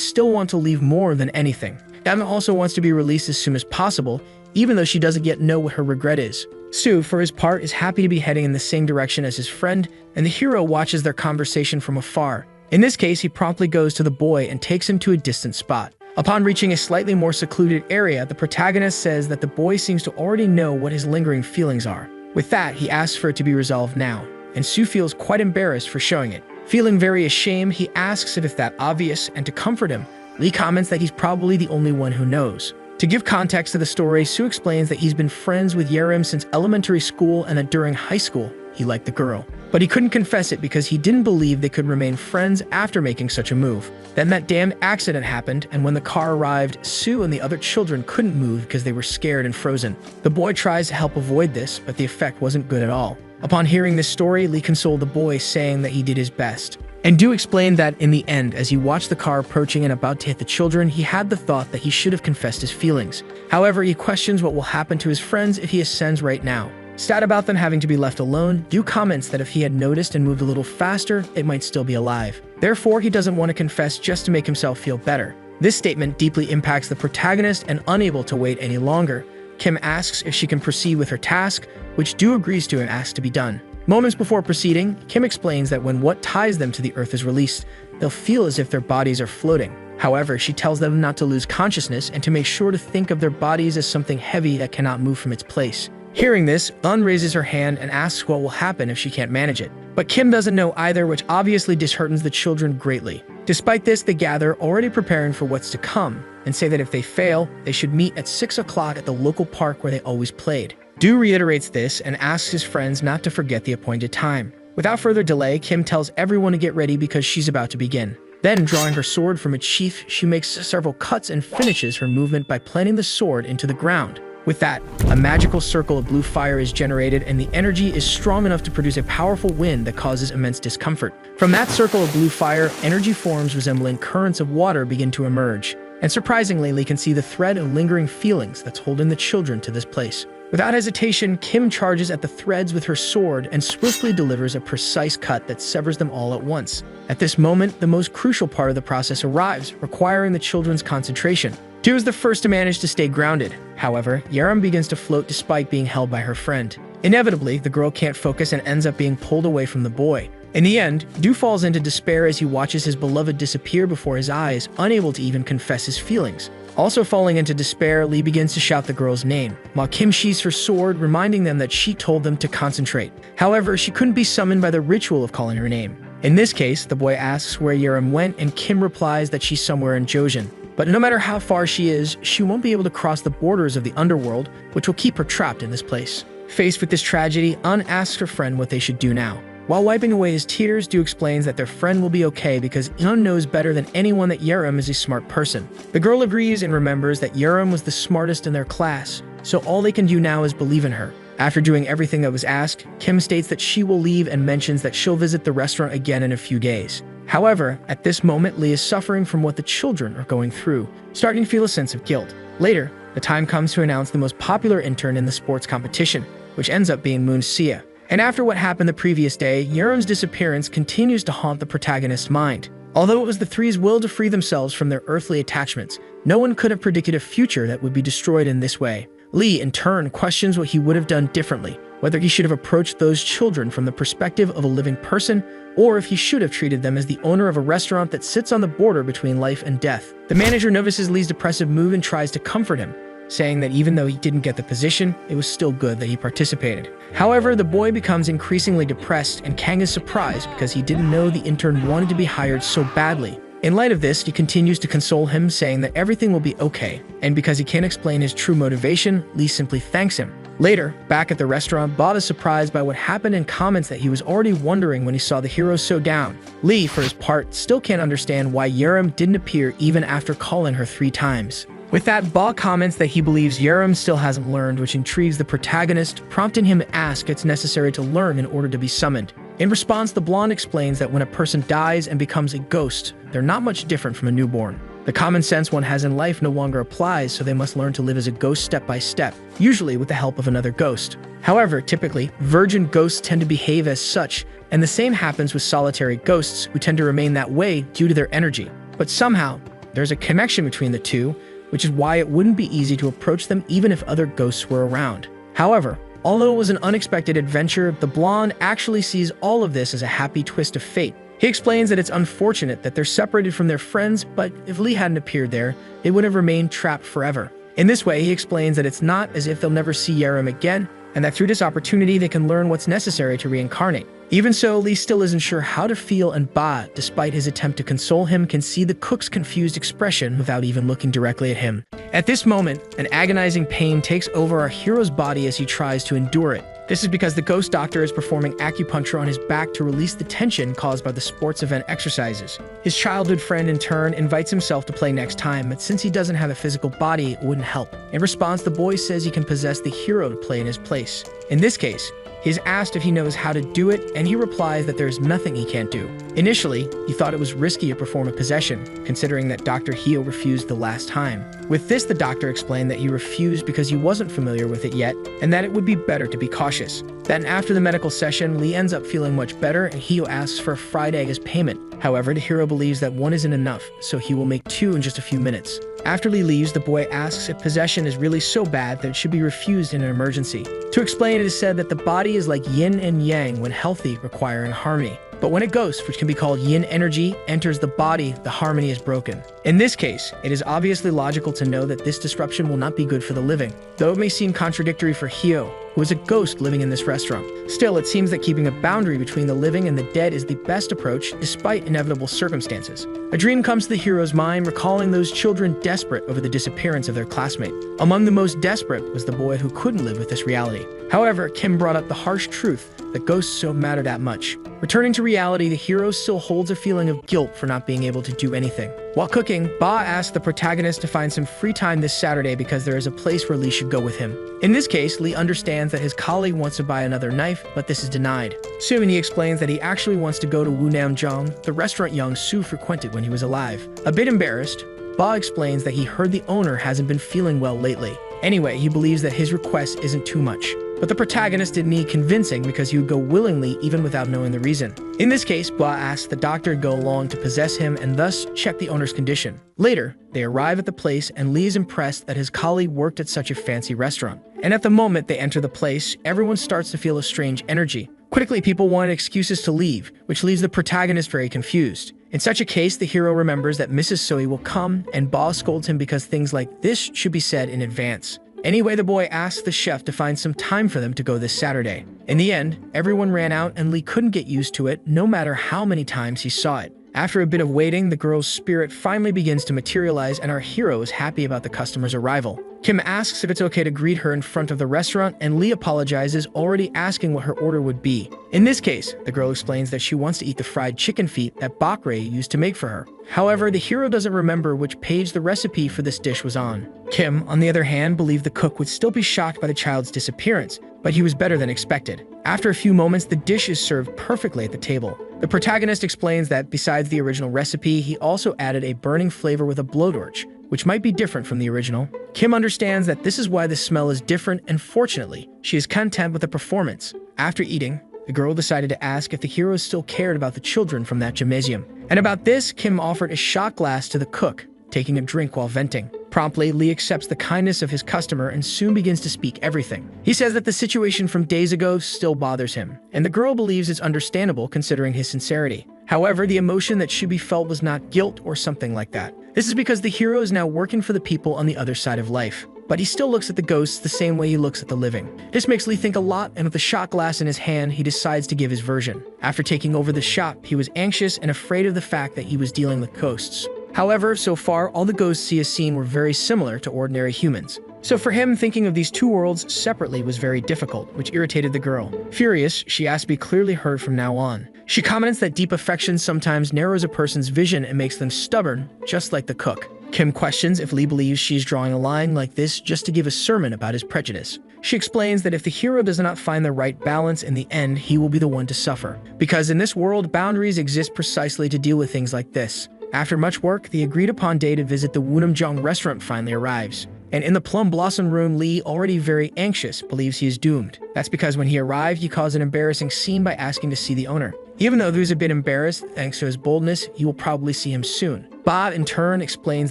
still want to leave more than anything. Emma also wants to be released as soon as possible, even though she doesn't yet know what her regret is. Sue, for his part, is happy to be heading in the same direction as his friend, and the hero watches their conversation from afar. In this case, he promptly goes to the boy and takes him to a distant spot. Upon reaching a slightly more secluded area, the protagonist says that the boy seems to already know what his lingering feelings are. With that, he asks for it to be resolved now, and Sue feels quite embarrassed for showing it. Feeling very ashamed, he asks if it's that obvious, and to comfort him, Lee comments that he's probably the only one who knows. To give context to the story, Sue explains that he's been friends with Yerim since elementary school and that during high school, he liked the girl. But he couldn't confess it because he didn't believe they could remain friends after making such a move. Then that damned accident happened, and when the car arrived, Sue and the other children couldn't move because they were scared and frozen. The boy tries to help avoid this, but the effect wasn't good at all. Upon hearing this story, Lee consoled the boy, saying that he did his best. And do explain that in the end, as he watched the car approaching and about to hit the children, he had the thought that he should have confessed his feelings. However, he questions what will happen to his friends if he ascends right now. Sad about them having to be left alone, Do comments that if he had noticed and moved a little faster, it might still be alive. Therefore, he doesn't want to confess just to make himself feel better. This statement deeply impacts the protagonist, and unable to wait any longer, Kim asks if she can proceed with her task, which Do agrees to and asks to be done. Moments before proceeding, Kim explains that when what ties them to the earth is released, they'll feel as if their bodies are floating. However, she tells them not to lose consciousness and to make sure to think of their bodies as something heavy that cannot move from its place. Hearing this, raises her hand and asks what will happen if she can't manage it. But Kim doesn't know either, which obviously disheartens the children greatly. Despite this, they gather, already preparing for what's to come, and say that if they fail, they should meet at 6 o'clock at the local park where they always played. Do reiterates this and asks his friends not to forget the appointed time. Without further delay, Kim tells everyone to get ready because she's about to begin. Then, drawing her sword from its sheath, she makes several cuts and finishes her movement by planting the sword into the ground. With that, a magical circle of blue fire is generated, and the energy is strong enough to produce a powerful wind that causes immense discomfort. From that circle of blue fire, energy forms resembling currents of water begin to emerge. And surprisingly, Lee can see the thread of lingering feelings that's holding the children to this place. Without hesitation, Kim charges at the threads with her sword and swiftly delivers a precise cut that severs them all at once. At this moment, the most crucial part of the process arrives, requiring the children's concentration. Do is the first to manage to stay grounded. However, Yerim begins to float despite being held by her friend. Inevitably, the girl can't focus and ends up being pulled away from the boy. In the end, Do falls into despair as he watches his beloved disappear before his eyes, unable to even confess his feelings. Also falling into despair, Lee begins to shout the girl's name, while Kim sheathes her sword, reminding them that she told them to concentrate. However, she couldn't be summoned by the ritual of calling her name. In this case, the boy asks where Yerim went, and Kim replies that she's somewhere in Joseon. But no matter how far she is, she won't be able to cross the borders of the underworld, which will keep her trapped in this place. Faced with this tragedy, asks her friend what they should do now. While wiping away his tears, Do explains that their friend will be okay because knows better than anyone that Yerim is a smart person. The girl agrees and remembers that Yerim was the smartest in their class, so all they can do now is believe in her. After doing everything that was asked, Kim states that she will leave and mentions that she'll visit the restaurant again in a few days. However, at this moment, Lee is suffering from what the children are going through, starting to feel a sense of guilt. Later, the time comes to announce the most popular intern in the sports competition, which ends up being Moon Sia. And after what happened the previous day, Yerim's disappearance continues to haunt the protagonist's mind. Although it was the three's will to free themselves from their earthly attachments, no one could have predicted a future that would be destroyed in this way. Lee, in turn, questions what he would have done differently, whether he should have approached those children from the perspective of a living person, or if he should have treated them as the owner of a restaurant that sits on the border between life and death. The manager notices Lee's depressive mood and tries to comfort him, saying that even though he didn't get the position, it was still good that he participated. However, the boy becomes increasingly depressed, and Kang is surprised because he didn't know the intern wanted to be hired so badly. In light of this, he continues to console him, saying that everything will be okay, and because he can't explain his true motivation, Lee simply thanks him. Later, back at the restaurant, Bob is surprised by what happened and comments that he was already wondering when he saw the heroes so down. Lee, for his part, still can't understand why Yerim didn't appear even after calling her 3 times. With that, Ba comments that he believes Yerim still hasn't learned, which intrigues the protagonist, prompting him to ask if it's necessary to learn in order to be summoned. In response, the blonde explains that when a person dies and becomes a ghost, they're not much different from a newborn. The common sense one has in life no longer applies, so they must learn to live as a ghost step by step, usually with the help of another ghost. However, typically, virgin ghosts tend to behave as such, and the same happens with solitary ghosts who tend to remain that way due to their energy. But somehow, there's a connection between the two, which is why it wouldn't be easy to approach them even if other ghosts were around. However, although it was an unexpected adventure, the blonde actually sees all of this as a happy twist of fate. He explains that it's unfortunate that they're separated from their friends, but if Lee hadn't appeared there, they would have remained trapped forever. In this way, he explains that it's not as if they'll never see Yerim again, and that through this opportunity they can learn what's necessary to reincarnate. Even so, Lee still isn't sure how to feel, and Ba, despite his attempt to console him, can see the cook's confused expression without even looking directly at him. At this moment, an agonizing pain takes over our hero's body as he tries to endure it. This is because the ghost doctor is performing acupuncture on his back to release the tension caused by the sports event exercises. His childhood friend, in turn, invites himself to play next time, but since he doesn't have a physical body, it wouldn't help. In response, the boy says he can possess the hero to play in his place. In this case, he is asked if he knows how to do it, and he replies that there is nothing he can't do. Initially, he thought it was risky to perform a possession, considering that Dr. Hio refused the last time. With this, the doctor explained that he refused because he wasn't familiar with it yet, and that it would be better to be cautious. Then after the medical session, Lee ends up feeling much better, and Hio asks for a fried egg as payment. However, the hero believes that 1 isn't enough, so he will make 2 in just a few minutes. After Lee leaves, the boy asks if possession is really so bad that it should be refused in an emergency. To explain, it is said that the body is like yin and yang when healthy, requiring harmony. But when a ghost, which can be called yin energy, enters the body, the harmony is broken. In this case, it is obviously logical to know that this disruption will not be good for the living, though it may seem contradictory for Hio, who is a ghost living in this restaurant. Still, it seems that keeping a boundary between the living and the dead is the best approach, despite inevitable circumstances. A dream comes to the hero's mind, recalling those children desperate over the disappearance of their classmate. Among the most desperate was the boy who couldn't live with this reality. However, Kim brought up the harsh truth that ghosts don't matter that much. Returning to reality, the hero still holds a feeling of guilt for not being able to do anything. While cooking, Ba asks the protagonist to find some free time this Saturday because there is a place where Lee should go with him. In this case, Lee understands that his colleague wants to buy another knife, but this is denied. Soon, he explains that he actually wants to go to Wunamjong, the restaurant young Su frequented when he was alive. A bit embarrassed, Ba explains that he heard the owner hasn't been feeling well lately. Anyway, he believes that his request isn't too much. But the protagonist didn't need convincing because he would go willingly even without knowing the reason. In this case, Ba asks the doctor to go along to possess him and thus check the owner's condition. Later, they arrive at the place and Lee is impressed that his colleague worked at such a fancy restaurant. And at the moment they enter the place, everyone starts to feel a strange energy. Quickly, people wanted excuses to leave, which leaves the protagonist very confused. In such a case, the hero remembers that Mrs. Soi will come, and Ba scolds him because things like this should be said in advance. Anyway, the boy asks the chef to find some time for them to go this Saturday. In the end, everyone ran out and Lee couldn't get used to it no matter how many times he saw it. After a bit of waiting, the girl's spirit finally begins to materialize and our hero is happy about the customer's arrival. Kim asks if it's okay to greet her in front of the restaurant and Lee apologizes, already asking what her order would be. In this case, the girl explains that she wants to eat the fried chicken feet that Bakre used to make for her. However, the hero doesn't remember which page the recipe for this dish was on. Kim, on the other hand, believed the cook would still be shocked by the child's disappearance, but he was better than expected. After a few moments, the dish is served perfectly at the table. The protagonist explains that besides the original recipe, he also added a burning flavor with a blowtorch, which might be different from the original. Kim understands that this is why the smell is different, and fortunately, she is content with the performance. After eating, the girl decided to ask if the hero still cared about the children from that gymnasium. And about this, Kim offered a shot glass to the cook, taking a drink while venting. Promptly, Lee accepts the kindness of his customer and soon begins to speak everything. He says that the situation from days ago still bothers him, and the girl believes it's understandable considering his sincerity. However, the emotion that should be felt was not guilt or something like that. This is because the hero is now working for the people on the other side of life, but he still looks at the ghosts the same way he looks at the living. This makes Lee think a lot, and with the shot glass in his hand, he decides to give his version. After taking over the shop, he was anxious and afraid of the fact that he was dealing with ghosts. However, so far, all the ghosts he has seen were very similar to ordinary humans. So for him, thinking of these two worlds separately was very difficult, which irritated the girl. Furious, she asked to be clearly heard from now on. She comments that deep affection sometimes narrows a person's vision and makes them stubborn, just like the cook. Kim questions if Lee believes she's drawing a line like this just to give a sermon about his prejudice. She explains that if the hero does not find the right balance in the end, he will be the one to suffer. Because in this world, boundaries exist precisely to deal with things like this. After much work, the agreed-upon day to visit the Wunamjong restaurant finally arrives. And in the Plum Blossom room, Lee, already very anxious, believes he is doomed. That's because when he arrived, he caused an embarrassing scene by asking to see the owner. Even though he was a bit embarrassed, thanks to his boldness, you will probably see him soon. Bob, in turn, explains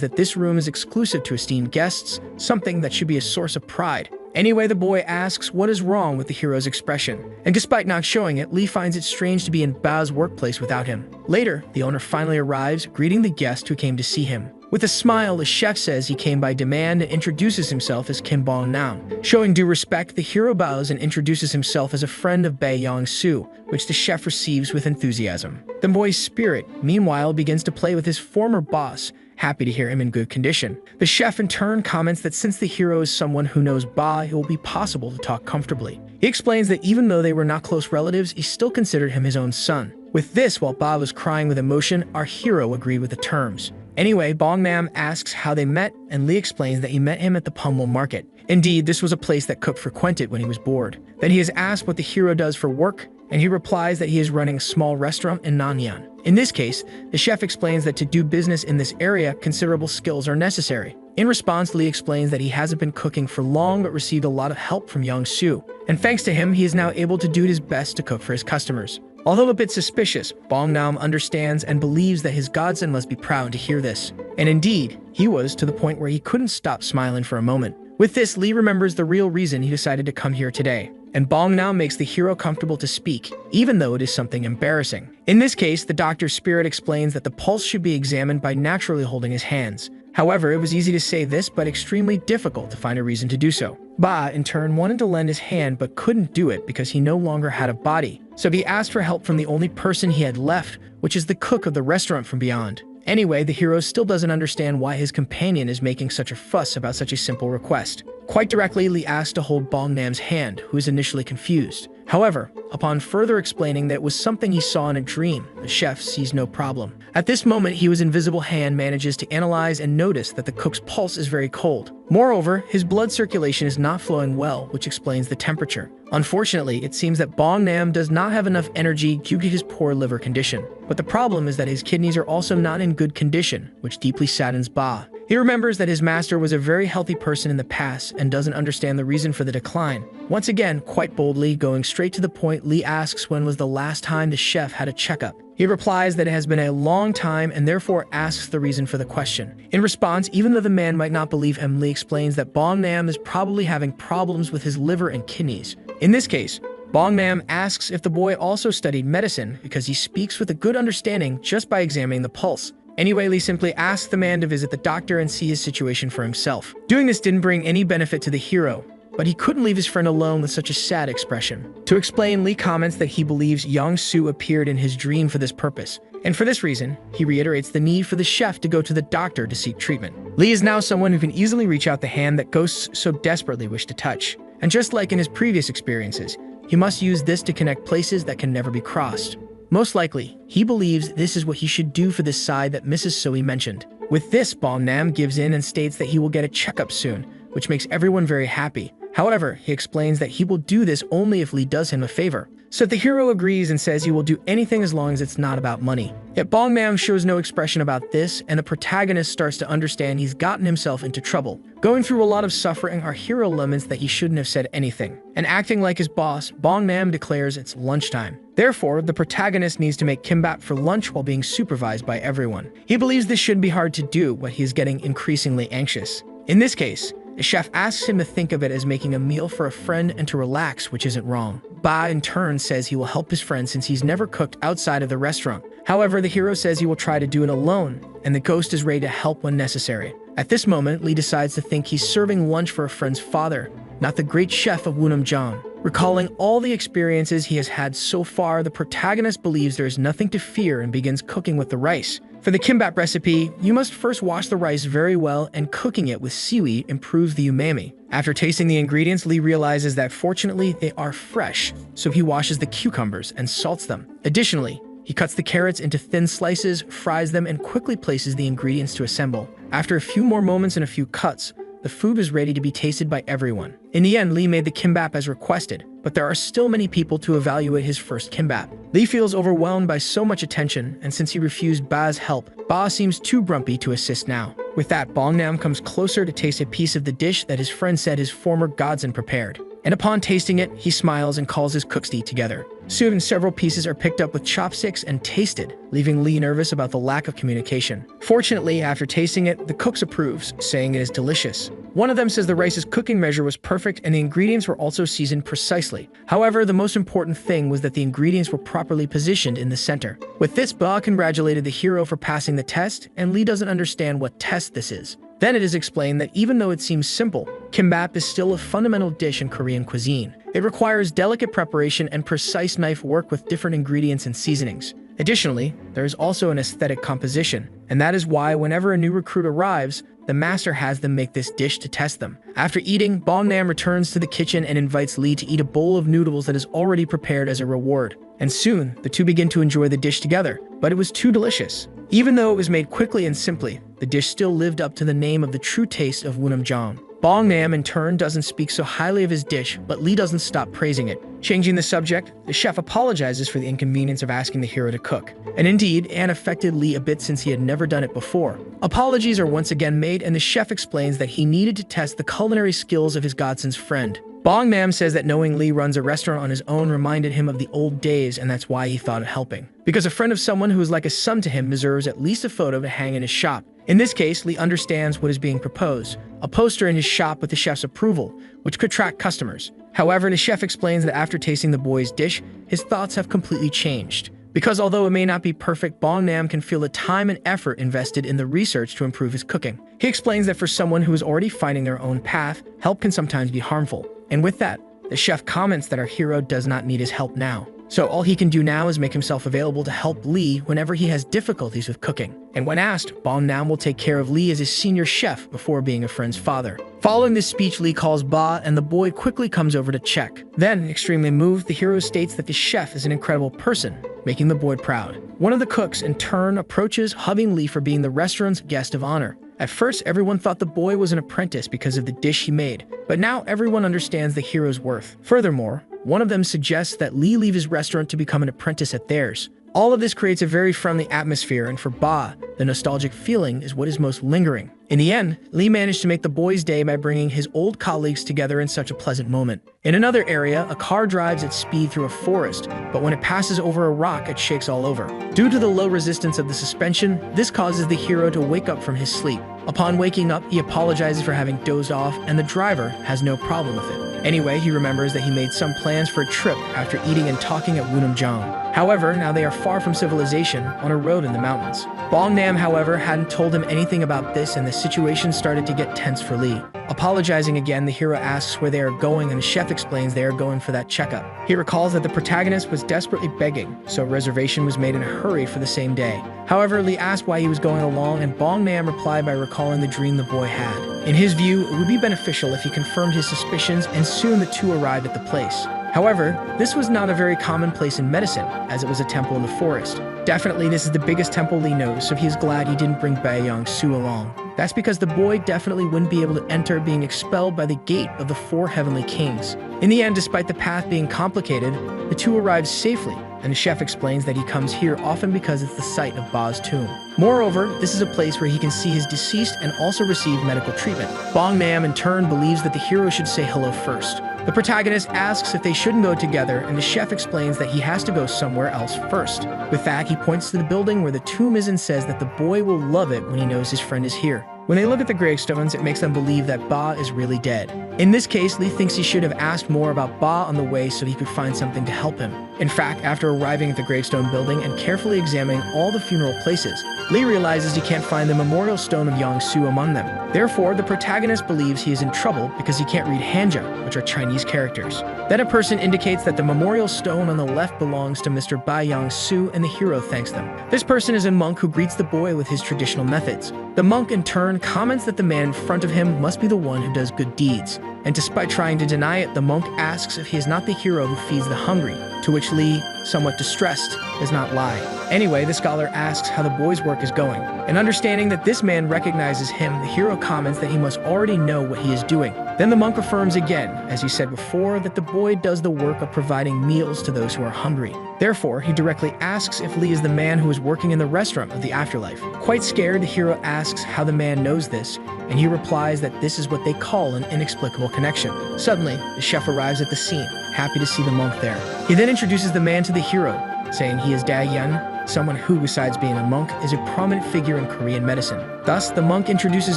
that this room is exclusive to esteemed guests, something that should be a source of pride. Anyway, the boy asks what is wrong with the hero's expression, and despite not showing it, Lee finds it strange to be in Ba's workplace without him. Later, the owner finally arrives, greeting the guest who came to see him. With a smile, the chef says he came by demand and introduces himself as Kim Bong-nam. Showing due respect, the hero bows and introduces himself as a friend of Bae Yong-soo, which the chef receives with enthusiasm. The boy's spirit, meanwhile, begins to play with his former boss, happy to hear him in good condition. The chef in turn comments that since the hero is someone who knows Ba, it will be possible to talk comfortably. He explains that even though they were not close relatives, he still considered him his own son. With this, while Ba was crying with emotion, our hero agreed with the terms. Anyway, Bong-nam asks how they met, and Lee explains that he met him at the Punmul market. Indeed, this was a place that Cook frequented when he was bored. Then he is asked what the hero does for work, and he replies that he is running a small restaurant in Nanyang. In this case, the chef explains that to do business in this area, considerable skills are necessary. In response, Lee explains that he hasn't been cooking for long but received a lot of help from Young-soo, and thanks to him, he is now able to do his best to cook for his customers. Although a bit suspicious, Bong-nam understands and believes that his godson must be proud to hear this. And indeed, he was, to the point where he couldn't stop smiling for a moment. With this, Lee remembers the real reason he decided to come here today. And Bong-nam makes the hero comfortable to speak, even though it is something embarrassing. In this case, the doctor's spirit explains that the pulse should be examined by naturally holding his hands. However, it was easy to say this, but extremely difficult to find a reason to do so. Ba, in turn, wanted to lend his hand but couldn't do it because he no longer had a body. So he asked for help from the only person he had left, which is the cook of the restaurant from beyond. Anyway, the hero still doesn't understand why his companion is making such a fuss about such a simple request. Quite directly, Lee asks to hold Bong-nam's hand, who is initially confused. However, upon further explaining that it was something he saw in a dream, the chef sees no problem. At this moment, his invisible hand manages to analyze and notice that the cook's pulse is very cold. Moreover, his blood circulation is not flowing well, which explains the temperature. Unfortunately, it seems that Bong-nam does not have enough energy due to his poor liver condition. But the problem is that his kidneys are also not in good condition, which deeply saddens Ba. He remembers that his master was a very healthy person in the past and doesn't understand the reason for the decline. Once again, quite boldly, going straight to the point, Lee asks when was the last time the chef had a checkup. He replies that it has been a long time and therefore asks the reason for the question. In response, even though the man might not believe him, Lee explains that Bong-nam is probably having problems with his liver and kidneys. In this case, Bong-nam asks if the boy also studied medicine because he speaks with a good understanding just by examining the pulse. Anyway, Lee simply asks the man to visit the doctor and see his situation for himself. Doing this didn't bring any benefit to the hero, but he couldn't leave his friend alone with such a sad expression. To explain, Lee comments that he believes Young-soo appeared in his dream for this purpose. And for this reason, he reiterates the need for the chef to go to the doctor to seek treatment. Lee is now someone who can easily reach out the hand that ghosts so desperately wish to touch. And just like in his previous experiences, he must use this to connect places that can never be crossed. Most likely, he believes this is what he should do for this side that Mrs. Sui mentioned. With this, Gangnam gives in and states that he will get a checkup soon, which makes everyone very happy. However, he explains that he will do this only if Lee does him a favor. So the hero agrees and says he will do anything as long as it's not about money. Yet Gangnam shows no expression about this, and the protagonist starts to understand he's gotten himself into trouble. Going through a lot of suffering, our hero laments that he shouldn't have said anything. And acting like his boss, Gangnam declares it's lunchtime. Therefore, the protagonist needs to make kimbap for lunch while being supervised by everyone. He believes this shouldn't be hard to do, but he is getting increasingly anxious. In this case, the chef asks him to think of it as making a meal for a friend and to relax, which isn't wrong. Ba, in turn, says he will help his friend since he's never cooked outside of the restaurant. However, the hero says he will try to do it alone, and the ghost is ready to help when necessary. At this moment, Lee decides to think he's serving lunch for a friend's father, not the great chef of Gangnam. Recalling all the experiences he has had so far, the protagonist believes there is nothing to fear and begins cooking with the rice. For the kimbap recipe, you must first wash the rice very well, and cooking it with seaweed improves the umami. After tasting the ingredients, Lee realizes that fortunately they are fresh, so he washes the cucumbers and salts them. Additionally, he cuts the carrots into thin slices, fries them, and quickly places the ingredients to assemble. After a few more moments and a few cuts, the food was ready to be tasted by everyone. In the end, Lee made the kimbap as requested, but there are still many people to evaluate his first kimbap. Lee feels overwhelmed by so much attention, and since he refused Ba's help, Ba seems too grumpy to assist now. With that, Gangnam comes closer to taste a piece of the dish that his friend said his former godson prepared. And upon tasting it, he smiles and calls his cooks to eat together. Soon, several pieces are picked up with chopsticks and tasted, leaving Lee nervous about the lack of communication. Fortunately, after tasting it, the cooks approves, saying it is delicious. One of them says the rice's cooking measure was perfect and the ingredients were also seasoned precisely. However, the most important thing was that the ingredients were properly positioned in the center. With this, Ba congratulated the hero for passing the test, and Lee doesn't understand what test this is. Then it is explained that even though it seems simple, kimbap is still a fundamental dish in Korean cuisine. It requires delicate preparation and precise knife work with different ingredients and seasonings. Additionally, there is also an aesthetic composition, and that is why whenever a new recruit arrives, the master has them make this dish to test them. After eating, Gangnam returns to the kitchen and invites Lee to eat a bowl of noodles that is already prepared as a reward. And soon, the two begin to enjoy the dish together, but it was too delicious. Even though it was made quickly and simply, the dish still lived up to the name of the true taste of Gangnam. Gangnam, in turn, doesn't speak so highly of his dish, but Lee doesn't stop praising it. Changing the subject, the chef apologizes for the inconvenience of asking the hero to cook. And indeed, it affected Lee a bit since he had never done it before. Apologies are once again made, and the chef explains that he needed to test the culinary skills of his godson's friend. Gangnam says that knowing Lee runs a restaurant on his own reminded him of the old days, and that's why he thought of helping. Because a friend of someone who is like a son to him deserves at least a photo to hang in his shop. In this case, Lee understands what is being proposed, a poster in his shop with the chef's approval, which could attract customers. However, the chef explains that after tasting the boy's dish, his thoughts have completely changed. Because although it may not be perfect, Gangnam can feel the time and effort invested in the research to improve his cooking. He explains that for someone who is already finding their own path, help can sometimes be harmful. And with that, the chef comments that our hero does not need his help now. So all he can do now is make himself available to help Lee whenever he has difficulties with cooking. And when asked, Gangnam will take care of Lee as his senior chef before being a friend's father. Following this speech, Lee calls Ba, and the boy quickly comes over to check. Then, extremely moved, the hero states that the chef is an incredible person, making the boy proud. One of the cooks, in turn, approaches, hugging Lee for being the restaurant's guest of honor. At first, everyone thought the boy was an apprentice because of the dish he made, but now everyone understands the hero's worth. Furthermore, one of them suggests that Lee leave his restaurant to become an apprentice at theirs. All of this creates a very friendly atmosphere, and for Ba, the nostalgic feeling is what is most lingering. In the end, Lee managed to make the boy's day by bringing his old colleagues together in such a pleasant moment. In another area, a car drives at speed through a forest, but when it passes over a rock, it shakes all over. Due to the low resistance of the suspension, this causes the hero to wake up from his sleep. Upon waking up, he apologizes for having dozed off, and the driver has no problem with it. Anyway, he remembers that he made some plans for a trip after eating and talking at Gangnam. However, now they are far from civilization, on a road in the mountains. Gangnam, however, hadn't told him anything about this, and the situation started to get tense for Lee. Apologizing again, the hero asks where they are going, and the chef explains they are going for that checkup. He recalls that the protagonist was desperately begging, so a reservation was made in a hurry for the same day. However, Lee asked why he was going along, and Gangnam replied by recalling the dream the boy had. In his view, it would be beneficial if he confirmed his suspicions, and soon the two arrived at the place. However, this was not a very common place in medicine, as it was a temple in the forest. Definitely, this is the biggest temple Lee knows, so he is glad he didn't bring Bae-young-soo along. That's because the boy definitely wouldn't be able to enter, being expelled by the gate of the four heavenly kings. In the end, despite the path being complicated, the two arrive safely, and the chef explains that he comes here often because it's the site of Ba's tomb. Moreover, this is a place where he can see his deceased and also receive medical treatment. Gangnam, in turn, believes that the hero should say hello first. The protagonist asks if they shouldn't go together, and the chef explains that he has to go somewhere else first. With that, he points to the building where the tomb is and says that the boy will love it when he knows his friend is here. When they look at the gravestones, it makes them believe that Ba is really dead. In this case, Lee thinks he should have asked more about Ba on the way so he could find something to help him. In fact, after arriving at the gravestone building and carefully examining all the funeral places, Lee realizes he can't find the memorial stone of Young-soo among them. Therefore, the protagonist believes he is in trouble because he can't read Hanja, which are Chinese characters. Then a person indicates that the memorial stone on the left belongs to Mr. Ba Young-soo, and the hero thanks them. This person is a monk who greets the boy with his traditional methods. The monk, in turn, comments that the man in front of him must be the one who does good deeds. And despite trying to deny it, the monk asks if he is not the hero who feeds the hungry, to which Lee, somewhat distressed, does not lie. Anyway, the scholar asks how the boy's work is going, and understanding that this man recognizes him, the hero comments that he must already know what he is doing. Then the monk affirms again, as he said before, that the boy does the work of providing meals to those who are hungry. Therefore, he directly asks if Lee is the man who is working in the restaurant of the afterlife. Quite scared, the hero asks how the man knows this, and he replies that this is what they call an inexplicable connection. Suddenly, the chef arrives at the scene, happy to see the monk there. He then introduces the man to the hero, saying he is Da-yeon, someone who, besides being a monk, is a prominent figure in Korean medicine. Thus, the monk introduces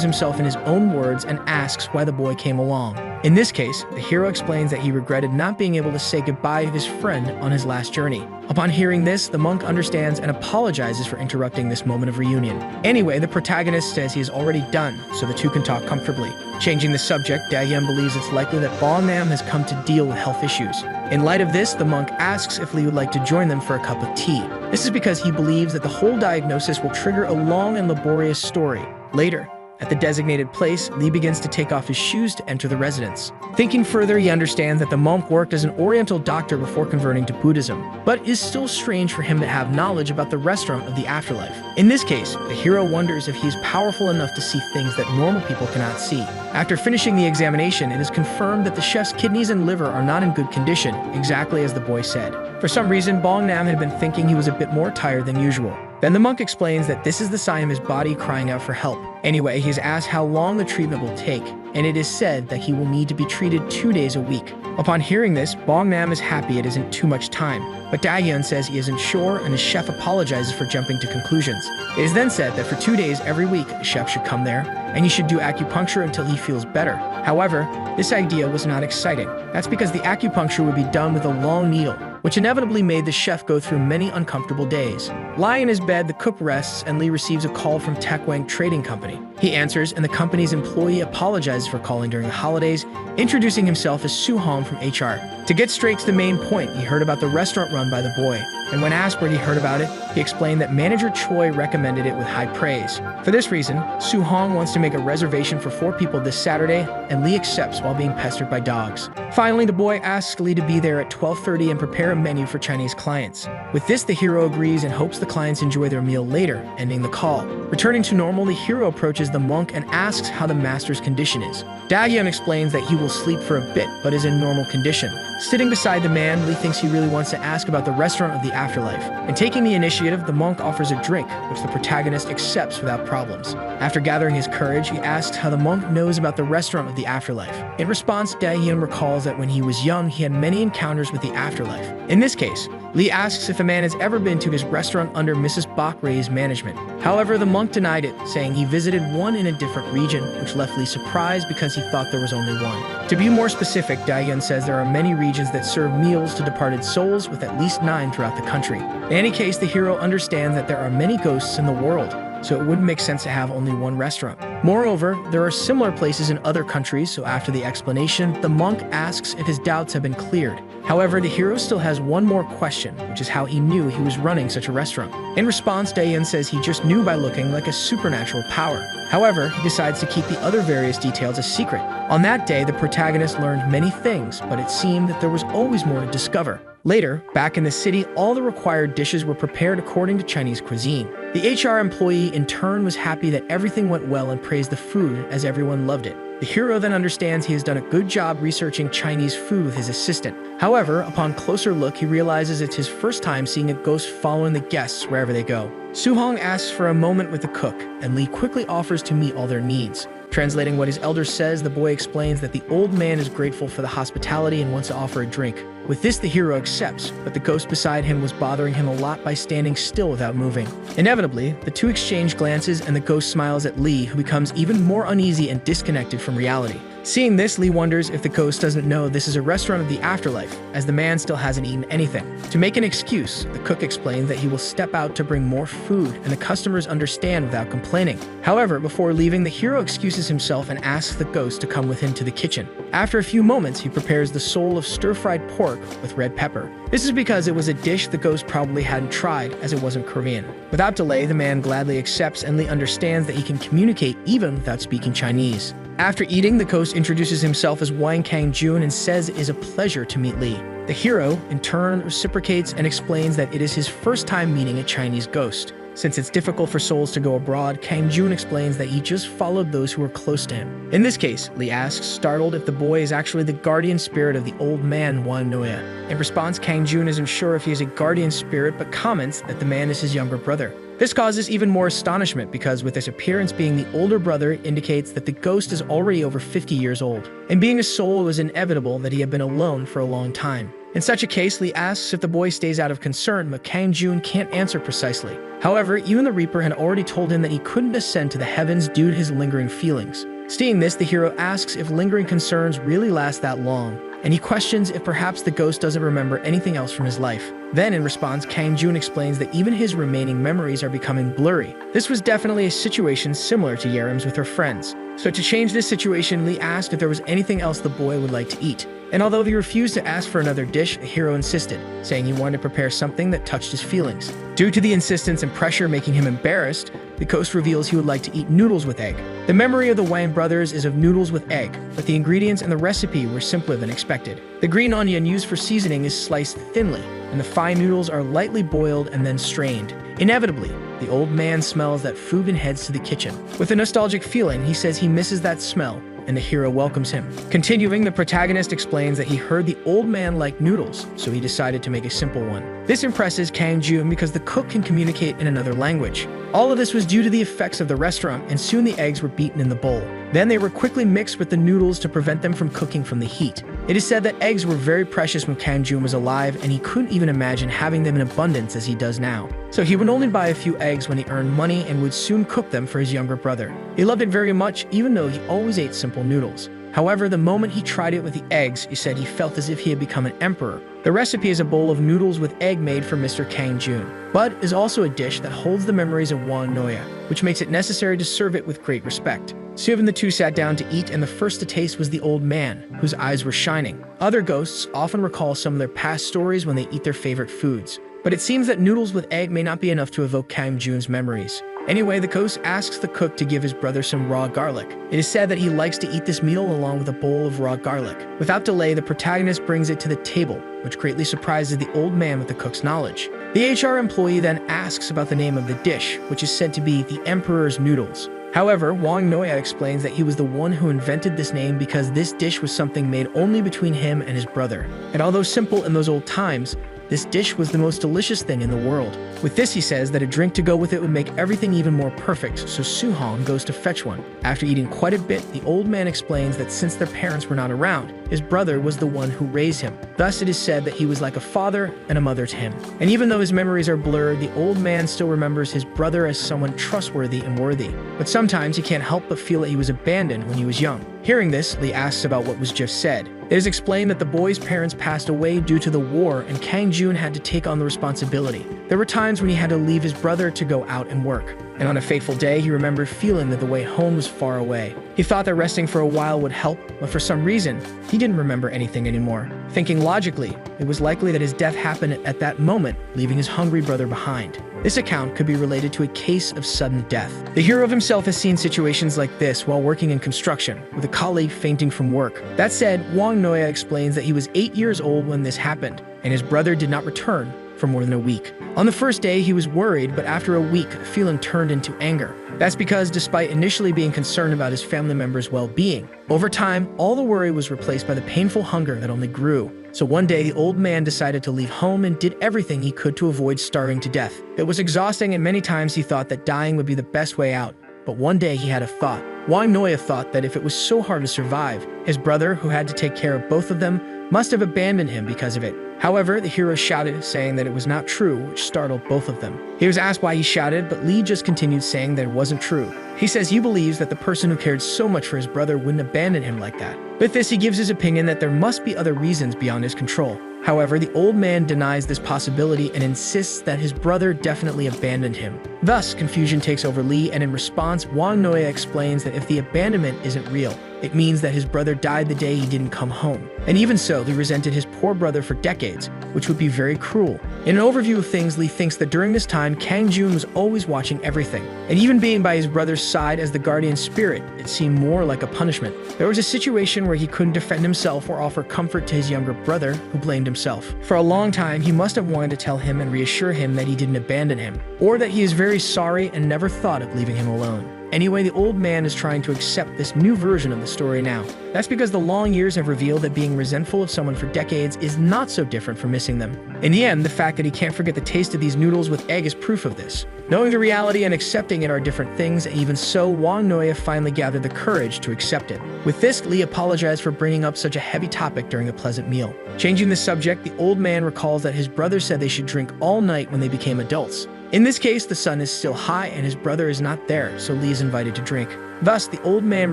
himself in his own words and asks why the boy came along. In this case, the hero explains that he regretted not being able to say goodbye to his friend on his last journey. Upon hearing this, the monk understands and apologizes for interrupting this moment of reunion. Anyway, the protagonist says he is already done, so the two can talk comfortably. Changing the subject, Da-yeon believes it's likely that Gangnam has come to deal with health issues. In light of this, the monk asks if Lee would like to join them for a cup of tea. This is because he believes that the whole diagnosis will trigger a long and laborious story. Later, at the designated place, Lee begins to take off his shoes to enter the residence. Thinking further, he understands that the monk worked as an oriental doctor before converting to Buddhism, but it is still strange for him to have knowledge about the restaurant of the afterlife. In this case, the hero wonders if he is powerful enough to see things that normal people cannot see. After finishing the examination, it is confirmed that the chef's kidneys and liver are not in good condition, exactly as the boy said. For some reason, Gangnam had been thinking he was a bit more tired than usual. Then the monk explains that this is the sign of his body crying out for help. Anyway, he is asked how long the treatment will take, and it is said that he will need to be treated 2 days a week. Upon hearing this, Gangnam is happy it isn't too much time, but Da-yeon says he isn't sure, and his chef apologizes for jumping to conclusions. It is then said that for 2 days every week, a chef should come there, and he should do acupuncture until he feels better. However, this idea was not exciting. That's because the acupuncture would be done with a long needle, which inevitably made the chef go through many uncomfortable days. Lying in his bed, the cook rests, and Lee receives a call from Taekwang Trading Company. He answers, and the company's employee apologizes for calling during the holidays, introducing himself as Soo-hong from HR. To get straight to the main point, he heard about the restaurant run by the boy, and when asked where he heard about it, he explained that manager Choi recommended it with high praise. For this reason, Soo-hong wants to make a reservation for 4 people this Saturday, and Lee accepts while being pestered by dogs. Finally, the boy asks Lee to be there at 12:30 and prepare a menu for Chinese clients. With this, the hero agrees and hopes the clients enjoy their meal later, ending the call. Returning to normal, the hero approaches the monk and asks how the master's condition is. Da-yeon explains that he will sleep for a bit, but is in normal condition. Sitting beside the man, Lee thinks he really wants to ask about the restaurant of the afterlife. And taking the initiative, the monk offers a drink, which the protagonist accepts without problems. After gathering his courage, he asks how the monk knows about the restaurant of the afterlife. In response, Da-yeon recalls that when he was young, he had many encounters with the afterlife. In this case, Lee asks if the man has ever been to his restaurant under Mrs. Bok Ray's management. However, the monk denied it, saying he visited one in a different region, which left Lee surprised because he thought there was only one. To be more specific, Da-yeon says there are many regions that serve meals to departed souls, with at least 9 throughout the country. In any case, the hero understands that there are many ghosts in the world, so it wouldn't make sense to have only one restaurant. Moreover, there are similar places in other countries, so after the explanation, the monk asks if his doubts have been cleared. However, the hero still has one more question, which is how he knew he was running such a restaurant. In response, Daeyeon says he just knew by looking like a supernatural power. However, he decides to keep the other various details a secret. On that day, the protagonist learned many things, but it seemed that there was always more to discover. Later, back in the city, all the required dishes were prepared according to Chinese cuisine. The HR employee in turn was happy that everything went well and praised the food as everyone loved it. The hero then understands he has done a good job researching Chinese food with his assistant. However, upon closer look, he realizes it's his first time seeing a ghost following the guests wherever they go. Soo-hong asks for a moment with the cook, and Lee quickly offers to meet all their needs. Translating what his elder says, the boy explains that the old man is grateful for the hospitality and wants to offer a drink. With this, the hero accepts, but the ghost beside him was bothering him a lot by standing still without moving. Inevitably, the two exchange glances and the ghost smiles at Lee, who becomes even more uneasy and disconnected from reality. Seeing this, Lee wonders if the ghost doesn't know this is a restaurant of the afterlife, as the man still hasn't eaten anything. To make an excuse, the cook explains that he will step out to bring more food, and the customers understand without complaining. However, before leaving, the hero excuses himself and asks the ghost to come with him to the kitchen. After a few moments, he prepares the soul of stir-fried pork with red pepper. This is because it was a dish the ghost probably hadn't tried, as it wasn't Korean. Without delay, the man gladly accepts, and Lee understands that he can communicate even without speaking Chinese. After eating, the ghost introduces himself as Wang Kang-jun and says it is a pleasure to meet Lee. The hero, in turn, reciprocates and explains that it is his first time meeting a Chinese ghost. Since it's difficult for souls to go abroad, Kang-jun explains that he just followed those who were close to him. In this case, Lee asks, startled, if the boy is actually the guardian spirit of the old man Wan Noya. In response, Kang-jun isn't sure if he is a guardian spirit, but comments that the man is his younger brother. This causes even more astonishment because with his appearance being the older brother indicates that the ghost is already over 50 years old. And being a soul, it was inevitable that he had been alone for a long time. In such a case, Lee asks if the boy stays out of concern, but Kang-jun can't answer precisely. However, even the Reaper had already told him that he couldn't ascend to the heavens due to his lingering feelings. Seeing this, the hero asks if lingering concerns really last that long, and he questions if perhaps the ghost doesn't remember anything else from his life. Then, in response, Kang-jun explains that even his remaining memories are becoming blurry. This was definitely a situation similar to Yerim's with her friends. So to change this situation, Lee asked if there was anything else the boy would like to eat. And although he refused to ask for another dish, the hero insisted, saying he wanted to prepare something that touched his feelings. Due to the insistence and pressure making him embarrassed, the ghost reveals he would like to eat noodles with egg. The memory of the Wang brothers is of noodles with egg, but the ingredients and the recipe were simpler than expected. The green onion used for seasoning is sliced thinly, and the fine noodles are lightly boiled and then strained. Inevitably, the old man smells that food and heads to the kitchen. With a nostalgic feeling, he says he misses that smell, and the hero welcomes him. Continuing, the protagonist explains that he heard the old man liked noodles, so he decided to make a simple one. This impresses Kang-jun because the cook can communicate in another language. All of this was due to the effects of the restaurant, and soon the eggs were beaten in the bowl. Then they were quickly mixed with the noodles to prevent them from cooking from the heat. It is said that eggs were very precious when Kang-jun was alive, and he couldn't even imagine having them in abundance as he does now. So he would only buy a few eggs when he earned money and would soon cook them for his younger brother. He loved it very much, even though he always ate simple noodles. However, the moment he tried it with the eggs, he said he felt as if he had become an emperor. The recipe is a bowl of noodles with egg made for Mr. Kang-jun, but is also a dish that holds the memories of Wan Noya, which makes it necessary to serve it with great respect. Soon the two sat down to eat, and the first to taste was the old man, whose eyes were shining. Other ghosts often recall some of their past stories when they eat their favorite foods, but it seems that noodles with egg may not be enough to evoke Kang-jun's memories. Anyway, the ghost asks the cook to give his brother some raw garlic. It is said that he likes to eat this meal along with a bowl of raw garlic. Without delay, the protagonist brings it to the table, which greatly surprises the old man with the cook's knowledge. The HR employee then asks about the name of the dish, which is said to be the Emperor's Noodles. However, Wang Noya explains that he was the one who invented this name because this dish was something made only between him and his brother. And although simple in those old times, this dish was the most delicious thing in the world. With this, he says that a drink to go with it would make everything even more perfect, so Soo-hong goes to fetch one. After eating quite a bit, the old man explains that since their parents were not around, his brother was the one who raised him. Thus, it is said that he was like a father and a mother to him. And even though his memories are blurred, the old man still remembers his brother as someone trustworthy and worthy. But sometimes he can't help but feel that he was abandoned when he was young. Hearing this, Lee asks about what was just said. It is explained that the boy's parents passed away due to the war, and Kang-jun had to take on the responsibility. There were times when he had to leave his brother to go out and work. And on a fateful day, he remembered feeling that the way home was far away. He thought that resting for a while would help, but for some reason, he didn't remember anything anymore. Thinking logically, it was likely that his death happened at that moment, leaving his hungry brother behind. This account could be related to a case of sudden death. The hero himself has seen situations like this while working in construction, with a colleague fainting from work. That said, Wang Noya explains that he was 8 years old when this happened, and his brother did not return for more than a week. On the first day, he was worried, but after a week, the feeling turned into anger. That's because despite initially being concerned about his family members' well-being, over time, all the worry was replaced by the painful hunger that only grew. So one day, the old man decided to leave home and did everything he could to avoid starving to death. It was exhausting, and many times he thought that dying would be the best way out. But one day he had a thought. Wang Noya thought that if it was so hard to survive, his brother, who had to take care of both of them, must have abandoned him because of it. However, the hero shouted, saying that it was not true, which startled both of them. He was asked why he shouted, but Lee just continued saying that it wasn't true. He says he believes that the person who cared so much for his brother wouldn't abandon him like that. With this, he gives his opinion that there must be other reasons beyond his control. However, the old man denies this possibility and insists that his brother definitely abandoned him. Thus, confusion takes over Lee, and in response, Wang Noya explains that if the abandonment isn't real, it means that his brother died the day he didn't come home. And even so, Lee resented his poor brother for decades, which would be very cruel. In an overview of things, Lee thinks that during this time, Kang Jun was always watching everything. And even being by his brother's side as the guardian spirit, it seemed more like a punishment. There was a situation where he couldn't defend himself or offer comfort to his younger brother, who blamed himself. For a long time, he must have wanted to tell him and reassure him that he didn't abandon him, or that he is very sorry and never thought of leaving him alone. Anyway, the old man is trying to accept this new version of the story now. That's because the long years have revealed that being resentful of someone for decades is not so different from missing them. In the end, the fact that he can't forget the taste of these noodles with egg is proof of this. Knowing the reality and accepting it are different things, and even so, Wang Noya finally gathered the courage to accept it. With this, Lee apologized for bringing up such a heavy topic during a pleasant meal. Changing the subject, the old man recalls that his brother said they should drink all night when they became adults. In this case, the sun is still high and his brother is not there, so Lee is invited to drink. Thus, the old man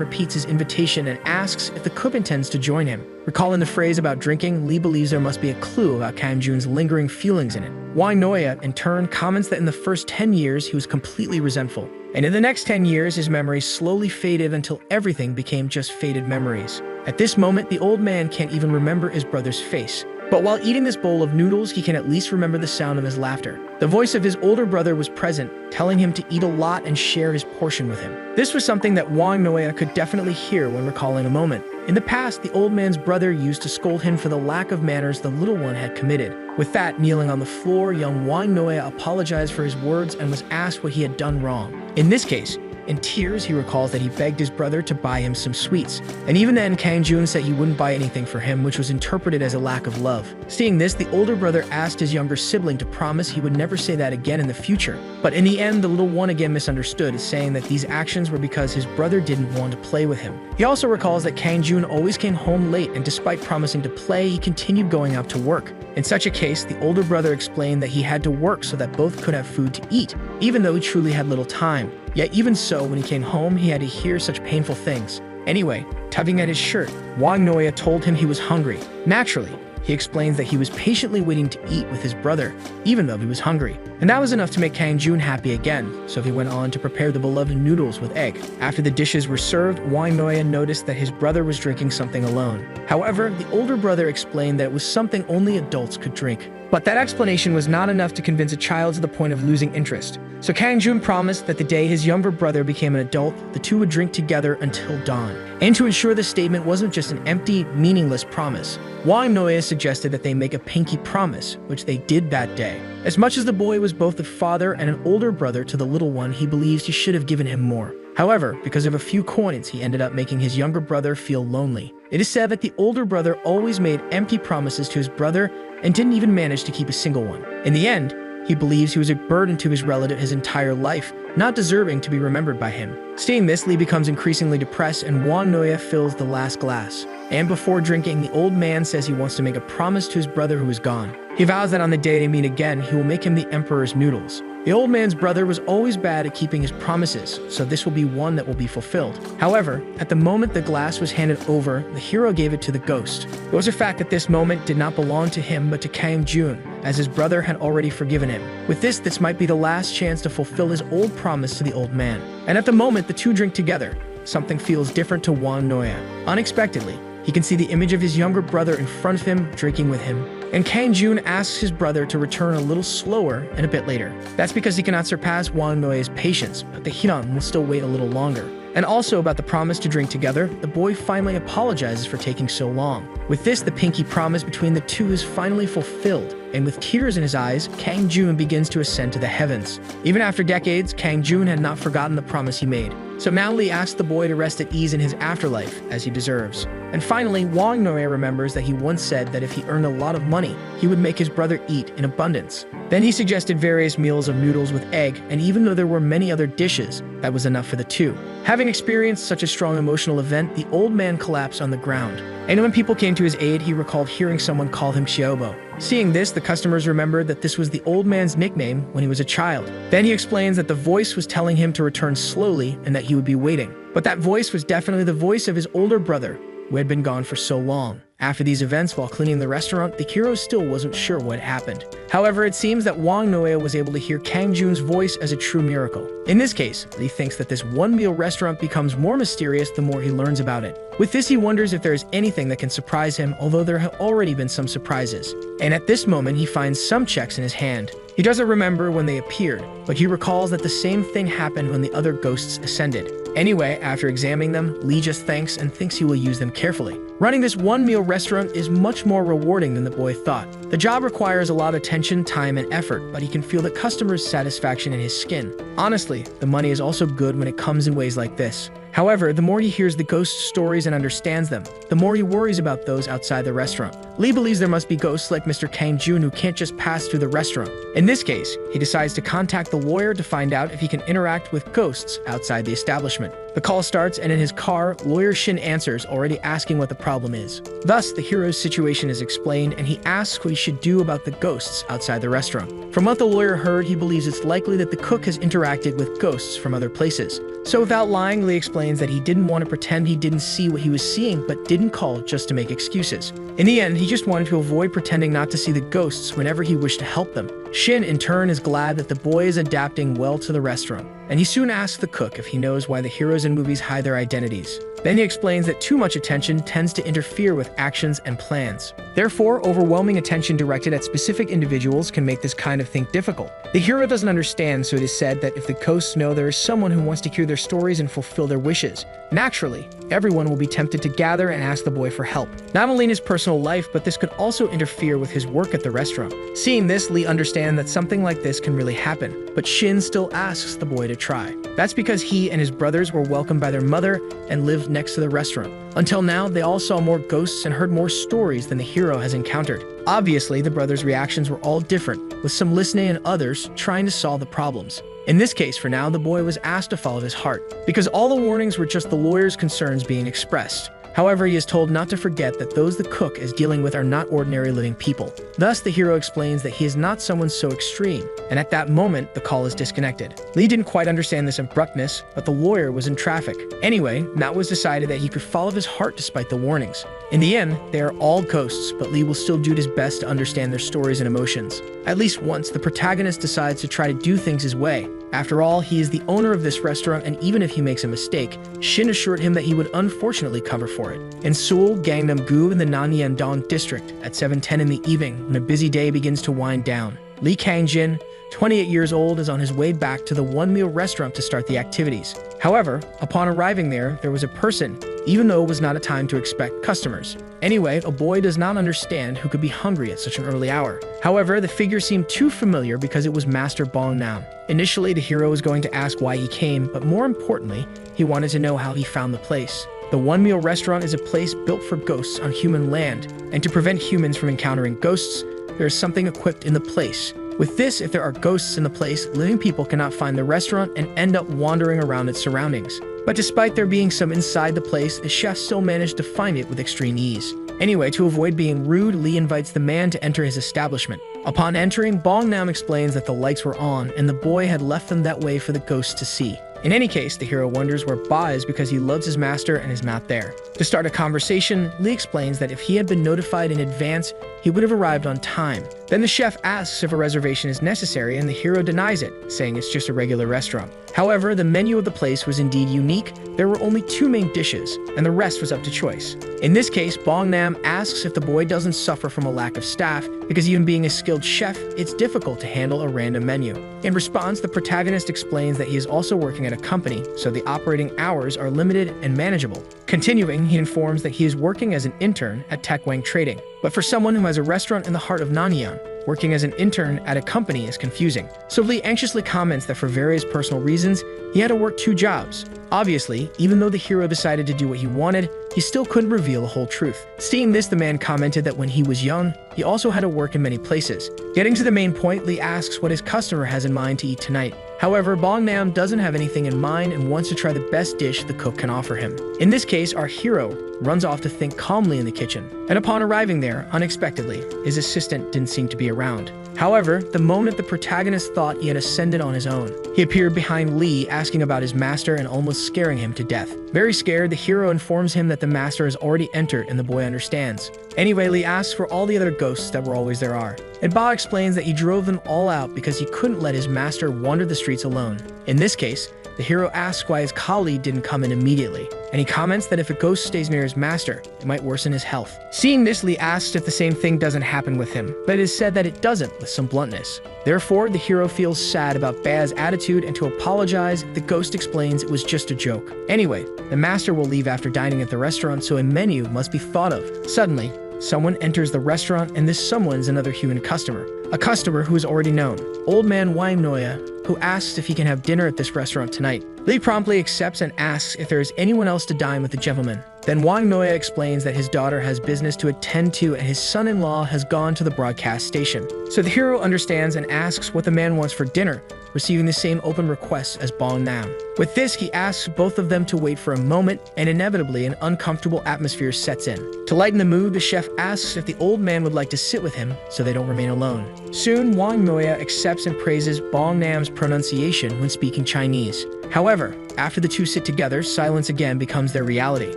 repeats his invitation and asks if the cook intends to join him. Recalling the phrase about drinking, Lee believes there must be a clue about Kang Jun's lingering feelings in it. Wang Noya, in turn, comments that in the first 10 years, he was completely resentful. And in the next 10 years, his memories slowly faded until everything became just faded memories. At this moment, the old man can't even remember his brother's face. But while eating this bowl of noodles, he can at least remember the sound of his laughter. The voice of his older brother was present, telling him to eat a lot and share his portion with him. This was something that Wang Noya could definitely hear when recalling a moment. In the past, the old man's brother used to scold him for the lack of manners the little one had committed. With that, kneeling on the floor, young Wang Noya apologized for his words and was asked what he had done wrong. In this case, in tears, he recalls that he begged his brother to buy him some sweets. And even then, Kang Jun said he wouldn't buy anything for him, which was interpreted as a lack of love. Seeing this, the older brother asked his younger sibling to promise he would never say that again in the future. But in the end, the little one again misunderstood, saying that these actions were because his brother didn't want to play with him. He also recalls that Kang Jun always came home late, and despite promising to play, he continued going out to work. In such a case, the older brother explained that he had to work so that both could have food to eat, even though he truly had little time. Yet even so, when he came home, he had to hear such painful things. Anyway, tugging at his shirt, Wang Noya told him he was hungry. Naturally, he explains that he was patiently waiting to eat with his brother, even though he was hungry. And that was enough to make Kang Jun happy again, so he went on to prepare the beloved noodles with egg. After the dishes were served, Wang Noya noticed that his brother was drinking something alone. However, the older brother explained that it was something only adults could drink. But that explanation was not enough to convince a child to the point of losing interest. So Kang Jun promised that the day his younger brother became an adult, the two would drink together until dawn. And to ensure the statement wasn't just an empty, meaningless promise, Wang Noya suggested that they make a pinky promise, which they did that day. As much as the boy was both the father and an older brother to the little one, he believes he should have given him more. However, because of a few coins, he ended up making his younger brother feel lonely. It is said that the older brother always made empty promises to his brother and didn't even manage to keep a single one. In the end, he believes he was a burden to his relative his entire life, not deserving to be remembered by him. Seeing this, Lee becomes increasingly depressed and Wang Noya fills the last glass. And before drinking, the old man says he wants to make a promise to his brother who is gone. He vows that on the day they meet again, he will make him the emperor's noodles. The old man's brother was always bad at keeping his promises, so this will be one that will be fulfilled. However, at the moment the glass was handed over, the hero gave it to the ghost. It was a fact that this moment did not belong to him but to Kang Jun, as his brother had already forgiven him. With this might be the last chance to fulfill his old promise to the old man. And at the moment the two drink together, something feels different to Wang Noya. Unexpectedly, he can see the image of his younger brother in front of him, drinking with him. And Kang Jun asks his brother to return a little slower and a bit later. That's because he cannot surpass Wang Noya's patience, but the Hiran will still wait a little longer. And also about the promise to drink together, the boy finally apologizes for taking so long. With this, the pinky promise between the two is finally fulfilled, and with tears in his eyes, Kang Jun begins to ascend to the heavens. Even after decades, Kang Jun had not forgotten the promise he made. So now Lee asks the boy to rest at ease in his afterlife, as he deserves. And finally, Wang Noya remembers that he once said that if he earned a lot of money, he would make his brother eat in abundance. Then he suggested various meals of noodles with egg, and even though there were many other dishes, that was enough for the two. Having experienced such a strong emotional event, the old man collapsed on the ground. And when people came to his aid, he recalled hearing someone call him Xiaobo. Seeing this, the customers remembered that this was the old man's nickname when he was a child. Then he explains that the voice was telling him to return slowly and that he would be waiting. But that voice was definitely the voice of his older brother, who had been gone for so long. After these events, while cleaning the restaurant, the hero still wasn't sure what happened. However, it seems that Wang Noya was able to hear Kang Jun's voice as a true miracle. In this case, Lee thinks that this one-meal restaurant becomes more mysterious the more he learns about it. With this, he wonders if there is anything that can surprise him, although there have already been some surprises. And at this moment, he finds some checks in his hand. He doesn't remember when they appeared, but he recalls that the same thing happened when the other ghosts ascended. Anyway, after examining them, Lee just thanks and thinks he will use them carefully. Running this one-meal restaurant is much more rewarding than the boy thought. The job requires a lot of attention, time, and effort, but he can feel the customer's satisfaction in his skin. Honestly, the money is also good when it comes in ways like this. However, the more he hears the ghost stories and understands them, the more he worries about those outside the restaurant. Lee believes there must be ghosts like Mr. Kang Jun who can't just pass through the restaurant. In this case, he decides to contact the lawyer to find out if he can interact with ghosts outside the establishment. The call starts, and in his car, lawyer Shin answers, already asking what the problem is. Thus, the hero's situation is explained, and he asks what he should do about the ghosts outside the restaurant. From what the lawyer heard, he believes it's likely that the cook has interacted with ghosts from other places. So without lying, Lee explains that he didn't want to pretend he didn't see what he was seeing, but didn't call just to make excuses. In the end, he just wanted to avoid pretending not to see the ghosts whenever he wished to help them. Shin, in turn, is glad that the boy is adapting well to the restaurant, and he soon asks the cook if he knows why the heroes in movies hide their identities. Then he explains that too much attention tends to interfere with actions and plans. Therefore, overwhelming attention directed at specific individuals can make this kind of thing difficult. The hero doesn't understand, so it is said that if the ghosts know there is someone who wants to hear their stories and fulfill their wishes, naturally, everyone will be tempted to gather and ask the boy for help. Not only in his personal life, but this could also interfere with his work at the restaurant. Seeing this, Lee understands that something like this can really happen, but Shin still asks the boy to try. That's because he and his brothers were welcomed by their mother and lived next to the restaurant. Until now, they all saw more ghosts and heard more stories than the hero has encountered. Obviously, the brothers' reactions were all different, with some listening and others trying to solve the problems. In this case, for now, the boy was asked to follow his heart, because all the warnings were just the lawyer's concerns being expressed. However, he is told not to forget that those the cook is dealing with are not ordinary living people. Thus, the hero explains that he is not someone so extreme, and at that moment, the call is disconnected. Lee didn't quite understand this abruptness, but the lawyer was in traffic. Anyway, now it was decided that he could follow his heart despite the warnings. In the end, they are all ghosts, but Lee will still do his best to understand their stories and emotions. At least once, the protagonist decides to try to do things his way. After all, he is the owner of this restaurant, and even if he makes a mistake, Shin assured him that he would unfortunately cover for it. In Seoul, Gangnam-gu in the Nanyang-dong district, at 7:10 in the evening, when a busy day begins to wind down, Lee Kang-jin, 28 years old, is on his way back to the one-meal restaurant to start the activities. However, upon arriving there was a person, even though it was not a time to expect customers. Anyway, a boy does not understand who could be hungry at such an early hour. However, the figure seemed too familiar because it was Master Gangnam. Initially, the hero was going to ask why he came, but more importantly, he wanted to know how he found the place. The one-meal restaurant is a place built for ghosts on human land, and to prevent humans from encountering ghosts, there is something equipped in the place. With this, if there are ghosts in the place, living people cannot find the restaurant and end up wandering around its surroundings. But despite there being some inside the place, the chef still managed to find it with extreme ease. Anyway, to avoid being rude, Lee invites the man to enter his establishment. Upon entering, Gangnam explains that the lights were on and the boy had left them that way for the ghosts to see. In any case, the hero wonders where Ba is because he loves his master and is not there. To start a conversation, Lee explains that if he had been notified in advance, he would have arrived on time. Then the chef asks if a reservation is necessary and the hero denies it, saying it's just a regular restaurant. However, the menu of the place was indeed unique. There were only 2 main dishes, and the rest was up to choice. In this case, Gangnam asks if the boy doesn't suffer from a lack of staff, because even being a skilled chef, it's difficult to handle a random menu. In response, the protagonist explains that he is also working at a company, so the operating hours are limited and manageable. Continuing, he informs that he is working as an intern at Taekwang Trading. But for someone who has a restaurant in the heart of Nanyang, working as an intern at a company is confusing. So Lee anxiously comments that for various personal reasons, he had to work 2 jobs. Obviously, even though the hero decided to do what he wanted, he still couldn't reveal the whole truth. Seeing this, the man commented that when he was young, he also had to work in many places. Getting to the main point, Lee asks what his customer has in mind to eat tonight. However, Gangnam doesn't have anything in mind and wants to try the best dish the cook can offer him. In this case, our hero runs off to think calmly in the kitchen, and upon arriving there, unexpectedly, his assistant didn't seem to be around. However, the moment the protagonist thought he had ascended on his own, he appeared behind Lee asking about his master and almost scaring him to death. Very scared, the hero informs him that the master has already entered and the boy understands. Anyway, Lee asks for all the other ghosts that were always there are, and Ba explains that he drove them all out because he couldn't let his master wander the streets alone. In this case, the hero asks why his colleague didn't come in immediately, and he comments that if a ghost stays near his master, it might worsen his health. Seeing this, Lee asks if the same thing doesn't happen with him, but it is said that it doesn't with some bluntness. Therefore, the hero feels sad about Ba's attitude, and to apologize, the ghost explains it was just a joke. Anyway, the master will leave after dining at the restaurant, so a menu must be thought of. Suddenly, someone enters the restaurant, and this someone is another human customer. A customer who is already known, Old Man Wang Noya, who asks if he can have dinner at this restaurant tonight. Lee promptly accepts and asks if there is anyone else to dine with the gentleman. Then Wang Noya explains that his daughter has business to attend to and his son-in-law has gone to the broadcast station. So the hero understands and asks what the man wants for dinner, receiving the same open request as Gangnam. With this, he asks both of them to wait for a moment, and inevitably an uncomfortable atmosphere sets in. To lighten the mood, the chef asks if the old man would like to sit with him so they don't remain alone. Soon, Wang Noya accepts and praises Gangnam's pronunciation when speaking Chinese. However, after the two sit together, silence again becomes their reality.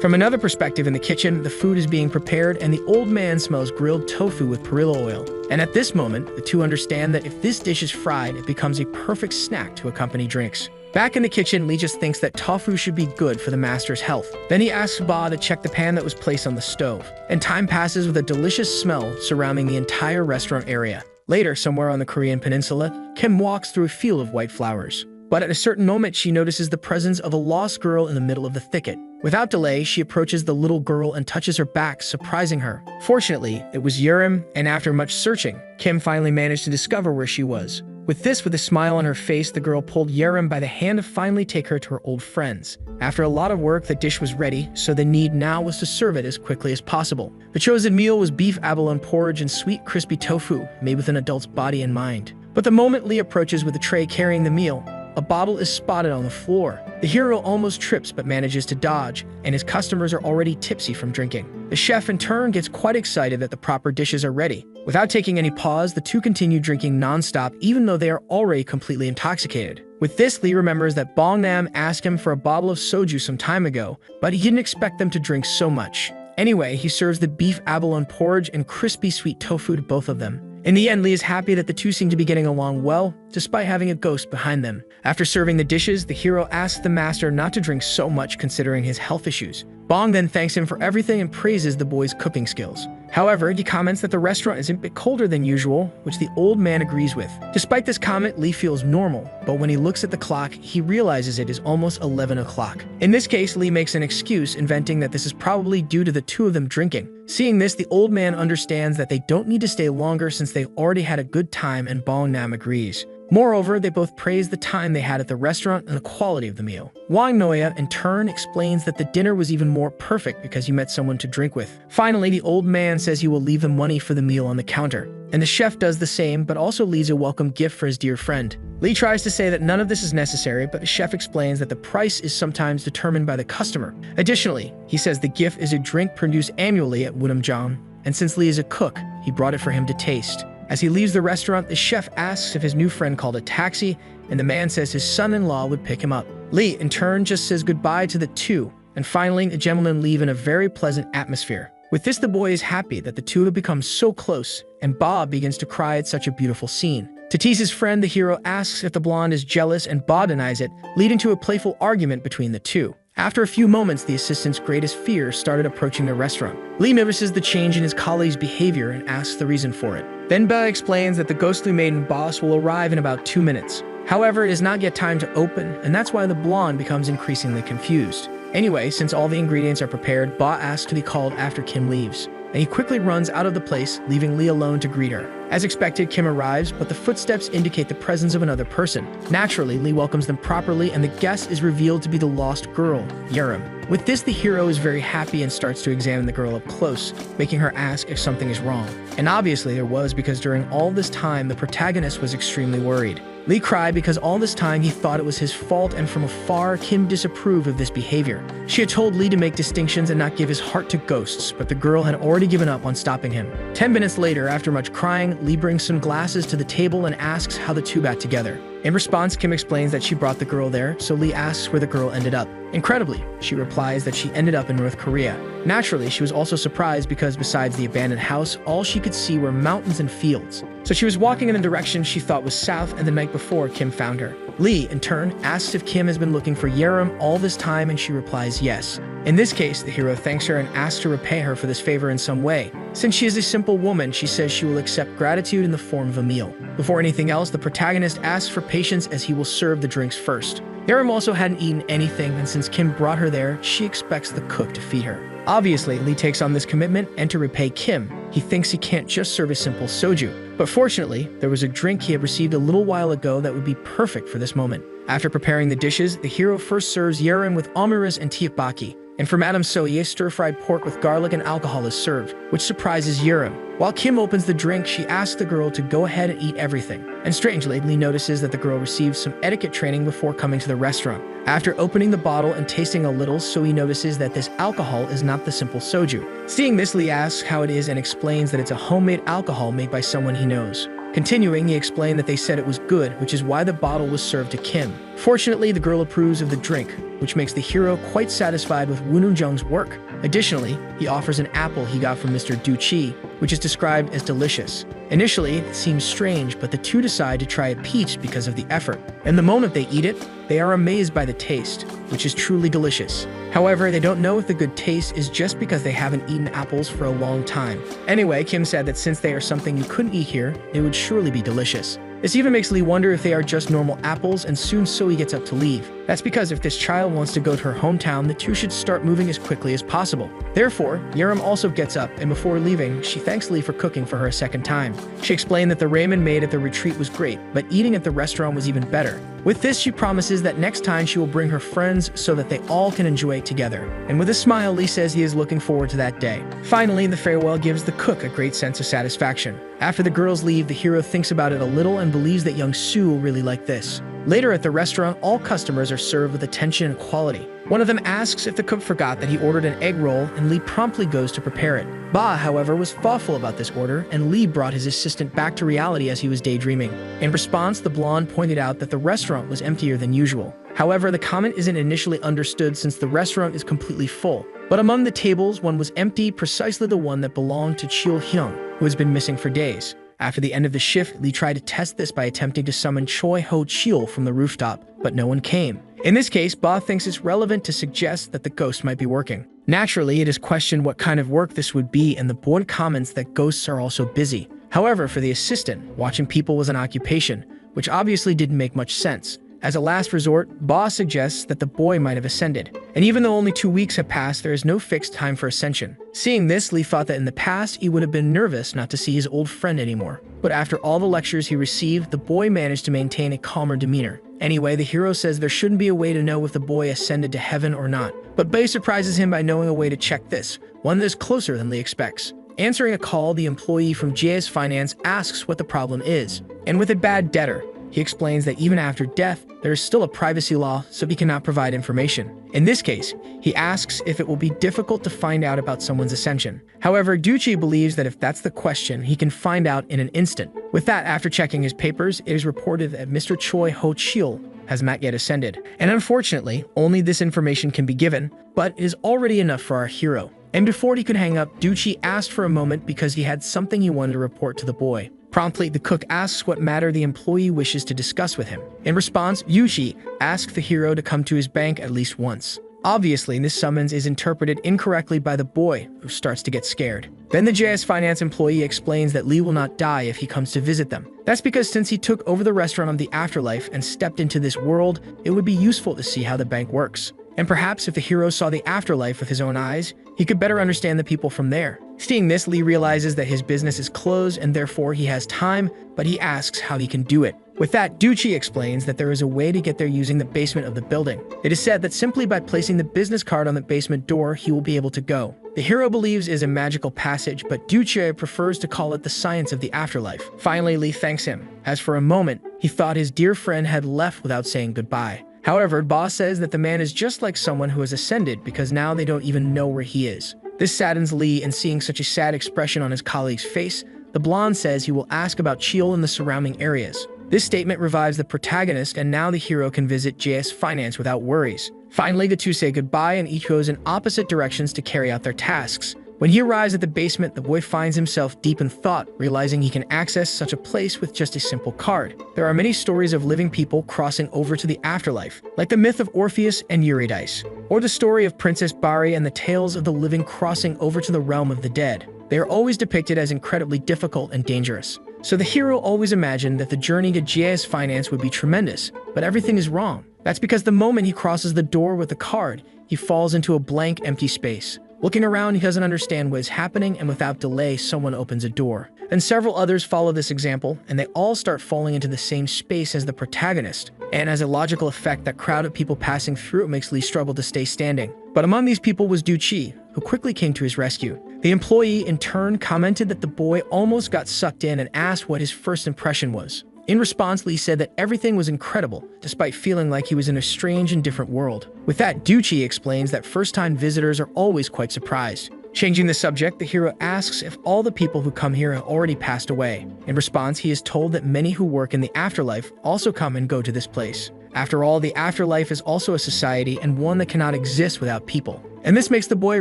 From another perspective in the kitchen, the food is being prepared and the old man smells grilled tofu with perilla oil. And at this moment, the two understand that if this dish is fried, it becomes a perfect snack to accompany drinks. Back in the kitchen, Lee just thinks that tofu should be good for the master's health. Then he asks Ba to check the pan that was placed on the stove. And time passes with a delicious smell surrounding the entire restaurant area. Later, somewhere on the Korean peninsula, Kim walks through a field of white flowers. But at a certain moment, she notices the presence of a lost girl in the middle of the thicket. Without delay, she approaches the little girl and touches her back, surprising her. Fortunately, it was Urim, and after much searching, Kim finally managed to discover where she was. With a smile on her face, the girl pulled Urim by the hand to finally take her to her old friends. After a lot of work, the dish was ready, so the need now was to serve it as quickly as possible. The chosen meal was beef abalone porridge and sweet crispy tofu, made with an adult's body in mind. But the moment Lee approaches with a tray carrying the meal, a bottle is spotted on the floor. The hero almost trips but manages to dodge, and his customers are already tipsy from drinking. The chef in turn gets quite excited that the proper dishes are ready. Without taking any pause, the two continue drinking non-stop even though they are already completely intoxicated. With this, Lee remembers that Gangnam asked him for a bottle of soju some time ago, but he didn't expect them to drink so much. Anyway, he serves the beef abalone porridge and crispy sweet tofu to both of them. In the end, Lee is happy that the two seem to be getting along well, despite having a ghost behind them. After serving the dishes, the hero asks the master not to drink so much considering his health issues. Bong then thanks him for everything and praises the boy's cooking skills. However, he comments that the restaurant is a bit colder than usual, which the old man agrees with. Despite this comment, Lee feels normal, but when he looks at the clock, he realizes it is almost 11 o'clock. In this case, Lee makes an excuse, inventing that this is probably due to the two of them drinking. Seeing this, the old man understands that they don't need to stay longer since they've already had a good time, and Gangnam agrees. Moreover, they both praise the time they had at the restaurant and the quality of the meal. Wang Noya, in turn, explains that the dinner was even more perfect because he met someone to drink with. Finally, the old man says he will leave the money for the meal on the counter, and the chef does the same but also leaves a welcome gift for his dear friend. Lee tries to say that none of this is necessary, but the chef explains that the price is sometimes determined by the customer. Additionally, he says the gift is a drink produced annually at Woodamjong, and since Lee is a cook, he brought it for him to taste. As he leaves the restaurant, the chef asks if his new friend called a taxi, and the man says his son-in-law would pick him up. Lee, in turn, just says goodbye to the two, and finally, the gentlemen leave in a very pleasant atmosphere. With this, the boy is happy that the two have become so close, and Bob begins to cry at such a beautiful scene. To tease his friend, the hero asks if the blonde is jealous, and Bob denies it, leading to a playful argument between the two. After a few moments, the assistant's greatest fear started approaching the restaurant. Lee notices the change in his colleague's behavior and asks the reason for it. Then Bella explains that the ghostly maiden boss will arrive in about 2 minutes. However, it is not yet time to open, and that's why the blonde becomes increasingly confused. Anyway, since all the ingredients are prepared, Ba asks to be called after Kim leaves, and he quickly runs out of the place, leaving Lee alone to greet her. As expected, Kim arrives, but the footsteps indicate the presence of another person. Naturally, Lee welcomes them properly, and the guest is revealed to be the lost girl, Yerim. With this, the hero is very happy and starts to examine the girl up close, making her ask if something is wrong. And obviously there was, because during all this time, the protagonist was extremely worried. Lee cried because all this time he thought it was his fault, and from afar, Kim disapproved of this behavior. She had told Lee to make distinctions and not give his heart to ghosts, but the girl had already given up on stopping him. 10 minutes later, after much crying, Lee brings some glasses to the table and asks how the two got together. In response, Kim explains that she brought the girl there, so Lee asks where the girl ended up. Incredibly, she replies that she ended up in North Korea. Naturally, she was also surprised because besides the abandoned house, all she could see were mountains and fields. So she was walking in the direction she thought was south, and the night before, Kim found her. Lee, in turn, asks if Kim has been looking for Yerim all this time, and she replies yes. In this case, the hero thanks her and asks to repay her for this favor in some way. Since she is a simple woman, she says she will accept gratitude in the form of a meal. Before anything else, the protagonist asks for patience as he will serve the drinks first. Yerim also hadn't eaten anything, and since Kim brought her there, she expects the cook to feed her. Obviously, Lee takes on this commitment, and to repay Kim, he thinks he can't just serve a simple soju. But fortunately, there was a drink he had received a little while ago that would be perfect for this moment. After preparing the dishes, the hero first serves Yerim with omuris and tteokbokki. And for Madame Soye, stir-fried pork with garlic and alcohol is served, which surprises Yerim. While Kim opens the drink, she asks the girl to go ahead and eat everything. And strangely, Lee notices that the girl receives some etiquette training before coming to the restaurant. After opening the bottle and tasting a little, Soye notices that this alcohol is not the simple soju. Seeing this, Lee asks how it is and explains that it's a homemade alcohol made by someone he knows. Continuing, he explained that they said it was good, which is why the bottle was served to Kim. Fortunately, the girl approves of the drink, which makes the hero quite satisfied with Woon Jung's work. Additionally, he offers an apple he got from Mr. Du Chi, which is described as delicious. Initially, it seems strange, but the two decide to try a peach because of the effort. And the moment they eat it, they are amazed by the taste, which is truly delicious. However, they don't know if the good taste is just because they haven't eaten apples for a long time. Anyway, Kim said that since they are something you couldn't eat here, they would surely be delicious. This even makes Lee wonder if they are just normal apples, and soon Soe gets up to leave. That's because if this child wants to go to her hometown, the two should start moving as quickly as possible. Therefore, Yerim also gets up, and before leaving, she thanks Lee for cooking for her a second time. She explained that the ramen made at the retreat was great, but eating at the restaurant was even better. With this, she promises that next time she will bring her friends so that they all can enjoy it together. And with a smile, Lee says he is looking forward to that day. Finally, the farewell gives the cook a great sense of satisfaction. After the girls leave, the hero thinks about it a little and believes that young Sue will really like this. Later at the restaurant, all customers are served with attention and quality. One of them asks if the cook forgot that he ordered an egg roll, and Lee promptly goes to prepare it. Ba, however, was thoughtful about this order, and Lee brought his assistant back to reality as he was daydreaming. In response, the blonde pointed out that the restaurant was emptier than usual. However, the comment isn't initially understood since the restaurant is completely full. But among the tables, one was empty, precisely the one that belonged to Chil Hyung, who has been missing for days. After the end of the shift, Lee tried to test this by attempting to summon Choi Ho Chil from the rooftop, but no one came. In this case, Ba thinks it's relevant to suggest that the ghost might be working. Naturally, it is questioned what kind of work this would be, and the board comments that ghosts are also busy. However, for the assistant, watching people was an occupation, which obviously didn't make much sense. As a last resort, Ba suggests that the boy might have ascended. And even though only 2 weeks have passed, there is no fixed time for ascension. Seeing this, Lee thought that in the past, he would have been nervous not to see his old friend anymore. But after all the lectures he received, the boy managed to maintain a calmer demeanor. Anyway, the hero says there shouldn't be a way to know if the boy ascended to heaven or not. But Bae surprises him by knowing a way to check this, one that is closer than Lee expects. Answering a call, the employee from JS Finance asks what the problem is. And with a bad debtor, he explains that even after death, there is still a privacy law, so he cannot provide information. In this case, he asks if it will be difficult to find out about someone's ascension. However, Duchi believes that if that's the question, he can find out in an instant. With that, after checking his papers, it is reported that Mr. Choi Ho-chil has not yet ascended. And unfortunately, only this information can be given, but it is already enough for our hero. And before he could hang up, Duchi asked for a moment because he had something he wanted to report to the boy. Promptly, the cook asks what matter the employee wishes to discuss with him. In response, Yuji asks the hero to come to his bank at least once. Obviously, this summons is interpreted incorrectly by the boy, who starts to get scared. Then the JS Finance employee explains that Lee will not die if he comes to visit them. That's because since he took over the restaurant of the afterlife and stepped into this world, it would be useful to see how the bank works. And perhaps if the hero saw the afterlife with his own eyes, he could better understand the people from there. Seeing this, Lee realizes that his business is closed and therefore he has time, but he asks how he can do it. With that, Duchi explains that there is a way to get there using the basement of the building. It is said that simply by placing the business card on the basement door, he will be able to go. The hero believes it is a magical passage, but Duchi prefers to call it the science of the afterlife. Finally, Lee thanks him, as for a moment, he thought his dear friend had left without saying goodbye. However, Boss says that the man is just like someone who has ascended because now they don't even know where he is. This saddens Lee, and seeing such a sad expression on his colleague's face, the blonde says he will ask about Chil and the surrounding areas. This statement revives the protagonist, and now the hero can visit JS Finance without worries. Finally, the two say goodbye and each goes in opposite directions to carry out their tasks. When he arrives at the basement, the boy finds himself deep in thought, realizing he can access such a place with just a simple card. There are many stories of living people crossing over to the afterlife, like the myth of Orpheus and Eurydice, or the story of Princess Bari and the tales of the living crossing over to the realm of the dead. They are always depicted as incredibly difficult and dangerous. So the hero always imagined that the journey to JS Finance would be tremendous, but everything is wrong. That's because the moment he crosses the door with the card, he falls into a blank, empty space. Looking around, he doesn't understand what is happening, and without delay, someone opens a door. Then several others follow this example, and they all start falling into the same space as the protagonist. And as a logical effect, that crowd of people passing through it makes Lee struggle to stay standing. But among these people was Duchi, who quickly came to his rescue. The employee, in turn, commented that the boy almost got sucked in and asked what his first impression was. In response, Lee said that everything was incredible, despite feeling like he was in a strange and different world. With that, Duchi explains that first-time visitors are always quite surprised. Changing the subject, the hero asks if all the people who come here have already passed away. In response, he is told that many who work in the afterlife also come and go to this place. After all, the afterlife is also a society and one that cannot exist without people. And this makes the boy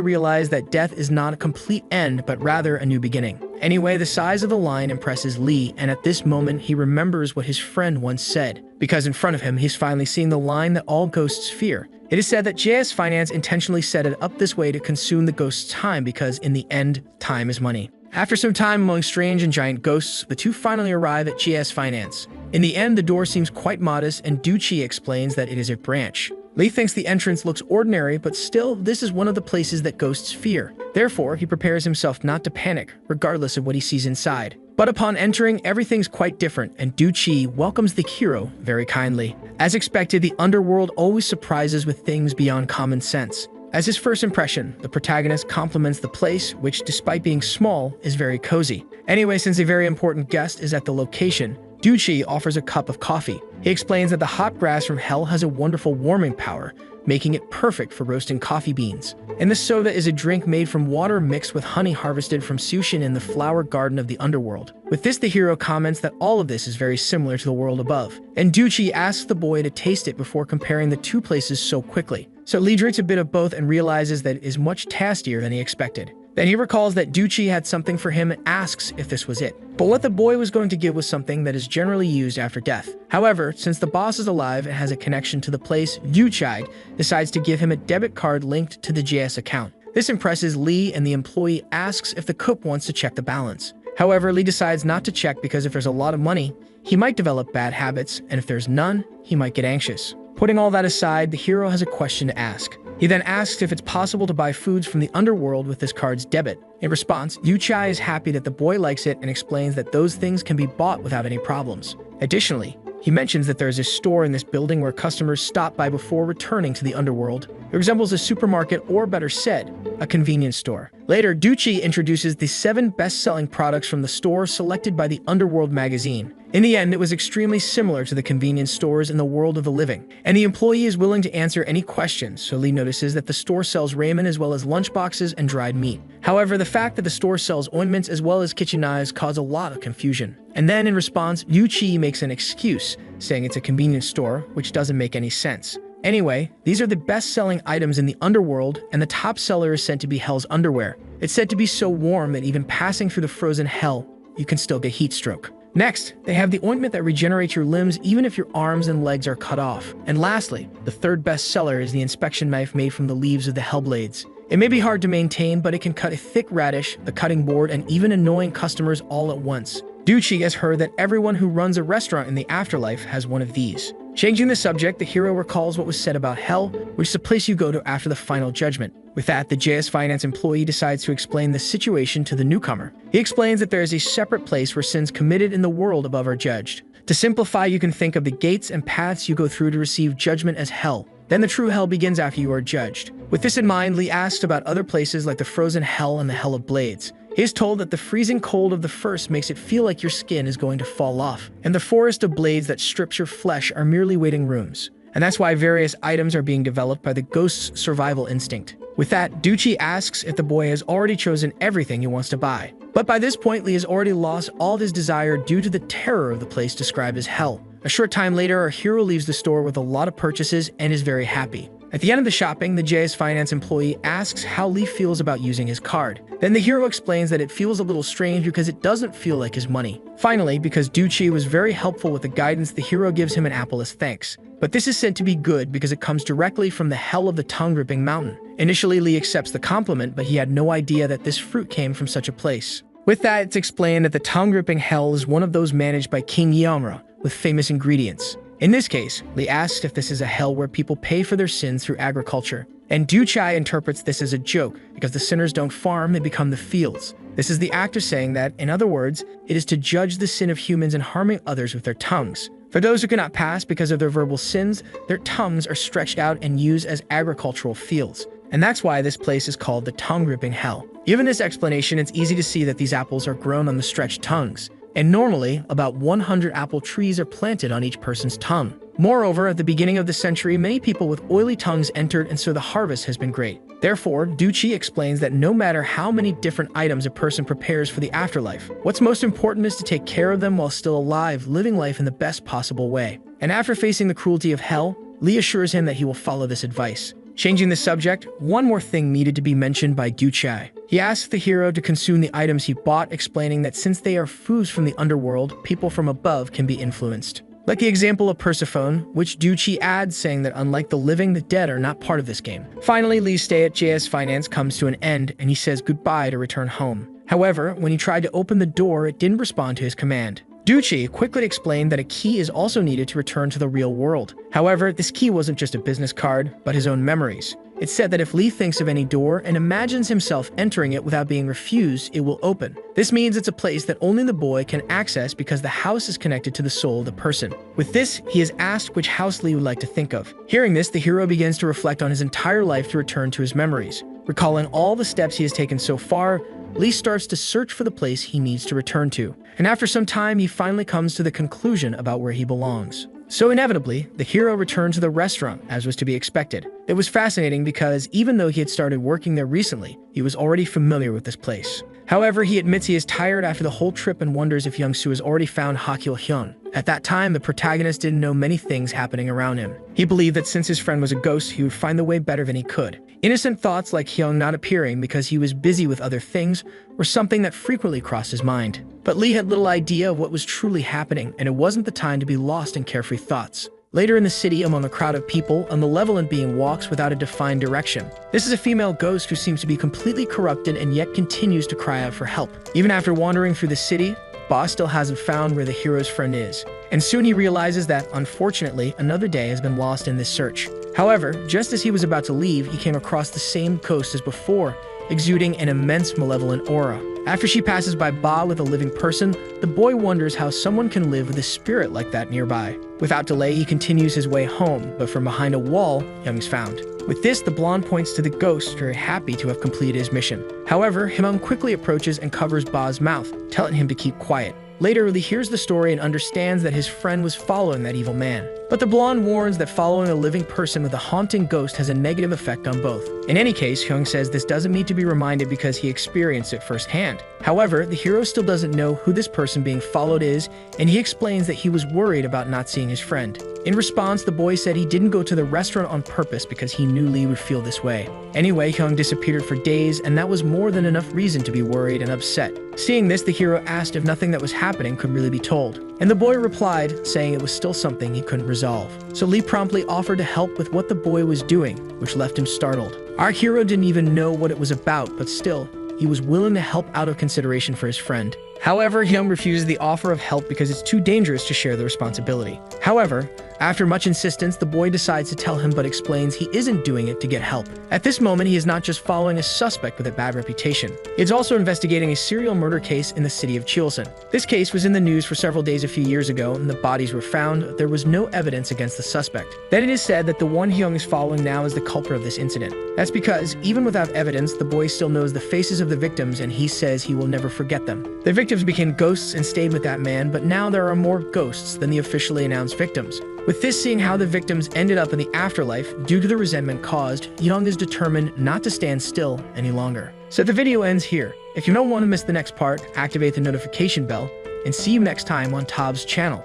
realize that death is not a complete end, but rather a new beginning. Anyway, the size of the line impresses Lee, and at this moment, he remembers what his friend once said. Because in front of him, he's finally seeing the line that all ghosts fear. It is said that JS Finance intentionally set it up this way to consume the ghost's time because, in the end, time is money. After some time among strange and giant ghosts, the two finally arrive at JS Finance. In the end, the door seems quite modest, and Duchi explains that it is a branch. Lee thinks the entrance looks ordinary, but still, this is one of the places that ghosts fear. Therefore, he prepares himself not to panic, regardless of what he sees inside. But upon entering, everything's quite different, and Duchi welcomes the hero very kindly. As expected, the underworld always surprises with things beyond common sense. As his first impression, the protagonist compliments the place, which, despite being small, is very cozy. Anyway, since a very important guest is at the location, Duchi offers a cup of coffee. He explains that the hot grass from hell has a wonderful warming power, making it perfect for roasting coffee beans. And the soda is a drink made from water mixed with honey harvested from Sushin in the flower garden of the underworld. With this, the hero comments that all of this is very similar to the world above. And Duchi asks the boy to taste it before comparing the two places so quickly. So Lee drinks a bit of both and realizes that it is much tastier than he expected. Then he recalls that Duchi had something for him and asks if this was it. But what the boy was going to give was something that is generally used after death. However, since the boss is alive and has a connection to the place, Duchi decides to give him a debit card linked to the JS account. This impresses Lee, and the employee asks if the cook wants to check the balance. However, Lee decides not to check because if there's a lot of money, he might develop bad habits, and if there's none, he might get anxious. Putting all that aside, the hero has a question to ask. He then asks if it's possible to buy foods from the underworld with this card's debit. In response, Yuchai is happy that the boy likes it and explains that those things can be bought without any problems. Additionally, he mentions that there is a store in this building where customers stop by before returning to the underworld. It resembles a supermarket, or better said, a convenience store. Later, Duchi introduces the 7 best-selling products from the store selected by the Underworld magazine. In the end, it was extremely similar to the convenience stores in the world of the living, and the employee is willing to answer any questions, so Lee notices that the store sells ramen as well as lunchboxes and dried meat. However, the fact that the store sells ointments as well as kitchen knives causes a lot of confusion. And then, in response, Duchi makes an excuse, saying it's a convenience store, which doesn't make any sense. Anyway, these are the best-selling items in the underworld, and the top seller is said to be Hell's underwear. It's said to be so warm that even passing through the frozen hell, you can still get heat stroke. Next, they have the ointment that regenerates your limbs even if your arms and legs are cut off. And lastly, the third best seller is the inspection knife made from the leaves of the Hellblades. It may be hard to maintain, but it can cut a thick radish, the cutting board, and even annoying customers all at once. Duchi has heard that everyone who runs a restaurant in the afterlife has one of these. Changing the subject, the hero recalls what was said about hell, which is the place you go to after the final judgment. With that, the JS Finance employee decides to explain the situation to the newcomer. He explains that there is a separate place where sins committed in the world above are judged. To simplify, you can think of the gates and paths you go through to receive judgment as hell. Then the true hell begins after you are judged. With this in mind, Lee asks about other places like the frozen hell and the hell of blades. He is told that the freezing cold of the first makes it feel like your skin is going to fall off, and the forest of blades that strips your flesh are merely waiting rooms. And that's why various items are being developed by the ghost's survival instinct. With that, Duchi asks if the boy has already chosen everything he wants to buy. But by this point, Lee has already lost all his desire due to the terror of the place described as hell. A short time later, our hero leaves the store with a lot of purchases and is very happy. At the end of the shopping, the JS Finance employee asks how Lee feels about using his card. Then the hero explains that it feels a little strange because it doesn't feel like his money. Finally, because Duchi was very helpful with the guidance, the hero gives him an apple as thanks. But this is said to be good because it comes directly from the hell of the tongue-ripping mountain. Initially, Lee accepts the compliment, but he had no idea that this fruit came from such a place. With that, it's explained that the tongue-ripping hell is one of those managed by King Yamra, with famous ingredients. In this case, Lee asks if this is a hell where people pay for their sins through agriculture. And Duchai interprets this as a joke, because the sinners don't farm, they become the fields. This is the actor saying that, in other words, it is to judge the sin of humans and harming others with their tongues. For those who cannot pass because of their verbal sins, their tongues are stretched out and used as agricultural fields. And that's why this place is called the tongue-ripping hell. Given this explanation, it's easy to see that these apples are grown on the stretched tongues. And normally, about 100 apple trees are planted on each person's tongue. Moreover, at the beginning of the century, many people with oily tongues entered, and so the harvest has been great. Therefore, Duchi explains that no matter how many different items a person prepares for the afterlife, what's most important is to take care of them while still alive, living life in the best possible way. And after facing the cruelty of hell, Lee assures him that he will follow this advice. Changing the subject, one more thing needed to be mentioned by Duchai. He asks the hero to consume the items he bought, explaining that since they are foods from the underworld, people from above can be influenced. Like the example of Persephone, which Duchi adds, saying that unlike the living, the dead are not part of this game. Finally, Lee's stay at JS Finance comes to an end, and he says goodbye to return home. However, when he tried to open the door, it didn't respond to his command. Duchi quickly explained that a key is also needed to return to the real world. However, this key wasn't just a business card, but his own memories. It's said that if Lee thinks of any door and imagines himself entering it without being refused, it will open. This means it's a place that only the boy can access because the house is connected to the soul of the person. With this, he is asked which house Lee would like to think of. Hearing this, the hero begins to reflect on his entire life to return to his memories. Recalling all the steps he has taken so far, Lee starts to search for the place he needs to return to. And after some time, he finally comes to the conclusion about where he belongs. So inevitably, the hero returned to the restaurant, as was to be expected. It was fascinating because even though he had started working there recently, he was already familiar with this place. However, he admits he is tired after the whole trip and wonders if Young-soo has already found Ha-kyul-hyun. At that time, the protagonist didn't know many things happening around him. He believed that since his friend was a ghost, he would find the way better than he could. Innocent thoughts like Hyung not appearing because he was busy with other things were something that frequently crossed his mind. But Lee had little idea of what was truly happening, and it wasn't the time to be lost in carefree thoughts. Later in the city, among a crowd of people, a malevolent being walks without a defined direction. This is a female ghost who seems to be completely corrupted and yet continues to cry out for help. Even after wandering through the city, Boss still hasn't found where the hero's friend is. And soon he realizes that, unfortunately, another day has been lost in this search. However, just as he was about to leave, he came across the same coast as before, exuding an immense malevolent aura. After she passes by Ba with a living person, the boy wonders how someone can live with a spirit like that nearby. Without delay, he continues his way home, but from behind a wall, Hyung is found. With this, the blonde points to the ghost, very happy to have completed his mission. However, Hyung quickly approaches and covers Ba's mouth, telling him to keep quiet. Later, he hears the story and understands that his friend was following that evil man. But the blonde warns that following a living person with a haunting ghost has a negative effect on both. In any case, Hyung says this doesn't need to be reminded because he experienced it firsthand. However, the hero still doesn't know who this person being followed is, and he explains that he was worried about not seeing his friend. In response, the boy said he didn't go to the restaurant on purpose because he knew Lee would feel this way. Anyway, Hyung disappeared for days, and that was more than enough reason to be worried and upset. Seeing this, the hero asked if nothing that was happening could really be told. And the boy replied, saying it was still something he couldn't resolve. So Lee promptly offered to help with what the boy was doing, which left him startled. Our hero didn't even know what it was about, but still, he was willing to help out of consideration for his friend. However, Hyung refuses the offer of help because it's too dangerous to share the responsibility. However, after much insistence, the boy decides to tell him but explains he isn't doing it to get help. At this moment, he is not just following a suspect with a bad reputation. He's also investigating a serial murder case in the city of Cheolseon. This case was in the news for several days a few years ago, and the bodies were found. There was no evidence against the suspect. Then it is said that the one Hyung is following now is the culprit of this incident. That's because, even without evidence, the boy still knows the faces of the victims and he says he will never forget them. The victims became ghosts and stayed with that man, but now there are more ghosts than the officially announced victims. With this, seeing how the victims ended up in the afterlife due to the resentment caused, Hyung is determined not to stand still any longer. So the video ends here. If you don't want to miss the next part, activate the notification bell, and see you next time on Tob's channel.